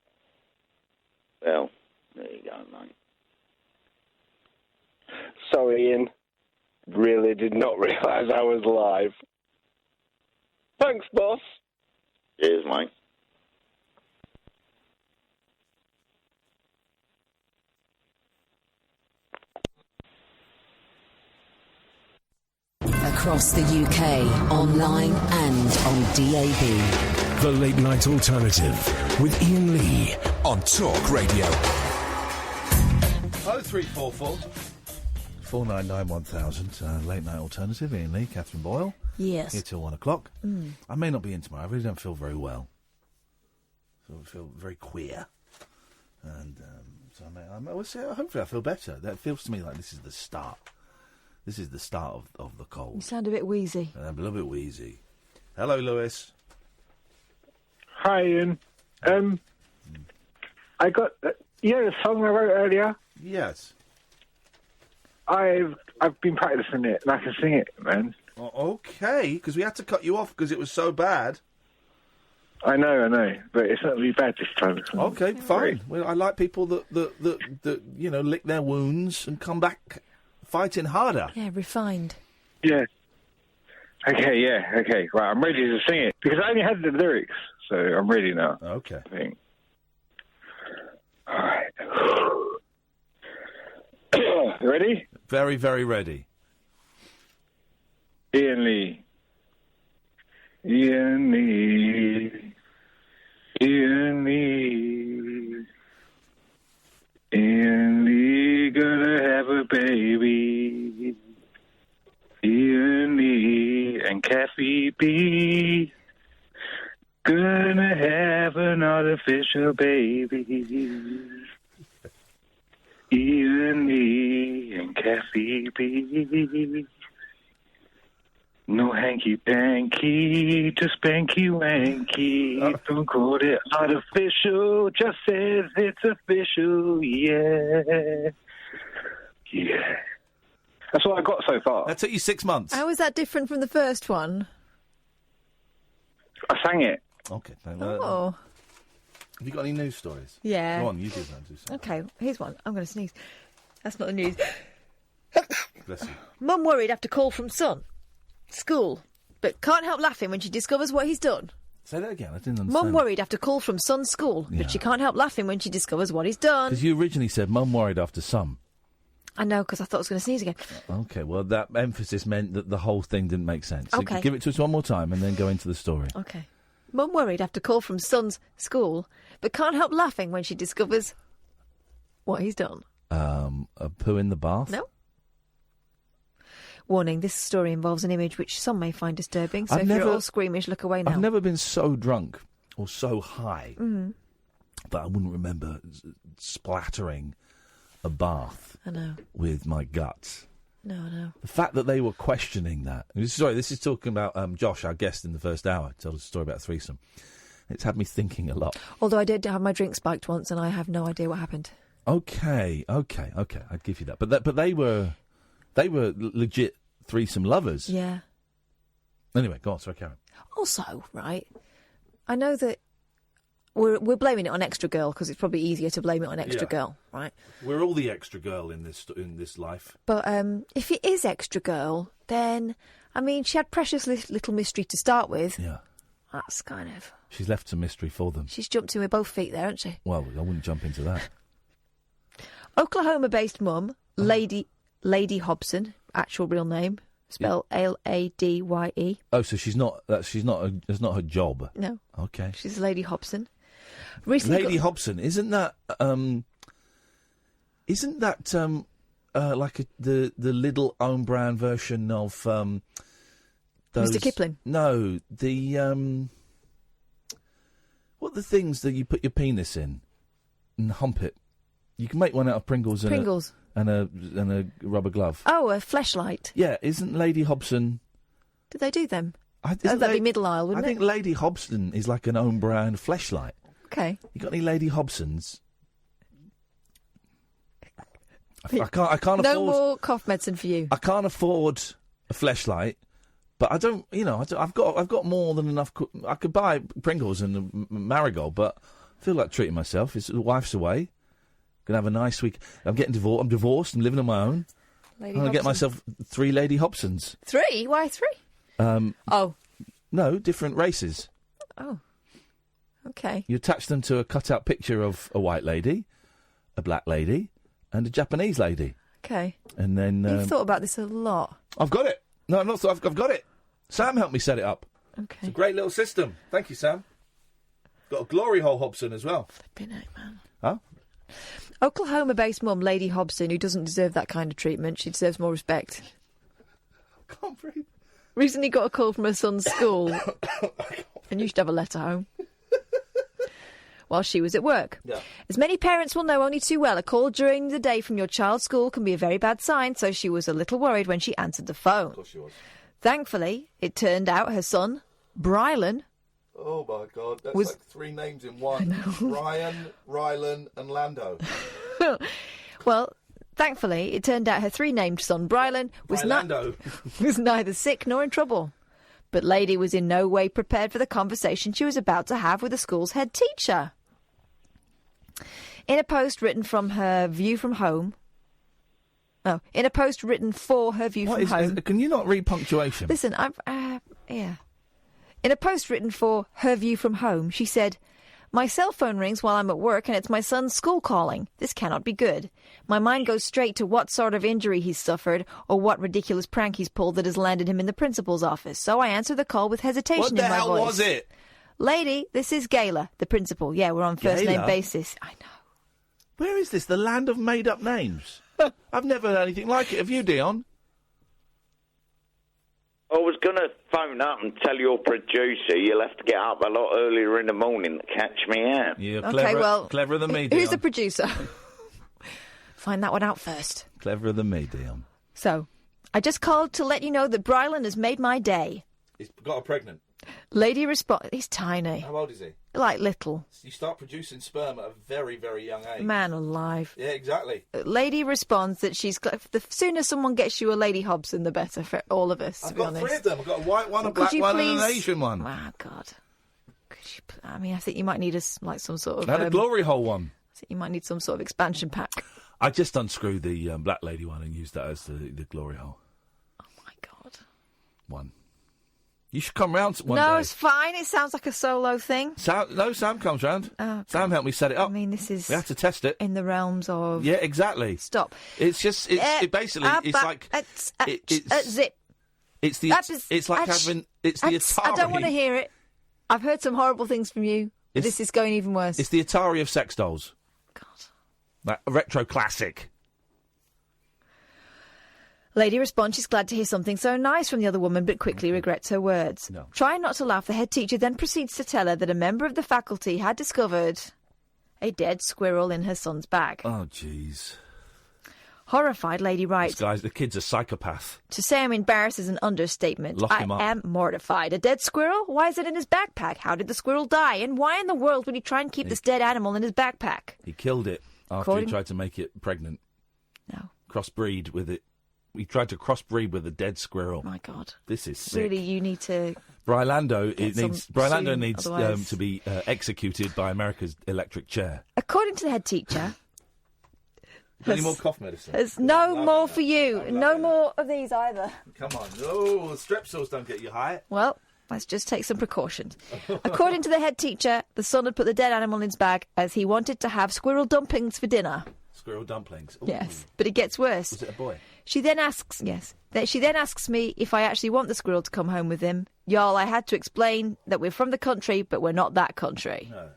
Well, there you go, mate. Sorry, Ian. Really did not realise I was live. Thanks, boss. Cheers, mate. Across the UK, online and on DAB. The Late Night Alternative with Iain Lee on Talk Radio. 0344 499 1000. Late Night Alternative. Iain Lee, Catherine Boyle. Yes. Here till 1 o'clock. Mm. I may not be in tomorrow. I really don't feel very well. So I feel very queer. And so hopefully I feel better. That feels to me like this is the start. This is the start of the cold. You sound a bit wheezy. I'm a little bit wheezy. Hello, Lewis. Hi, Ian. I got the song I wrote earlier. Yes. I've been practicing it and I can sing it, man. Okay, because we had to cut you off because it was so bad. I know, but it's not really bad this time. Okay, fine. Well, I like people that lick their wounds and come back fighting harder. Yeah, refined. Yeah. Okay. Right, I'm ready to sing it because I only had the lyrics, so I'm ready now. Okay. I think. All right. You ready? Very, very ready. Iain Lee. Iain Lee. Iain Lee. Iain Lee gonna have a baby. Iain Lee and Kathy B. Gonna have an artificial baby. Iain Lee and Kathy B. No hanky-panky, just spanky-wanky. Don't call it artificial, just says it's official, yeah. Yeah. That's what I got so far. That took you 6 months. How is that different from the first one? I sang it. Okay. Oh. Have you got any news stories? Yeah. Go on, you do that. Okay, here's one. I'm going to sneeze. That's not the news. Bless you. Mum worried after call from son. School. But can't help laughing when she discovers what he's done. Say that again, I didn't understand. Mum worried after call from son's school, but she can't help laughing when she discovers what he's done. Because you originally said Mum worried after some. I know, because I thought I was going to sneeze again. Okay, well, that emphasis meant that the whole thing didn't make sense. So Okay. give it to us one more time and then go into the story. Okay. Mum worried after call from son's school, but can't help laughing when she discovers what he's done. A poo in the bath? No. Warning, this story involves an image which some may find disturbing, so if you're all squeamish, look away now. I've never been so drunk or so high Mhm. that I wouldn't remember splattering a bath I know. with my guts. No. The fact that they were questioning that. Sorry, this is talking about Josh, our guest in the first hour, told us a story about a threesome. It's had me thinking a lot. Although I did have my drink spiked once, and I have no idea what happened. Okay, I'd give you that. But they were legit threesome lovers. Yeah. Anyway, go on, sorry, Karen. Also, right, I know that we're blaming it on extra girl because it's probably easier to blame it on extra girl, right? We're all the extra girl in this life. But if it is extra girl, then I mean, she had precious little mystery to start with. Yeah. That's kind of. She's left some mystery for them. She's jumped in with both feet there, hasn't she? Well, I wouldn't jump into that. Oklahoma-based mum, Lady Hobson, actual real name, Spell Ladye. Oh, so she's not. That's not her job. No. Okay. She's Lady Hobson. Recently Lady Hobson, isn't that like the little own brand version of those, Mr. Kipling? No, the what are the things that you put your penis in and hump it? You can make one out of Pringles and a rubber glove. Oh, a fleshlight. Yeah, isn't Lady Hobson? Did they do them? That'd be middle aisle, wouldn't I think Lady Hobson is like an own brand fleshlight. Okay. You got any Lady Hobsons? I can't no afford. more cough medicine for you. I can't afford a fleshlight, but I don't. I've got more than enough. I could buy Pringles and a Marigold, but I feel like treating myself. The wife's away. Gonna have a nice week. I'm divorced and living on my own. I'm gonna get myself 3 Lady Hobsons. 3? Why 3? No, different races. Oh. Okay. You attach them to a cut-out picture of a white lady, a black lady, and a Japanese lady. Okay. And then you've thought about this a lot. I've got it. No, I'm not. I've got it. Sam helped me set it up. Okay. It's a great little system. Thank you, Sam. Got a glory hole Hobson as well. Flipping it, man. Huh? Oklahoma-based mum Lady Hobson, who doesn't deserve that kind of treatment. She deserves more respect. Can't breathe. Recently got a call from her son's school, and you should have a letter home. While she was at work. Yeah. As many parents will know only too well, a call during the day from your child's school can be a very bad sign, so she was a little worried when she answered the phone. Of course she was. Thankfully, it turned out her son, Brylan... Oh, my God. That's was... like 3 names in one. Ryan, Rylan and Lando. Well, thankfully, it turned out her 3-named son, Brylan, was neither sick nor in trouble. But Lady was in no way prepared for the conversation she was about to have with the school's head teacher. In a post written from her view from home... Oh, in a post written for her view from home... Can you not read punctuation? Listen, yeah. In a post written for her view from home, she said, "My cell phone rings while I'm at work and it's my son's school calling. This cannot be good. My mind goes straight to what sort of injury he's suffered or what ridiculous prank he's pulled that has landed him in the principal's office. So I answer the call with hesitation in my voice." What the hell was it? "Lady, this is Gayla, the principal. Yeah, we're on first-name basis." I know. Where is this? The land of made-up names? I've never heard anything like it. Have you, Dion? I was going to phone up and tell your producer you'll have to get up a lot earlier in the morning to catch me out. Yeah, cleverer than me, Dion. Who's the producer? Find that one out first. Cleverer than me, Dion. So, I just called to let you know that Brylan has made my day. He's got her pregnant. Lady responded... He's tiny. How old is he? Like little. You start producing sperm at a very, very young age. Man alive. Yeah, exactly. Lady responds that she's... The sooner someone gets you a Lady Hobson, the better for all of us, to be honest. I've got 3 of them. I've got a white one, a black one, and an Asian one. Oh, God. I think you might need some sort of... And a glory hole one. I think you might need some sort of expansion pack. I just unscrewed the black lady one and used that as the glory hole. Oh, my God. One. You should come round one day. No, it's fine. It sounds like a solo thing. Sam comes round. Oh, Sam helped me set it up. I mean, this is... We have to test it. In the realms of... Yeah, exactly. Stop. It's just... basically, it's like... Zip. It's like having... It's the Atari... I don't want to hear it. I've heard some horrible things from you. This is going even worse. It's the Atari of sex dolls. God. Like a retro classic. Lady responds she's glad to hear something so nice from the other woman, but quickly regrets her words. No. Trying not to laugh, the head teacher then proceeds to tell her that a member of the faculty had discovered a dead squirrel in her son's bag. Oh, jeez. Horrified, Lady writes... The kid's a psychopath. "To say I'm embarrassed is an understatement. Lock him up. I am mortified. A dead squirrel? Why is it in his backpack? How did the squirrel die? And why in the world would he try and keep this dead animal in his backpack?" He killed it after he tried to make it pregnant. No. Crossbreed with it. He tried to crossbreed with a dead squirrel. My God. This is sick. Really, you need to... Brylando needs otherwise... to be executed by America's electric chair. According to the head teacher... Any more cough medicine? There's no more for you. No more of these either. Come on. No, strepsils don't get you high. Well, let's just take some precautions. According to the head teacher, the son had put the dead animal in his bag as he wanted to have squirrel dumplings for dinner. Squirrel dumplings. Ooh. Yes, but it gets worse. Was it a boy? She then asks me if I actually want the squirrel to come home with him. Y'all, I had to explain that we're from the country, but we're not that country. No.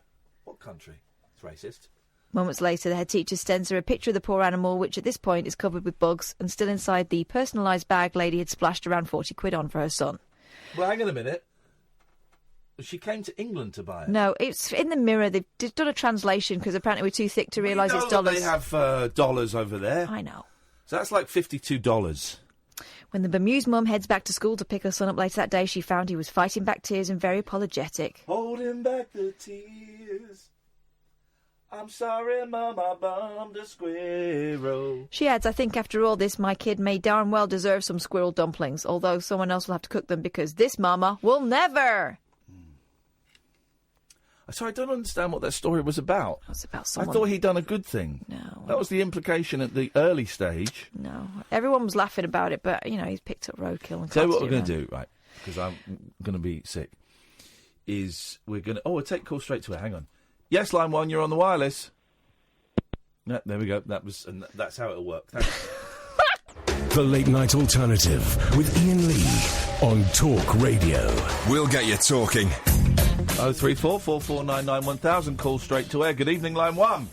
What country? It's racist. Moments later, the head teacher sends her a picture of the poor animal, which at this point is covered with bugs and still inside the personalised bag lady had splashed around 40 quid on for her son. Well, hang on a minute. She came to England to buy it. No, it's in the Mirror. They've done a translation because apparently we're too thick to realise it's dollars. They have dollars over there. I know. So that's like $52. When the bemused mum heads back to school to pick her son up later that day, she found he was fighting back tears and very apologetic. Holding back the tears. I'm sorry, Mum, I bummed a squirrel. She adds, I think after all this, my kid may darn well deserve some squirrel dumplings, although someone else will have to cook them because this mama will never. Sorry, I don't understand what that story was about. It was about someone. I thought he'd done a good thing. No. That was the implication at the early stage. No. Everyone was laughing about it, but, he's picked up roadkill. And So what we're going to do, right, because I'm going to be sick, is we're going to... Oh, we'll take call straight to it. Hang on. Yes, line 1, you're on the wireless. Yeah, there we go. That's how it'll work. Thanks. The Late Night Alternative with Iain Lee on Talk Radio. We'll get you talking. 034 4499 1000. Call straight to air. Good evening, line 1.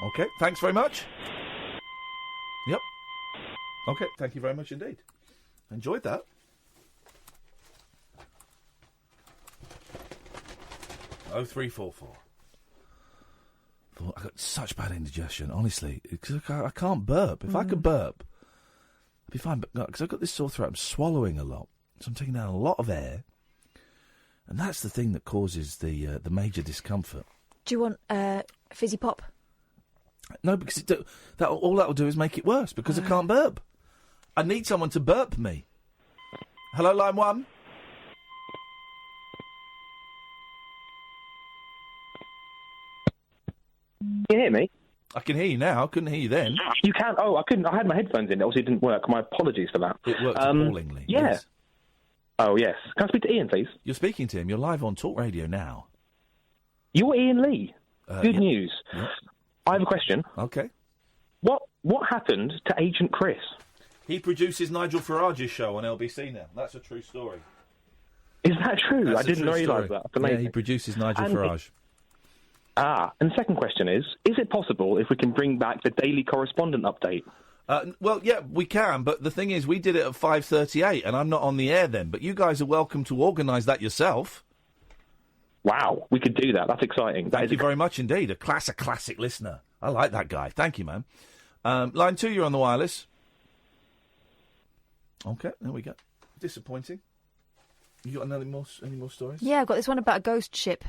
Okay, thanks very much. Yep. Okay, thank you very much indeed. Enjoyed that. Oh, 0344. I've got such bad indigestion, honestly. I can't burp. If I could burp, I'd be fine. But no, because I've got this sore throat, I'm swallowing a lot. So I'm taking down a lot of air. And that's the thing that causes the major discomfort. Do you want fizzy pop? No, because all that will do is make it worse, because I can't burp. I need someone to burp me. Hello, line 1. Can you hear me? I can hear you now. I couldn't hear you then. You can? Oh, I couldn't. I had my headphones in. It obviously didn't work. My apologies for that. It worked appallingly. Yeah. Yes. Oh, yes. Can I speak to Iain, please? You're speaking to him. You're live on Talk Radio now. You're Iain Lee. Good news. Yep. I have a question. Okay. What happened to Agent Chris? He produces Nigel Farage's show on LBC now. That's a true story. Is that true? That's I didn't realise that. Yeah, he produces Nigel Farage. And the second question is it possible if we can bring back the Daily Correspondent update? Well, yeah, we can, but the thing is, we did it at 5:38, and I'm not on the air then. But you guys are welcome to organise that yourself. Wow, we could do that. That's exciting. Thank you very much indeed. A classic listener. I like that guy. Thank you, man. Line 2, you're on the wireless. Okay, there we go. Disappointing. You got any more stories? Yeah, I've got this one about a ghost ship.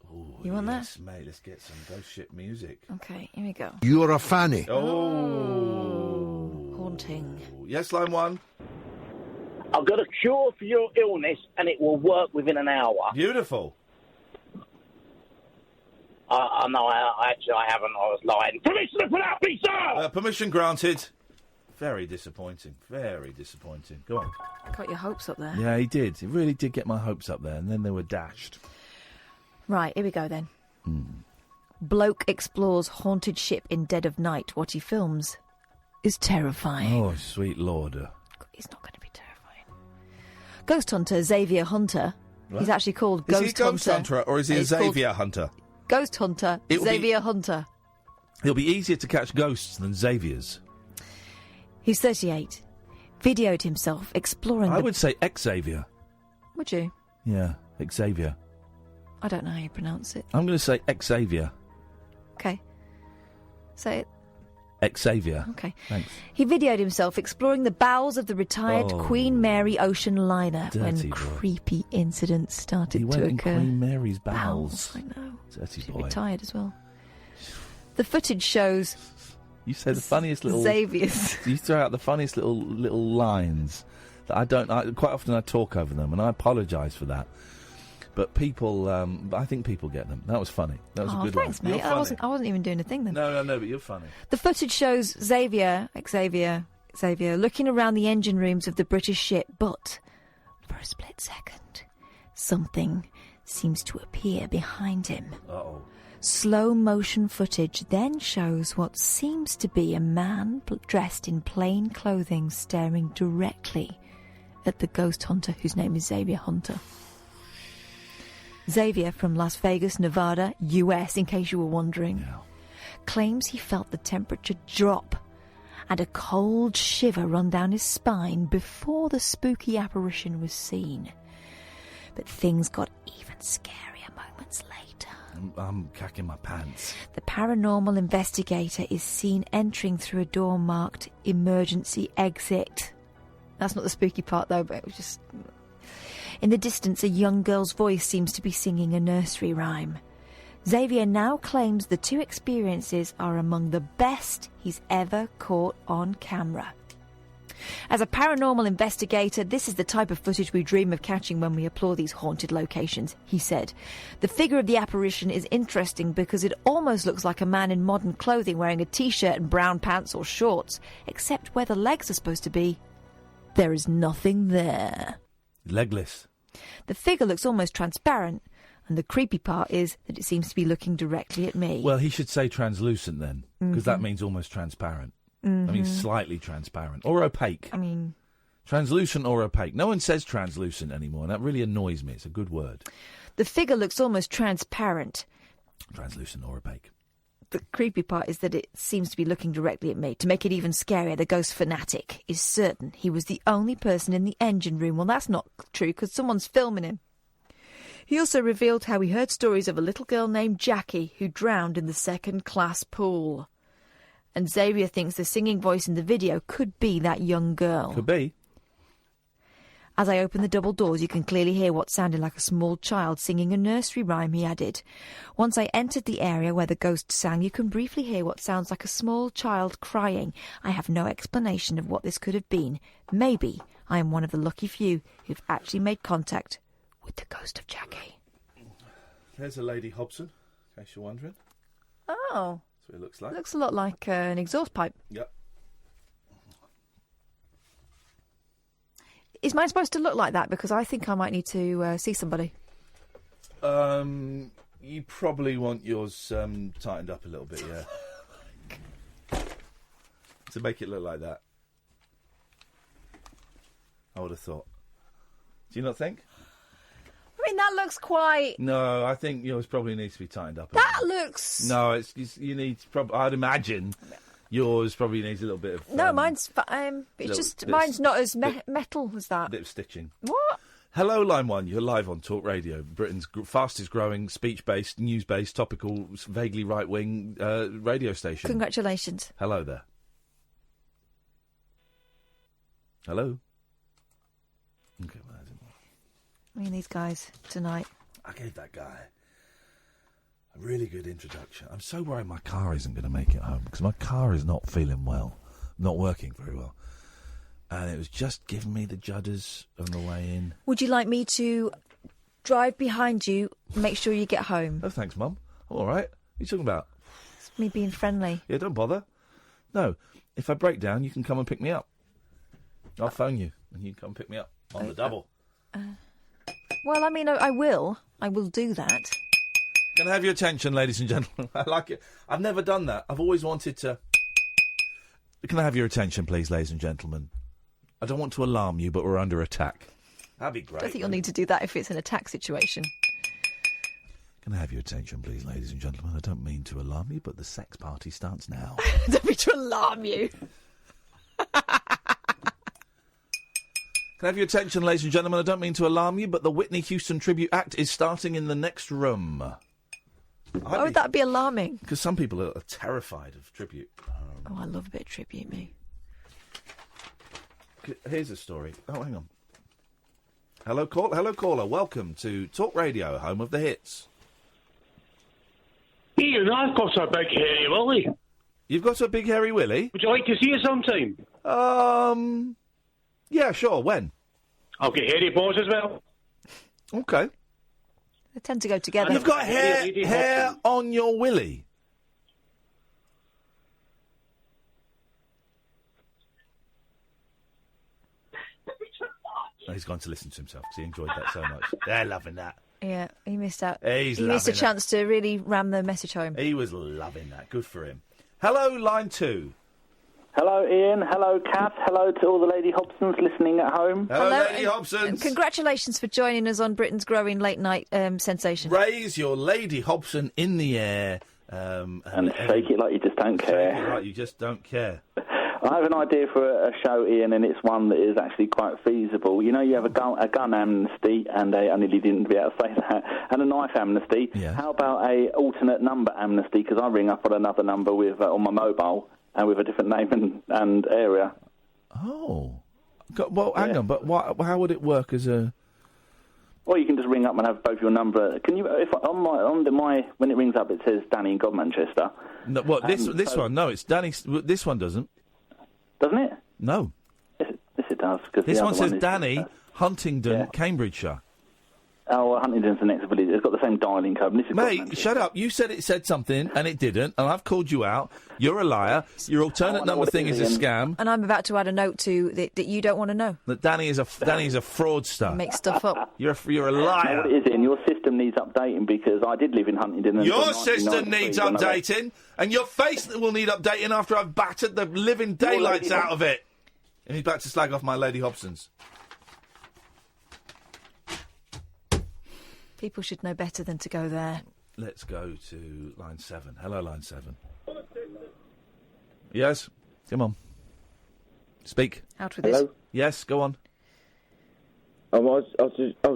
Ooh, you want yes, mate, let's get some ghost ship music. Okay, here we go. You're a fanny. Oh. Haunting. Yes, line 1. I've got a cure for your illness, and it will work within an hour. Beautiful. No, I haven't. I was lying. Permission to put out, please, sir! Permission granted. Very disappointing. Very disappointing. Go on. Got your hopes up there. Yeah, he did. He really did get my hopes up there, and then they were dashed. Right, here we go then. Bloke explores haunted ship in dead of night. What he films is terrifying. Oh, sweet Lord. He's not going to be terrifying. Ghost hunter Xavier Hunter. What? He's actually called Is Ghost he a ghost hunter, or is he a He's called Xavier hunter? Ghost hunter Xavier Hunter. It'll be easier to catch ghosts than Xavier's. He's 38. Videoed himself exploring I would say Xavier. Would you? Yeah, Xavier. I don't know how you pronounce it. I'm going to say Xavier. Okay. Say it. Xavier. Okay. Thanks. He videoed himself exploring the bowels of the retired Queen Mary ocean liner when Dirty boy. creepy incidents started He to went in occur. Queen Mary's bowels. I know. Dirty She's boy. retired as well. The footage shows You say the funniest little... Xavier's. You throw out the funniest little lines that I don't... quite often I talk over them, and I apologise for that. But people, I think people get them. That was funny. That was a good thanks, one. mate. You're I funny. wasn't even doing a thing then. No, but you're funny. The footage shows Xavier looking around the engine rooms of the British ship, but for a split second, something seems to appear behind him. Uh-oh. Slow motion footage then shows what seems to be a man dressed in plain clothing staring directly at the ghost hunter, whose name is Xavier Hunter. Xavier, from Las Vegas, Nevada, US, in case you were wondering, claims he felt the temperature drop and a cold shiver run down his spine before the spooky apparition was seen. But things got even scarier moments later. I'm cacking my pants. The paranormal investigator is seen entering through a door marked emergency exit. That's not the spooky part, though, but it was just... In the distance, a young girl's voice seems to be singing a nursery rhyme. Xavier now claims the two experiences are among the best he's ever caught on camera. As a paranormal investigator, this is the type of footage we dream of catching when we explore these haunted locations, he said. The figure of the apparition is interesting because it almost looks like a man in modern clothing wearing a t-shirt and brown pants or shorts, except where the legs are supposed to be, there is nothing there. Legless. The figure looks almost transparent, and the creepy part is that it seems to be looking directly at me. Well, he should say translucent then, because that means almost transparent. I mean, Mhm. slightly transparent. Or opaque. I mean... Translucent or opaque. No one says translucent anymore, and that really annoys me. It's a good word. The figure looks almost transparent. Translucent or opaque. The creepy part is that it seems to be looking directly at me. To make it even scarier, the ghost fanatic is certain he was the only person in the engine room. Well, that's not true, because someone's filming him. He also revealed how he heard stories of a little girl named Jackie who drowned in the second-class pool. And Xavier thinks the singing voice in the video could be that young girl. Could be. As I open the double doors, you can clearly hear what sounded like a small child singing a nursery rhyme, he added. Once I entered the area where the ghost sang, you can briefly hear what sounds like a small child crying. I have no explanation of what this could have been. Maybe I am one of the lucky few who've actually made contact with the ghost of Jackie. There's a Lady Hobson, in case you're wondering. Oh. That's what it looks like. Looks a lot like an exhaust pipe. Yep. Is mine supposed to look like that? Because I think I might need to see somebody. You probably want yours tightened up a little bit, yeah. To make it look like that. I would have thought. Do you not think? I mean, that looks quite... No, I think yours probably needs to be tightened up. That looks... No, you need... I'd imagine yours probably needs a little bit of... No, mine's... it's just... Mine's not as metal as that. A bit of stitching. What? Hello, Line 1. You're live on Talk Radio, Britain's fastest growing, speech-based, news-based, topical, vaguely right-wing radio station. Congratulations. Hello there. Hello? Okay, well, that didn't work. I mean, these guys tonight. I gave that guy a really good introduction. I'm so worried my car isn't going to make it home, because my car is not feeling well, not working very well. And it was just giving me the judders on the way in. Would you like me to drive behind you, make sure you get home? Oh, thanks, Mum. I'm all right. What are you talking about? It's me being friendly. Yeah, don't bother. No, if I break down, you can come and pick me up. I'll phone you, and you can come pick me up on the double. Well, I mean, I will. I will do that. Can I have your attention, ladies and gentlemen? I like it. I've never done that. I've always wanted to... Can I have your attention, please, ladies and gentlemen? I don't want to alarm you, but we're under attack. That'd be great. I don't think you'll need to do that if it's an attack situation. Can I have your attention, please, ladies and gentlemen? I don't mean to alarm you, but the sex party starts now. Don't mean to alarm you. Can I have your attention, ladies and gentlemen? I don't mean to alarm you, but the Whitney Houston Tribute Act is starting in the next room. Why would that be alarming? Because some people are terrified of tribute. Oh, I love a bit of tribute, me. Here's a story. Oh, hang on. Hello, caller. Welcome to Talk Radio, home of the hits. Ian, I've got a big hairy willy. You've got a big hairy willy? Would you like to see it sometime? Yeah, sure. When? I'll get hairy balls as well. Okay. They tend to go together. You've got hair on your willy. He's gone to listen to himself because he enjoyed that so much. They're loving that. Yeah, he missed out. He missed a chance to really ram the message home. He was loving that. Good for him. Hello, line 2. Hello, Ian. Hello, Kath. Hello to all the Lady Hobsons listening at home. Hello Lady Hobsons. And congratulations for joining us on Britain's growing late night sensation. Raise your Lady Hobson in the air. And shake it like you just don't care. Shake it like you just don't care. I have an idea for a show, Ian, and it's one that is actually quite feasible. You know, you have a gun amnesty, and I nearly didn't be able to say that, and a knife amnesty. Yeah. How about a alternate number amnesty? Because I ring up on another number with on my mobile and with a different name and area. Oh. Well, hang on, but how would it work as a... Or you can just ring up and have both your number. Can you? If on my when it rings up, it says Danny in Godmanchester. No, what this one? No, it's Danny. This one doesn't. Doesn't it? No. Yes, it does. This one says Danny, Huntingdon, Cambridgeshire. Oh, well, Huntingdon's the next village. It's got the same dialing code. And this is Mate, shut up. You said it said something, and it didn't, and I've called you out. You're a liar. Your alternate number thing is a scam. And I'm about to add a note to that you don't want to know. That Danny is a fraudster. Make stuff up. You're a liar. No, what it is, Ian, your system needs updating because I did live in Huntingdon. Your system needs updating, and your face will need updating after I've battered the living daylights out of it. And he's back to slag off my Lady Hobsons. People should know better than to go there. Let's go to line 7. Hello, line 7. Yes? Come on. Speak. Out with this. Yes, go on. I was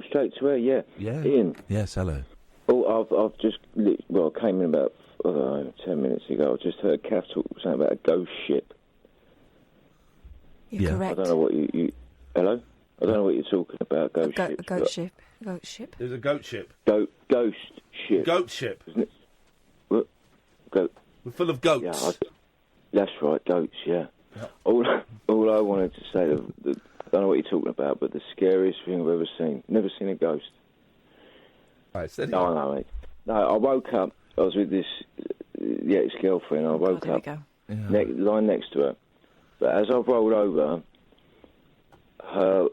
straight to her, yeah. Yeah. Ian. Yes, hello. Oh, I've just, came in about, 10 minutes ago. I just heard Kath talk something about a ghost ship. You're correct. I don't know what you hello? I don't know what you're talking about, ghost ship. A goat ship. A goat ship. There's a goat ship. Ghost ship. Goat ship. Isn't it? What? Goat. We're full of goats. Yeah, that's right, goats, yeah. All I wanted to say, I don't know what you're talking about, but the scariest thing I've ever seen. Never seen a ghost. Right, steady. No, mate. No, I woke up. I was with this ex-girlfriend. I woke up. Lying next to her. But as I've rolled over,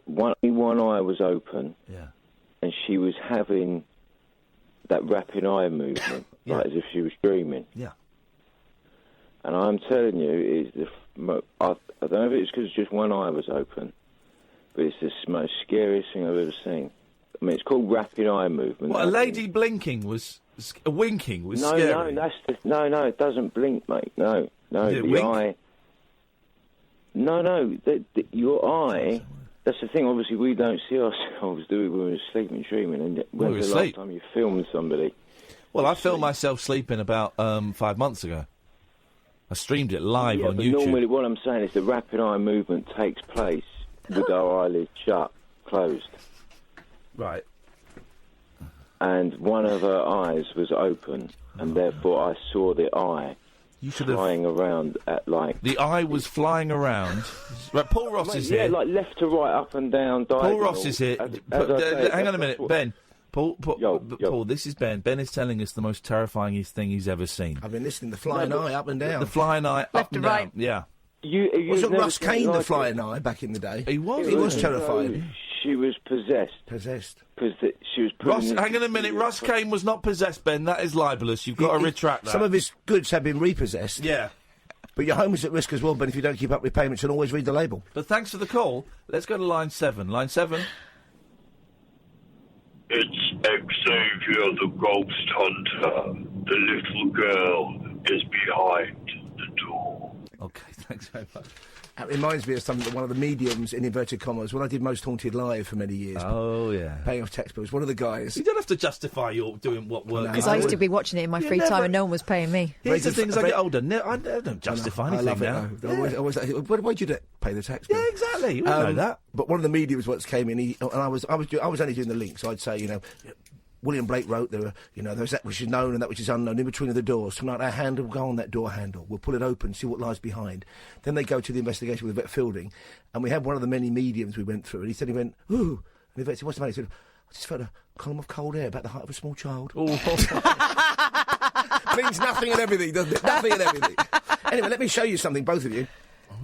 one eye was open. Yeah. And she was having that rapid eye movement, like as if she was dreaming. Yeah. And I'm telling you, I don't know if it's because just one eye was open, but it's the most scariest thing I've ever seen. I mean, it's called rapid eye movement. What, a lady blinking was... winking was scary? No, it doesn't blink, mate. No, Did it the wink? eye... No, your eye... That's the thing, obviously, we don't see ourselves, do we, when we're asleep and dreaming? And Well, when's we're the last asleep. time you filmed somebody? Well, I filmed myself sleeping about 5 months ago. I streamed it live on but YouTube. normally what I'm saying is the rapid eye movement takes place with our eyelids shut, closed. Right. And one of her eyes was open, and therefore I saw the eye flying around at, like... The eye was flying around. Right, Paul Ross is here. Yeah, like left to right, up and down, Paul diagonal. Ross is here. Hang on a minute, Ben. Paul, this is Ben. Ben is telling us the most terrifying thing he's ever seen. I've been listening to the flying eye up and down. The flying eye up and down. Yeah. Wasn't Russ Kane the flying eye back in the day? He was. He was terrifying. She was possessed. Because she was... Ross, hang on a minute. Russ Kane was not possessed, Ben. That is libelous. You've got to retract that. Some of his goods have been repossessed. Yeah. But your home is at risk as well, Ben, if you don't keep up with payments and always read the label. But thanks for the call. Let's go to line 7. Line 7. It's Xavier the Ghost Hunter. The little girl is behind the door. Okay, thanks very much. That reminds me of something that one of the mediums, in inverted commas, when I did Most Haunted Live for many years. Oh, yeah. Paying off tax bills. One of the guys... You don't have to justify your doing what work. Because I used to be watching it in my free time and no one was paying me. Here's the thing, as I get older, I don't justify anything I love now. it, though. Always, why'd you pay the tax bill? Yeah, exactly. We know that. But one of the mediums once came in, and I was only doing the link, so I'd say, William Blake wrote, there's that which is known and that which is unknown. In between the doors, tonight our hand will go on that door handle. We'll pull it open, see what lies behind. Then they go to the investigation with the vet Fielding, and we had one of the many mediums we went through, and he went, ooh. And the vet said, what's the matter? He said, I just felt a column of cold air about the height of a small child. Means nothing and everything, doesn't it? Nothing and everything. Anyway, let me show you something, both of you.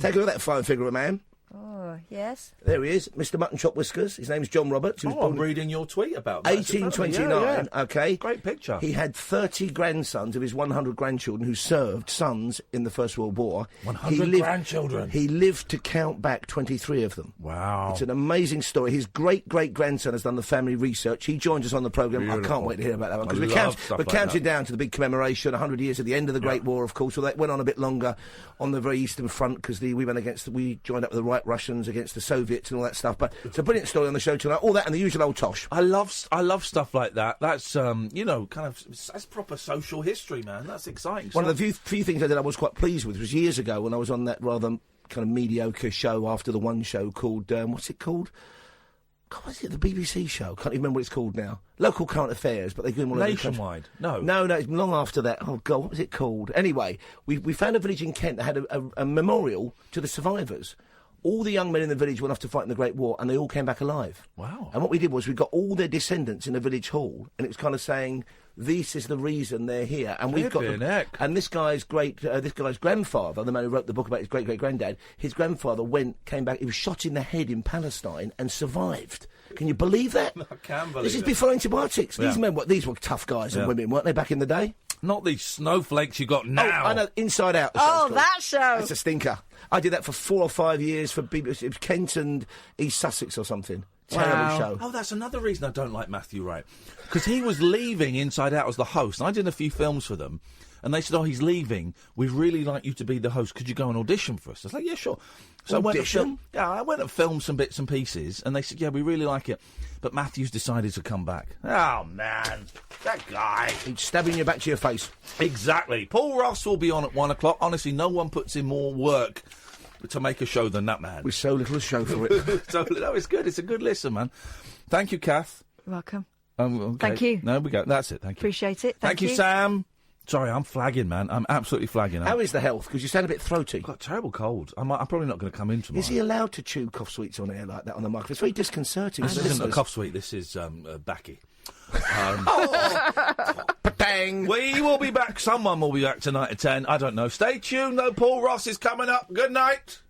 Take a look at that fine figure of a man. Oh, yes. There he is, Mr. Mutton Chop Whiskers. His name's John Roberts. He was born I'm reading your tweet about that. 1829, OK. Great picture. He had 30 grandsons of his 100 grandchildren who served, sons, in the First World War. 100 grandchildren. He lived to count back 23 of them. Wow. It's an amazing story. His great-great-grandson has done the family research. He joins us on the programme. I can't wait to hear about that one, because we're counting down to the big commemoration, 100 years at the end of the Great War, of course. Well, that went on a bit longer on the very Eastern Front, because we joined up with the White Russians against the Soviets and all that stuff. But it's a brilliant story on the show tonight. All that and the usual old tosh. I love stuff like that. That's that's proper social history, man. That's exciting. One of the few things I did I was quite pleased with was years ago when I was on that rather kind of mediocre show after the One show called what's it called? God, what is it? The BBC show? Can't even remember what it's called now. Local Current Affairs, but they're doing one Nationwide. No, it's long after that. Oh God, what was it called? Anyway, we found a village in Kent that had a memorial to the survivors. All the young men in the village went off to fight in the Great War, and they all came back alive. Wow. And what we did was we got all their descendants in the village hall, and it was kind of saying, this is the reason they're here. And we've got and this guy's grandfather, the man who wrote the book about his great-great-granddad, his grandfather came back, he was shot in the head in Palestine and survived. Can you believe that? I can believe This is it. before antibiotics. Yeah. These were tough guys and women, weren't they, back in the day? Not these snowflakes you got now. Oh, I know, Inside Out. That show. That's a stinker. I did that for 4 or 5 years for BBC. It was Kent and East Sussex or something. Terrible show. Oh, that's another reason I don't like Matthew Wright. Because he was leaving Inside Out as the host. And I did a few films for them. And they said, he's leaving. We'd really like you to be the host. Could you go and audition for us? I was like, yeah, sure. So I went and filmed some bits and pieces. And they said, yeah, we really like it. But Matthew's decided to come back. Oh, man. That guy. He's stabbing you back to your face. Exactly. Paul Ross will be on at 1 o'clock. Honestly, no one puts in more work to make a show than that man. With so little show for it. No, it's good. It's a good listen, man. Thank you, Kath. Welcome. Okay. Thank you. No, we go. That's it. Thank you. Appreciate it. Thank you, Sam. Sorry, I'm flagging, man. I'm absolutely flagging. How is the health? Because you sound a bit throaty. I've got a terrible cold. I'm probably not going to come in tomorrow. Is he allowed to chew cough sweets on air like that on the microphone? It's very disconcerting. This isn't a cough sweet. This is Backy. Bang! We will be back. Someone will be back tonight at 10. I don't know. Stay tuned, though. Paul Ross is coming up. Good night.